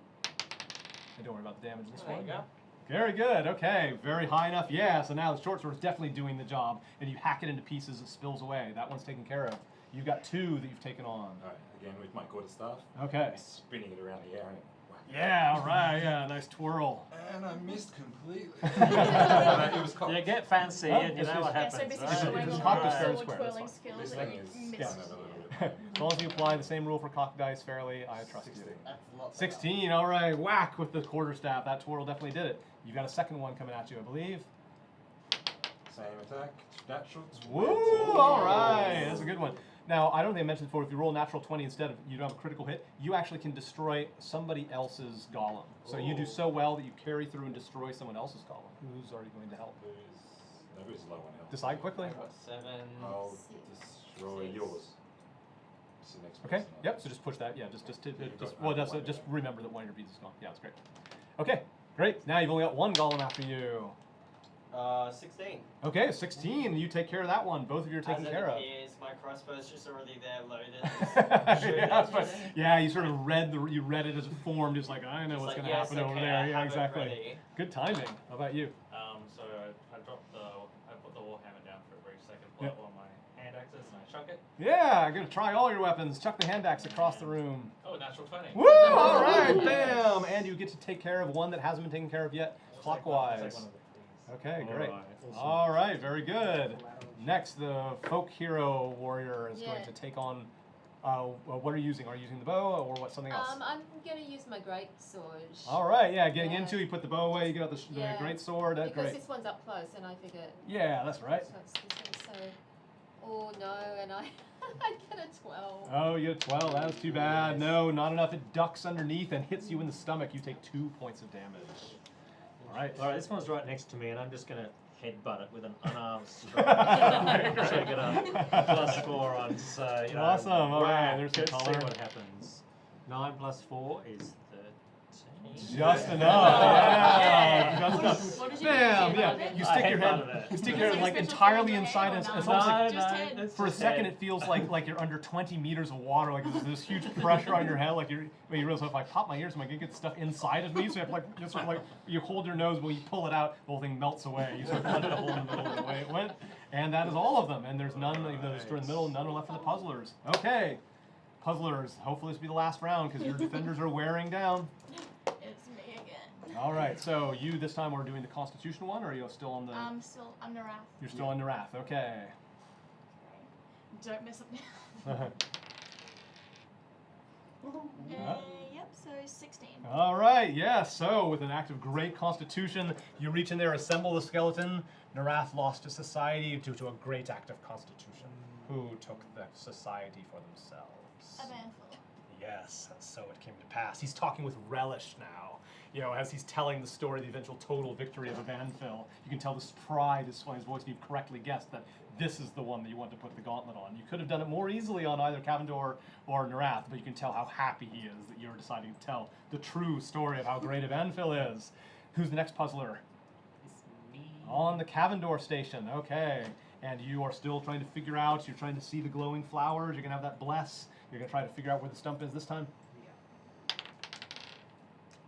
[SPEAKER 1] And don't worry about the damage this
[SPEAKER 7] There
[SPEAKER 1] one.
[SPEAKER 7] you go.
[SPEAKER 1] Very good. Okay, very high enough. Yeah. So now the short sword is definitely doing the job, and you hack it into pieces. It spills away. That one's taken care of. You've got 2 that you've taken on.
[SPEAKER 4] Alright, again with my quarterstaff.
[SPEAKER 1] Okay.
[SPEAKER 4] Spinning it around the air and whack.
[SPEAKER 1] Yeah. All right. Yeah. Nice twirl.
[SPEAKER 11] And I missed completely. It was cocked.
[SPEAKER 6] You get fancy
[SPEAKER 1] Oh,
[SPEAKER 6] and you
[SPEAKER 1] this
[SPEAKER 6] know
[SPEAKER 1] is-
[SPEAKER 6] what
[SPEAKER 9] Yeah,
[SPEAKER 6] happens.
[SPEAKER 9] so basically
[SPEAKER 1] If
[SPEAKER 9] showing
[SPEAKER 1] it's
[SPEAKER 9] all
[SPEAKER 1] cocked,
[SPEAKER 9] the
[SPEAKER 1] it's fair and
[SPEAKER 9] sword
[SPEAKER 1] square, that's
[SPEAKER 9] twirling
[SPEAKER 1] fine.
[SPEAKER 9] skills
[SPEAKER 4] This
[SPEAKER 9] that
[SPEAKER 4] thing
[SPEAKER 9] you
[SPEAKER 4] is
[SPEAKER 9] missed.
[SPEAKER 4] kind of a little bit.
[SPEAKER 1] As long as you apply the same rule for cocked dice fairly, I trust you.
[SPEAKER 4] 16.
[SPEAKER 13] That's lots.
[SPEAKER 1] 16. All right. Whack with the quarterstaff. That twirl definitely did it. You got a second one coming at you, I believe.
[SPEAKER 4] Same attack, natural 20.
[SPEAKER 1] Woo! All right, that's a good one. Now, I don't think I mentioned before, if you roll a natural 20 instead of you don't have a critical hit, you actually can destroy somebody else's golem. So you do so well that you carry through and destroy someone else's golem. Who's already going to help?
[SPEAKER 4] Nobody's low on health.
[SPEAKER 1] Decide quickly.
[SPEAKER 7] I've got 7.
[SPEAKER 4] I'll destroy
[SPEAKER 7] Six.
[SPEAKER 4] yours. It's the next
[SPEAKER 1] Okay.
[SPEAKER 4] person up.
[SPEAKER 1] Yep. So just push that. Yeah. Just
[SPEAKER 4] You've
[SPEAKER 1] just
[SPEAKER 4] got
[SPEAKER 1] well, that's
[SPEAKER 4] one
[SPEAKER 1] just
[SPEAKER 4] there.
[SPEAKER 1] remember that one of your beads is gone. Yeah, that's great. Okay. Great. Now you've only got one golem after you.
[SPEAKER 7] 16.
[SPEAKER 1] Okay, 16. You take care of that one. Both of you are taken
[SPEAKER 7] As it
[SPEAKER 1] care of.
[SPEAKER 7] appears, my crossbow's just already there loaded.
[SPEAKER 1] Yeah, that's right. Yeah, you sort of read it as it formed. It's like I know
[SPEAKER 7] It's
[SPEAKER 1] what's
[SPEAKER 7] like,
[SPEAKER 1] going to
[SPEAKER 7] yes,
[SPEAKER 1] happen over
[SPEAKER 7] okay,
[SPEAKER 1] there.
[SPEAKER 7] I
[SPEAKER 1] Yeah,
[SPEAKER 7] have it
[SPEAKER 1] exactly.
[SPEAKER 7] ready.
[SPEAKER 1] Good timing. How about you?
[SPEAKER 12] So I put the warhammer down for a brief second, pull
[SPEAKER 1] Yep.
[SPEAKER 12] out one of my hand axes, and I chuck it.
[SPEAKER 1] Yeah, I'm gonna try all your weapons. Chuck the hand axe across the room.
[SPEAKER 12] Oh, natural 20.
[SPEAKER 1] Woo! All right, bam! And you get to take care of one that hasn't been taken care of yet,
[SPEAKER 12] I'll take
[SPEAKER 1] clockwise.
[SPEAKER 12] one of the things.
[SPEAKER 1] Okay,
[SPEAKER 6] All
[SPEAKER 1] great.
[SPEAKER 6] right, awesome.
[SPEAKER 1] All right, very good. Next, the folk hero warrior is going
[SPEAKER 3] Yeah.
[SPEAKER 1] to take on. What are you using? Are you using the bow or what? Something else?
[SPEAKER 3] I'm gonna use my great sword.
[SPEAKER 1] All right, yeah. Getting
[SPEAKER 3] Yeah.
[SPEAKER 1] into, you put the bow away. You get out the
[SPEAKER 3] Yeah.
[SPEAKER 1] great sword. That's
[SPEAKER 3] Because
[SPEAKER 1] great.
[SPEAKER 3] this one's up close, and I figure.
[SPEAKER 1] Yeah, that's right.
[SPEAKER 3] So it's this one, so. Oh no, and I I get a 12.
[SPEAKER 1] Oh, you get 12. That was too bad. No, not enough. It ducks underneath and hits you in the stomach. You take 2 points of damage. All right.
[SPEAKER 6] All right, this one's right next to me, and I'm just going to headbutt it with an unarmed strike. So I get a +4 on, so, you know.
[SPEAKER 1] Awesome, all right,
[SPEAKER 6] whack.
[SPEAKER 1] there's some
[SPEAKER 6] Let's
[SPEAKER 1] color.
[SPEAKER 6] see what happens. 9 + 4 is 13.
[SPEAKER 1] Just enough. Yeah. Just
[SPEAKER 9] What
[SPEAKER 1] enough.
[SPEAKER 9] did- what did you
[SPEAKER 1] Bam.
[SPEAKER 9] do?
[SPEAKER 1] Yeah. You
[SPEAKER 6] I
[SPEAKER 1] stick your
[SPEAKER 6] headbutted
[SPEAKER 1] head.
[SPEAKER 6] it.
[SPEAKER 1] You stick
[SPEAKER 9] Was
[SPEAKER 1] your
[SPEAKER 9] there
[SPEAKER 1] head
[SPEAKER 9] a
[SPEAKER 1] like
[SPEAKER 9] special
[SPEAKER 1] entirely
[SPEAKER 9] thing on
[SPEAKER 1] inside.
[SPEAKER 9] your
[SPEAKER 1] It's
[SPEAKER 9] head or
[SPEAKER 1] almost
[SPEAKER 9] no?
[SPEAKER 1] like
[SPEAKER 9] Just head.
[SPEAKER 6] it's
[SPEAKER 1] for a
[SPEAKER 6] just
[SPEAKER 1] second
[SPEAKER 6] head.
[SPEAKER 1] it feels like you're under 20 meters of water. Like there's this huge pressure on your head. Like you realize if I pop my ears, am I gonna get stuff inside of me? So you have to like just sort of like you hold your nose, but when you pull it out, the whole thing melts away. You sort of punch a hole in the middle of the way it went, and that is all of them. And there's none. Even though there's two in the middle, none are left for the puzzlers. Okay, puzzlers. Hopefully this will be the last round because your defenders are wearing down.
[SPEAKER 9] It's me again.
[SPEAKER 1] All right, so you this time are doing the Constitution one, or are you still on the?
[SPEAKER 9] I'm still under wrath.
[SPEAKER 1] You're still on the Wrath. Okay.
[SPEAKER 9] Don't mess up now. Yep, so 16.
[SPEAKER 1] All right, yeah, so with an act of great constitution, you reach in there, assemble the skeleton. Narath lost to society due to a great act of constitution. Who took the society for themselves?
[SPEAKER 9] A handful.
[SPEAKER 1] Yes, and so it came to pass. He's talking with relish now. You know, as he's telling the story, the eventual total victory of Evanphil, you can tell this pride is on his voice, and you've correctly guessed that this is the one that you want to put the gauntlet on. You could have done it more easily on either Cavendor or Narath, but you can tell how happy he is that you're deciding to tell the true story of how great Evanphil is. Who's the next puzzler?
[SPEAKER 8] It's me.
[SPEAKER 1] On the Cavendor station, okay. And you are still trying to figure out, you're trying to see the glowing flowers, you're gonna have that bless, you're gonna try to figure out where the stump is this time.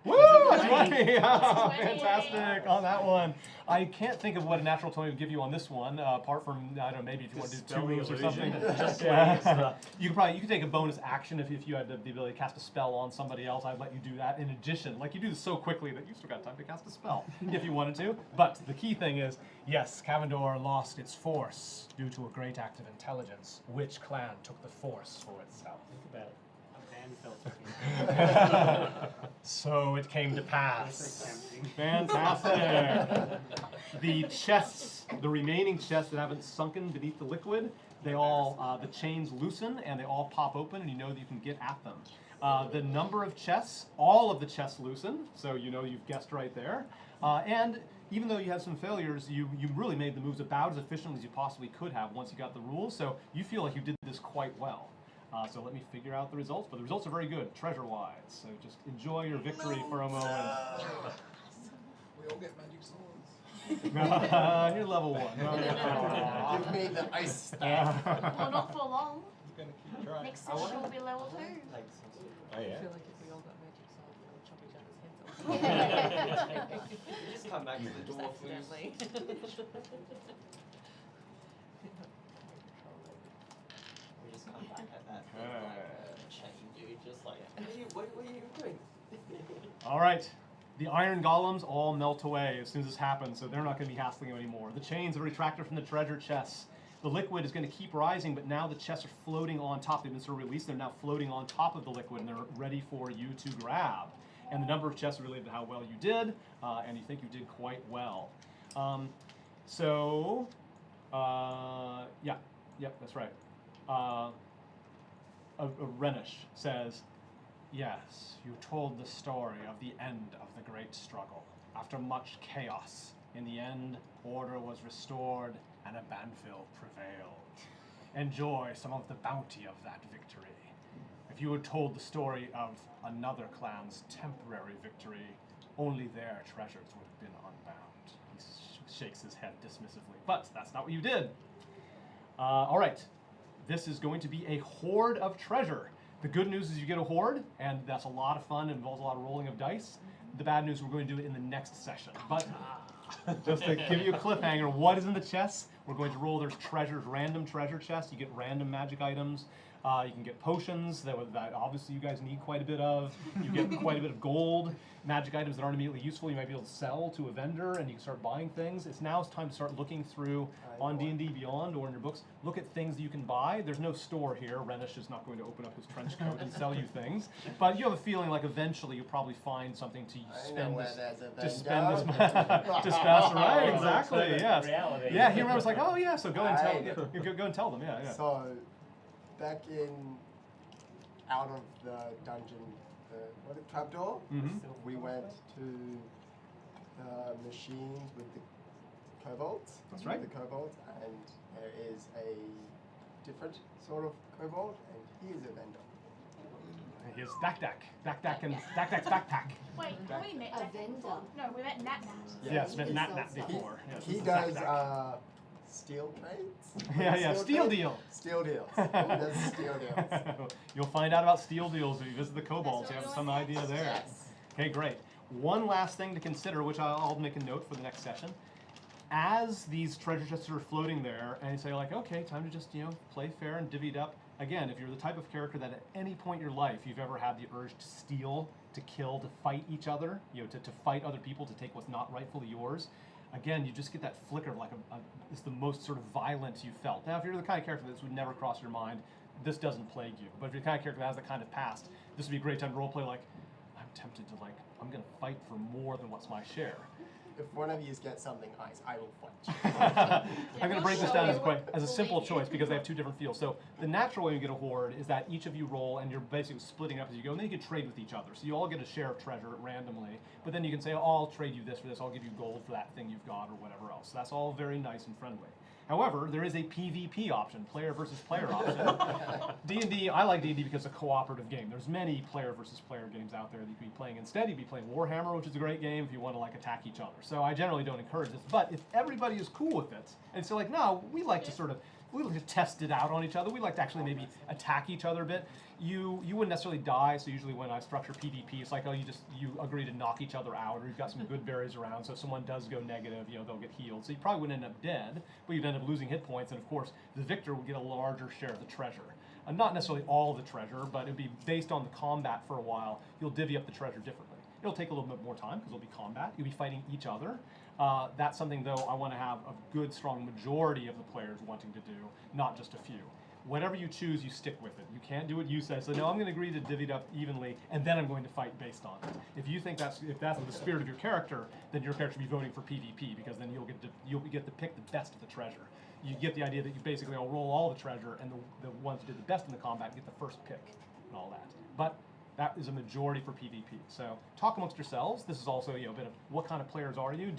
[SPEAKER 1] Woo! That's 20! Yeah,
[SPEAKER 9] 20.
[SPEAKER 1] fantastic on that one. I can't think of what a natural 20 would give you on this one, apart from, I don't know, maybe if you want to do
[SPEAKER 6] Dispel
[SPEAKER 1] two
[SPEAKER 6] the
[SPEAKER 1] moves or
[SPEAKER 6] illusion.
[SPEAKER 1] something.
[SPEAKER 6] Just
[SPEAKER 1] Yeah. You could take a bonus action if you had the ability to cast a spell on somebody else. I'd let you do that in addition. Like, you do this so quickly that you still got time to cast a spell if you wanted to. But the key thing is, yes, Cavendor lost its force due to a great act of intelligence. Which clan took the force for itself?
[SPEAKER 6] Think about it.
[SPEAKER 8] A band felt
[SPEAKER 1] So it came to pass.
[SPEAKER 8] so tempting.
[SPEAKER 1] Fantastic. The chests, the remaining chests that haven't sunken beneath the liquid, they all, the chains loosen and they all pop open, and you know that you can get at them. The number of chests, all of the chests loosen, so you know you've guessed right there. And even though you had some failures, you really made the moves about as efficiently as you possibly could have once you got the rules, so you feel like you did this quite well. So let me figure out the results, but the results are very good, treasure-wise. So just enjoy your victory for a moment.
[SPEAKER 11] We all get magic swords.
[SPEAKER 1] You're level 1.
[SPEAKER 2] Give me the ice staff.
[SPEAKER 9] Well, not for long.
[SPEAKER 11] I'm gonna keep trying.
[SPEAKER 9] Next session will be level 2.
[SPEAKER 4] Oh yeah.
[SPEAKER 5] I feel like if we all got magic swords, we would chop each other's heads off.
[SPEAKER 7] You just come back to the door for
[SPEAKER 5] Accidentally.
[SPEAKER 7] We just come back at that thing like a chain dude, just like, what are you doing?
[SPEAKER 1] All right. The iron golems all melt away as soon as this happens, so they're not going to be hassling you anymore. The chains are retracted from the treasure chests. The liquid is going to keep rising, but now the chests are floating on top. They've been sort of released. They're now floating on top of the liquid, and they're ready for you to grab. And the number of chests are related to how well you did, and you think you did quite well. Yep, that's right. Renish says, yes, you told the story of the end of the great struggle. After much chaos, in the end, order was restored and a Banfield prevailed. Enjoy some of the bounty of that victory. If you had told the story of another clan's temporary victory, only their treasures would have been unbound. He shakes his head dismissively, but that's not what you did. All right, this is going to be a hoard of treasure. The good news is you get a hoard, and that's a lot of fun, and involves a lot of rolling of dice. The bad news, we're going to do it in the next session. But just to give you a cliffhanger, what is in the chests? We're going to roll, there's treasures, random treasure chests. You get random magic items. You can get potions that obviously you guys need quite a bit of. You get quite a bit of gold, magic items that aren't immediately useful. You might be able to sell to a vendor, and you can start buying things. It's time to start looking through on D&D Beyond or in your books. Look at things that you can buy. There's no store here. Renish is not going to open up his trench coat and sell you things. But you have a feeling like eventually you'll probably find something to spend this. To spend this right? Exactly. Yes.
[SPEAKER 6] Reality.
[SPEAKER 1] Yeah. He remembers like, oh yeah. So go and tell. Go and tell them. Yeah.
[SPEAKER 2] So, back out of the dungeon, the trapdoor, we went to the machines with the kobolds.
[SPEAKER 1] That's right.
[SPEAKER 2] The kobolds, and there is a different sort of kobold, and he is a vendor.
[SPEAKER 1] Here's Dak's backpack.
[SPEAKER 9] Wait, we met
[SPEAKER 3] A
[SPEAKER 9] Jack
[SPEAKER 3] vendor.
[SPEAKER 9] before. No, we met Nat.
[SPEAKER 1] Yes, met
[SPEAKER 3] he
[SPEAKER 1] Nat
[SPEAKER 3] sells
[SPEAKER 1] before. Yes,
[SPEAKER 2] He
[SPEAKER 1] this is
[SPEAKER 2] does
[SPEAKER 1] Dak.
[SPEAKER 2] steel trades.
[SPEAKER 1] Steel deal.
[SPEAKER 2] Steel deals. He does steel deals.
[SPEAKER 1] You'll find out about steel deals if you visit the kobolds. You have some idea there.
[SPEAKER 3] Yes.
[SPEAKER 1] Okay, great. One last thing to consider, which I'll make a note for the next session. As these treasure chests are floating there, and you say like, okay, time to just play fair and divvy it up. Again, if you're the type of character that at any point in your life you've ever had the urge to steal, to kill, to fight each other, to fight other people, to take what's not rightfully yours, again, you just get that flicker of like it's the most sort of violent you felt. Now, if you're the kind of character that this would never cross your mind, this doesn't plague you. But if you're the kind of character that has that kind of past, this would be a great time to roleplay like, I'm tempted to I'm going to fight for more than what's my share.
[SPEAKER 2] If one of you gets something nice, I will fight you.
[SPEAKER 1] I'm going to break this down as a simple choice because they have two different feels. So the natural way you get a horde is that each of you roll and you're basically splitting up as you go, and then you can trade with each other. So you all get a share of treasure randomly, but then you can say, oh, I'll trade you this for this, I'll give you gold for that thing you've got or whatever else. So that's all very nice and friendly. However, there is a PvP option, player versus player option. D&D, I like D&D because it's a cooperative game. There's many player versus player games out there that you could be playing instead. You'd be playing Warhammer, which is a great game if you want to attack each other. So I generally don't encourage this, but if everybody is cool with it, and so no, we like to we like to test it out on each other. We like to actually maybe attack each other a bit. You wouldn't necessarily die, so usually when I structure PvP, it's like, oh, you agree to knock each other out, or you've got some good berries around, so if someone does go negative, they'll get healed. So you probably wouldn't end up dead, but you'd end up losing hit points, and of course, the victor would get a larger share of the treasure. Not necessarily all of the treasure, but it'd be based on the combat for a while. You'll divvy up the treasure differently. It'll take a little bit more time, because it'll be combat. You'll be fighting each other. That's something, though, I want to have a good, strong majority of the players wanting to do, not just a few. Whatever you choose, you stick with it. You can't do what you say. So no, I'm going to agree to divvy it up evenly, and then I'm going to fight based on it. If you think that's the spirit of your character, then your character should be voting for PvP, because then you'll get to pick the best of the treasure. You get the idea that you basically all roll all the treasure, and the ones who did the best in the combat get the first pick and all that. But that is a majority for PvP. So talk amongst yourselves. This is also a bit of what kind of players are you?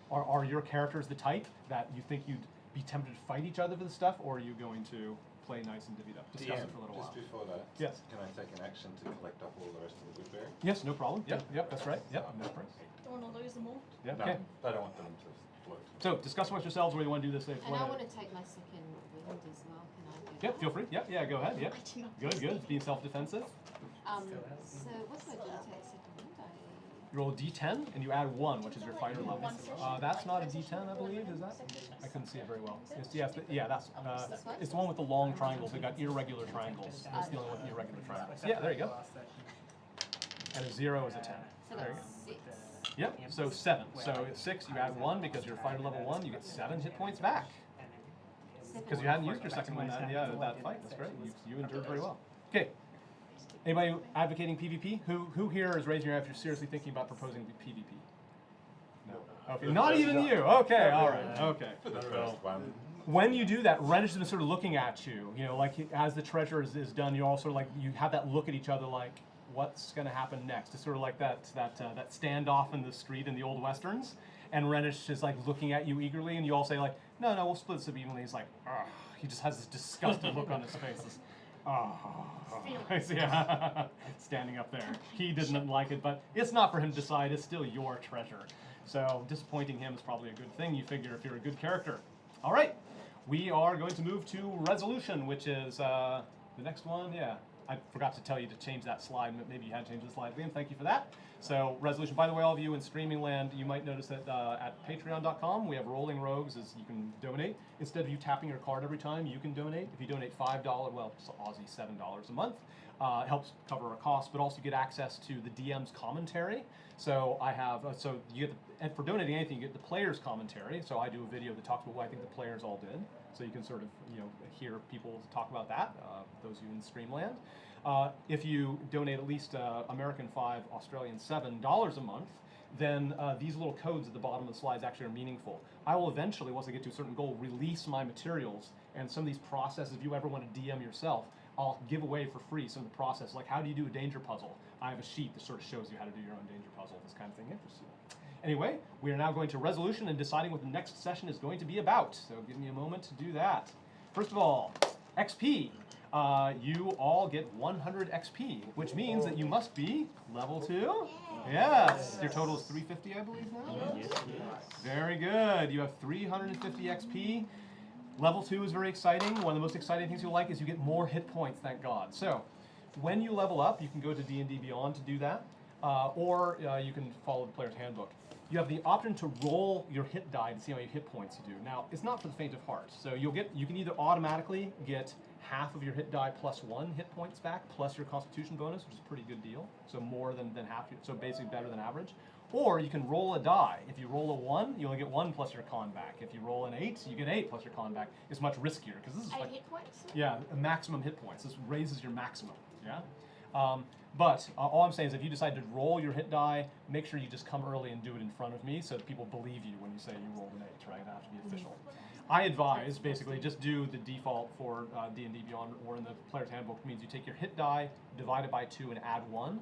[SPEAKER 1] Are your characters the type that you think you'd be tempted to fight each other for the stuff, or are you going to play nice and divvy it up? Discuss it for a little while.
[SPEAKER 4] Just before that,
[SPEAKER 1] yes.
[SPEAKER 4] Can I take an action to collect up all the rest of the good berries?
[SPEAKER 1] Yes, no problem. Yep, that's right. Yep, no problem.
[SPEAKER 9] Don't want to lose them all.
[SPEAKER 1] Yeah,
[SPEAKER 4] No,
[SPEAKER 1] okay.
[SPEAKER 4] I don't want them to float.
[SPEAKER 1] So discuss amongst yourselves where you want to do this.
[SPEAKER 3] And I want to take my second wind as well. Can I do that?
[SPEAKER 1] Yep, feel free. Yeah, go ahead. Yep.
[SPEAKER 9] I do not.
[SPEAKER 1] Good. Being self-defensive.
[SPEAKER 3] So what do I do to take second wind?
[SPEAKER 1] You roll a d10 and you add 1, which is your fighter level.
[SPEAKER 9] One session.
[SPEAKER 1] That's not a d10, I believe, is that? I couldn't see it very well. Yes, that's
[SPEAKER 3] This one?
[SPEAKER 1] it's the one with the long triangles. They've got irregular triangles. That's the only one with irregular triangles. Yeah, there you go. And a 0 is a 10.
[SPEAKER 3] So
[SPEAKER 1] There you
[SPEAKER 3] that's
[SPEAKER 1] go.
[SPEAKER 3] 6.
[SPEAKER 1] Yep, so 7. So at 6, you add 1 because you're fighter level 1, you get 7 hit points back. Because you hadn't used your second one that fight. That's great. You endured very well. Okay. Anybody advocating PvP? Who here is raising your hand if you're seriously thinking about proposing PvP? No. Okay, not even you. Okay, all right. Okay.
[SPEAKER 4] For the first one.
[SPEAKER 1] When you do that, Renish has been sort of looking at you. You know, like as the treasure is done, you all sort of like you have that look at each other, like what's going to happen next? It's sort of like that standoff in the street in the old westerns. And Renish is like looking at you eagerly, and you all say like, no, we'll split this up evenly. He's like, ugh. He just has this disgusted look on his face. This, yeah, standing up there. He didn't like it, but it's not for him to decide. It's still your treasure. So disappointing him is probably a good thing, you figure, if you're a good character. All right, we are going to move to resolution, which is the next one. Yeah, I forgot to tell you to change that slide. Maybe you had to change the slide, Liam. Thank you for that. So resolution, by the way, all of you in streaming land, you might notice that at patreon.com, we have rolling rogues as you can donate. Instead of you tapping your card every time, you can donate. If you donate $5, well, it's Aussie $7 a month, it helps cover our costs, but also you get access to the DM's commentary. So I have, so you get, and for donating anything, you get the player's commentary. So I do a video that talks about what I think the players all did. So you can sort of, hear people talk about that, those of you in Streamland. If you donate at least American 5, Australian $7 a month, then these little codes at the bottom of the slides actually are meaningful. I will eventually, once I get to a certain goal, release my materials, and some of these processes, if you ever want to DM yourself, I'll give away for free some of the process. Like, how do you do a danger puzzle? I have a sheet that sort of shows you how to do your own danger puzzle. This kind of thing interests you. Anyway, we are now going to resolution and deciding what the next session is going to be about. So give me a moment to do that. First of all, XP. You all get 100 XP, which means that you must be level 2. Yes. Your total is 350, I believe now?
[SPEAKER 6] Yes.
[SPEAKER 1] Very good. You have 350 XP. Level 2 is very exciting. One of the most exciting things you'll like is you get more hit points, thank God. So when you level up, you can go to D&D Beyond to do that, or you can follow the player's handbook. You have the option to roll your hit die to see how many hit points you do. Now, it's not for the faint of heart. So you can either automatically get half of your hit die plus 1 hit points back, plus your constitution bonus, which is a pretty good deal. So more than half, so basically better than average. Or you can roll a die. If you roll a 1, you only get 1 plus your con back. If you roll an 8, you get 8 plus your con back. It's much riskier, because this is
[SPEAKER 9] 8
[SPEAKER 1] like,
[SPEAKER 9] hit points?
[SPEAKER 1] yeah, a maximum hit points. This raises your maximum, yeah? But all I'm saying is if you decide to roll your hit die, make sure you just come early and do it in front of me so that people believe you when you say you rolled an 8, right? It has to be official. I advise, basically, just do the default for D&D Beyond or in the player's handbook. It means you take your hit die, divide it by 2, and add 1.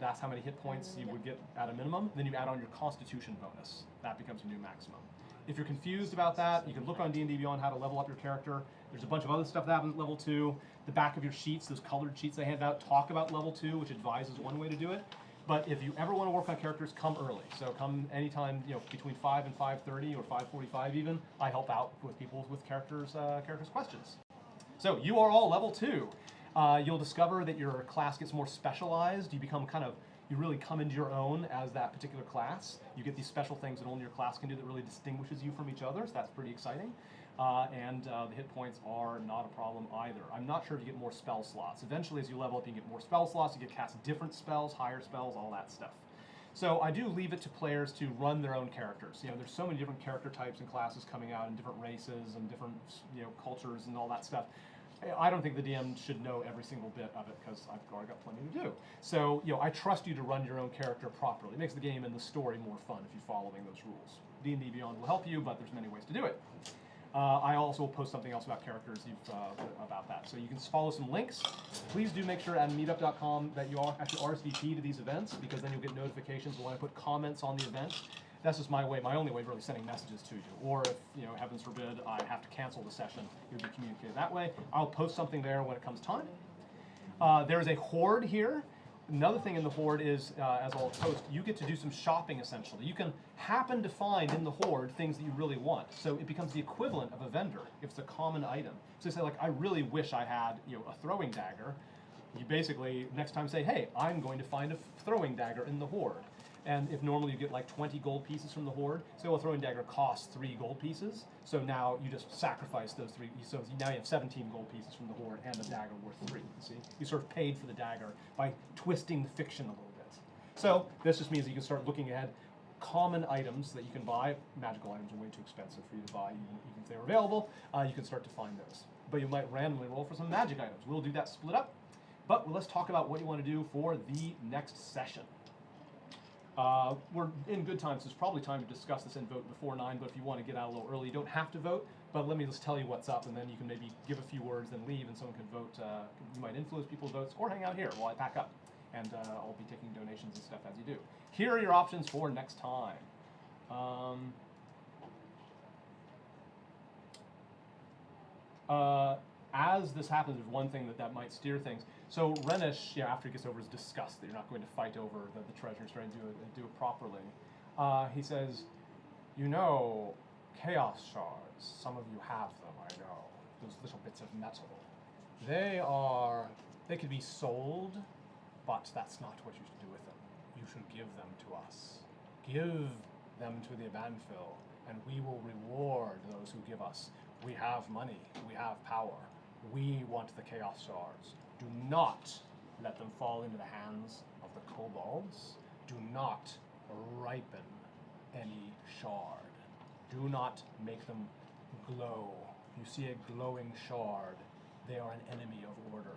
[SPEAKER 1] That's how many hit points you would get at a minimum. Then you add on your constitution bonus. That becomes a new maximum. If you're confused about that, you can look on D&D Beyond how to level up your character. There's a bunch of other stuff that happens at level 2. The back of your sheets, those colored sheets they hand out, talk about level 2, which advises one way to do it. But if you ever want to work on characters, come early. So come anytime, between 5 and 5:30 or 5:45 even. I help out with people with characters questions. So you are all level 2. You'll discover that your class gets more specialized. You really come into your own as that particular class. You get these special things that only your class can do that really distinguishes you from each other, so that's pretty exciting. And the hit points are not a problem either. I'm not sure if you get more spell slots. Eventually, as you level up, you can get more spell slots. You can cast different spells, higher spells, all that stuff. So I do leave it to players to run their own characters. There's so many different character types and classes coming out, and different races and different cultures and all that stuff. I don't think the DM should know every single bit of it because I've already got plenty to do. So, I trust you to run your own character properly. It makes the game and the story more fun if you're following those rules. D&D Beyond will help you, but there's many ways to do it. I also will post something else about characters about that. So you can follow some links. Please do make sure at meetup.com that you actually RSVP to these events, because then you'll get notifications when I put comments on the event. That's just my only way of really sending messages to you. Or if, heavens forbid, I have to cancel the session, you'll be communicated that way. I'll post something there when it comes time. There's a horde here. Another thing in the horde is, as I'll post, you get to do some shopping, essentially. You can happen to find in the horde things that you really want. So it becomes the equivalent of a vendor if it's a common item. So say, like, I really wish I had, a throwing dagger. you basically next time say, hey, I'm going to find a throwing dagger in the hoard. And if normally you get like 20 gold pieces from the hoard, say, well, throwing dagger costs 3 gold pieces. So now you just sacrifice those 3. So now you have 17 gold pieces from the hoard and the dagger worth 3. See, you sort of paid for the dagger by twisting the fiction a little bit. So this just means that you can start looking at common items that you can buy. Magical items are way too expensive for you to buy, even if they're available. You can start to find those. But you might randomly roll for some magic items. We'll do that split up. But let's talk about what you want to do for the next session. We're in good time, so it's probably time to discuss this and vote before 9, but if you want to get out a little early, you don't have to vote, but let me just tell you what's up, and then you can maybe give a few words, then leave, and someone can vote. You might influence people's votes, or hang out here while I pack up, and I'll be taking donations and stuff as you do. Here are your options for next time. As this happens, there's one thing that might steer things. So Renish, after he gets over his disgust that you're not going to fight over the treasure and trying to do it properly, he says, you know, chaos shards, some of you have them, I know, those little bits of metal. They could be sold, but that's not what you should do with them. You should give them to us. Give them to the Abanfil, and we will reward those who give us. We have money, we have power. We want the chaos shards. Do not let them fall into the hands of the kobolds. Do not ripen any shard. Do not make them glow. If you see a glowing shard, they are an enemy of order.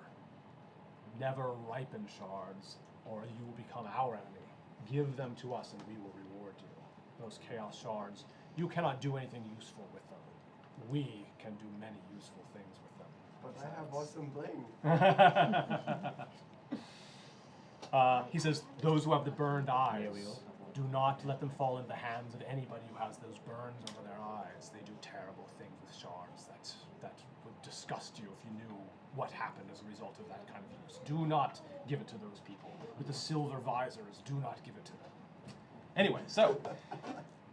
[SPEAKER 1] Never ripen shards, or you will become our enemy. Give them to us, and we will reward you. Those chaos shards, you cannot do anything useful with them. We can do many useful things with them.
[SPEAKER 2] But I have awesome bling.
[SPEAKER 1] He says, those who have the burned eyes, do not let them fall into the hands of anybody who has those burns over their eyes. They do terrible things with shards that would disgust you if you knew what happened as a result of that kind of use. Do not give it to those people. With the silver visors, do not give it to them. Anyway, so,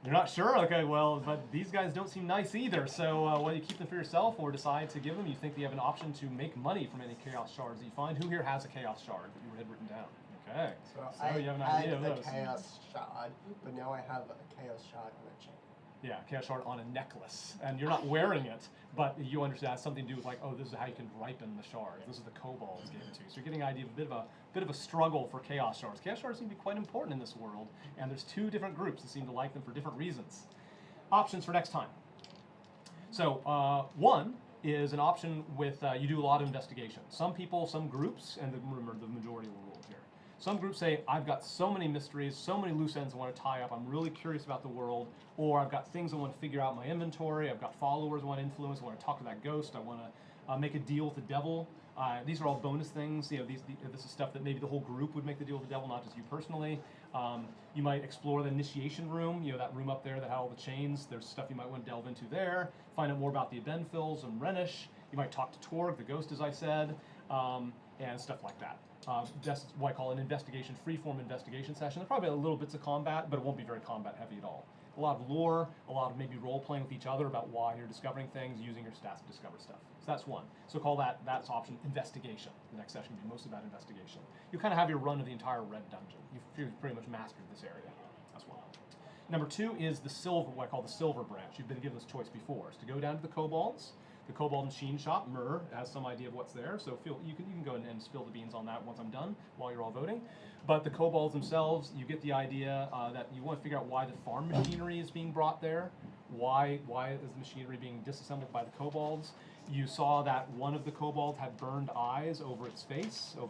[SPEAKER 1] you're not sure? Okay, well, but these guys don't seem nice either, so whether you keep them for yourself or decide to give them, you think that you have an option to make money from any chaos shards that you find. Who here has a chaos shard that you had written down? Okay,
[SPEAKER 2] So
[SPEAKER 1] you have an
[SPEAKER 2] I
[SPEAKER 1] idea of
[SPEAKER 2] had a
[SPEAKER 1] those.
[SPEAKER 2] chaos shard, but now I have a chaos shard on a chain.
[SPEAKER 1] Yeah, chaos shard on a necklace, and you're not wearing it, but you understand it has something to do with like, oh, this is how you can ripen the shards. This is the kobolds gave it to you. So you're getting an idea of a bit of a struggle for chaos shards. Chaos shards seem to be quite important in this world, and there's 2 different groups that seem to like them for different reasons. Options for next time. So one is an option with you do a lot of investigation. Some people, some groups, and remember the majority will rule here. Some groups say, I've got so many mysteries, so many loose ends I want to tie up, I'm really curious about the world, or I've got things I want to figure out in my inventory, I've got followers I want to influence, I want to talk to that ghost, I want to make a deal with the devil. These are all bonus things. This is stuff that maybe the whole group would make the deal with the devil, not just you personally. You might explore the initiation room, that room up there that had all the chains. There's stuff you might want to delve into there. Find out more about the Benfils and Renish. You might talk to Torg, the ghost, as I said, and stuff like that. That's what I call an investigation, free-form investigation session. There's probably a little bits of combat, but it won't be very combat-heavy at all. A lot of lore, a lot of maybe role-playing with each other about why you're discovering things, using your stats to discover stuff. So that's one. So call that's option investigation. The next session will be mostly about investigation. You kind of have your run of the entire red dungeon. You've pretty much mastered this area. That's one. Number 2 is the silver, what I call the silver branch. You've been given this choice before. It's to go down to the kobolds. The Kobold Machine Shop, Myrrh, has some idea of what's there, so you can go and spill the beans on that once I'm done, while you're all voting. But the kobolds themselves, you get the idea that you want to figure out why the farm machinery is being brought there. Why is the machinery being disassembled by the kobolds? You saw that one of the kobolds had burned eyes over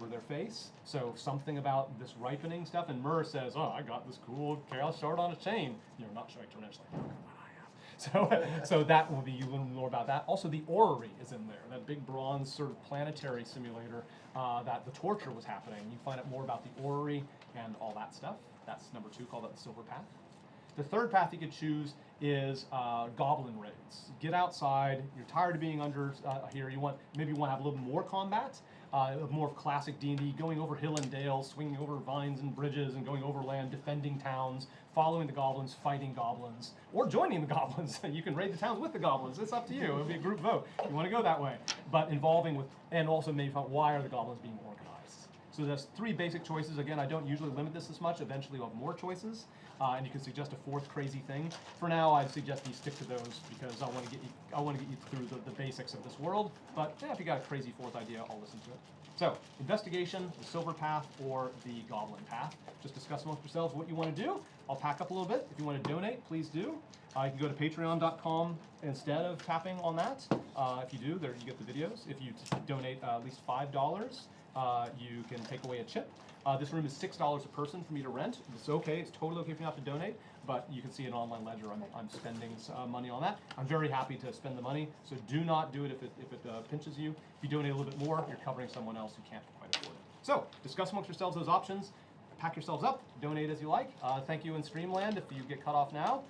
[SPEAKER 1] their face. So something about this ripening stuff, and Myrrh says, oh, I got this cool chaos shard on a chain. You're not showing to Rich, like, oh, come on. So that will be, you learn more about that. Also, the orrery is in there, that big bronze sort of planetary simulator that the torture was happening. You find out more about the orrery and all that stuff. That's number 2, called that the silver path. The third path you could choose is goblin raids. Get outside. You're tired of being under here. Maybe you want to have a little more combat, more of classic D&D, going over hill and dale, swinging over vines and bridges, and going overland, defending towns, following the goblins, fighting goblins, or joining the goblins. You can raid the towns with the goblins. It's up to you. It'll be a group vote. You want to go that way, but involving with, and also maybe why are the goblins being organized? So there's 3 basic choices. Again, I don't usually limit this much. Eventually you'll have more choices, and you can suggest a 4th crazy thing. For now, I'd suggest you stick to those because I want to get you through the basics of this world. But yeah, if you got a crazy 4th idea, I'll listen to it. So, investigation, the silver path, or the goblin path. Just discuss amongst yourselves what you want to do. I'll pack up a little bit. If you want to donate, please do. You can go to patreon.com instead of tapping on that. If you do, there you get the videos. If you donate at least $5, you can take away a chip. This room is $6 a person for me to rent. It's okay. It's totally okay for you not to donate, but you can see an online ledger. I'm spending money on that. I'm very happy to spend the money, so do not do it if it pinches you. If you donate a little bit more, you're covering someone else who can't quite afford it. So discuss amongst yourselves those options. Pack yourselves up. Donate as you like. Thank you in Streamland if you get cut off now.